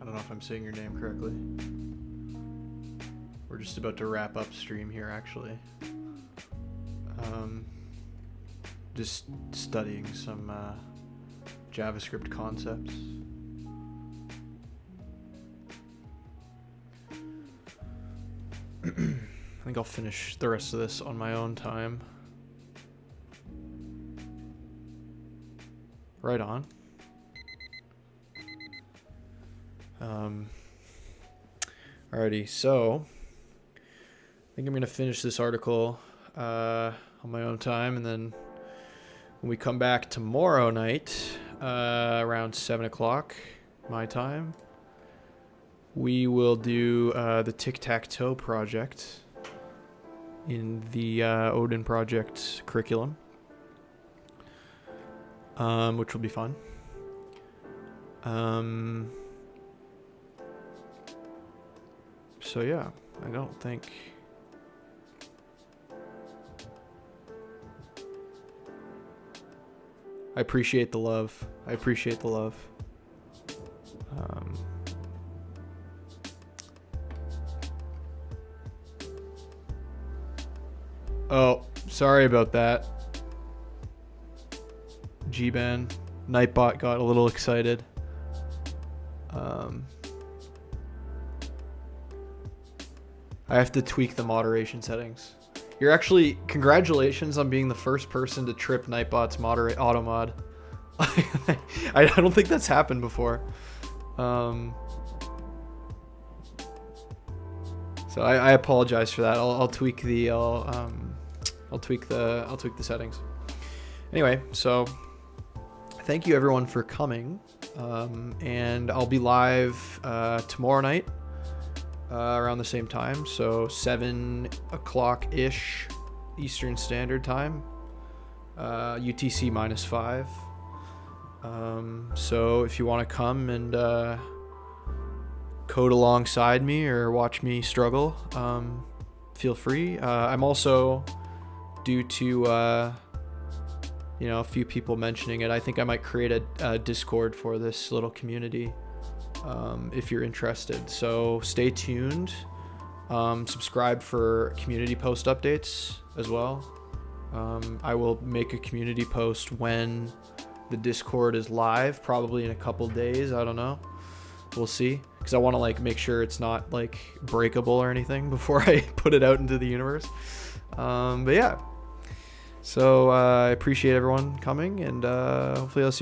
Speaker 1: I don't know if I'm saying your name correctly. We're just about to wrap up stream here, actually. Just studying some JavaScript concepts. I think I'll finish the rest of this on my own time. Right on. Alrighty, so I think I'm gonna finish this article on my own time, and then when we come back tomorrow night around 7 o'clock my time, we will do the tic-tac-toe project in the Odin Project curriculum, which will be fun. So yeah, I don't think I appreciate the love. I appreciate the love. Oh, sorry about that. G-Ban. Nightbot got a little excited. I have to tweak the moderation settings. You're actually, congratulations on being the first person to trip Nightbot's auto mod. I don't think that's happened before. So I apologize for that. I'll tweak the I'll tweak the settings. Anyway, so thank you everyone for coming, and I'll be live tomorrow night around the same time, so 7 o'clock ish Eastern Standard Time, UTC -5. So if you want to come and code alongside me or watch me struggle, feel free. I'm also, due to a few people mentioning it, I think I might create a Discord for this little community, if you're interested. So stay tuned. Subscribe for community post updates as well. I will make a community post when the Discord is live, probably in a couple days. I don't know. We'll see, because I want to make sure it's not breakable or anything before I put it out into the universe. But yeah, so I appreciate everyone coming, and hopefully I'll see you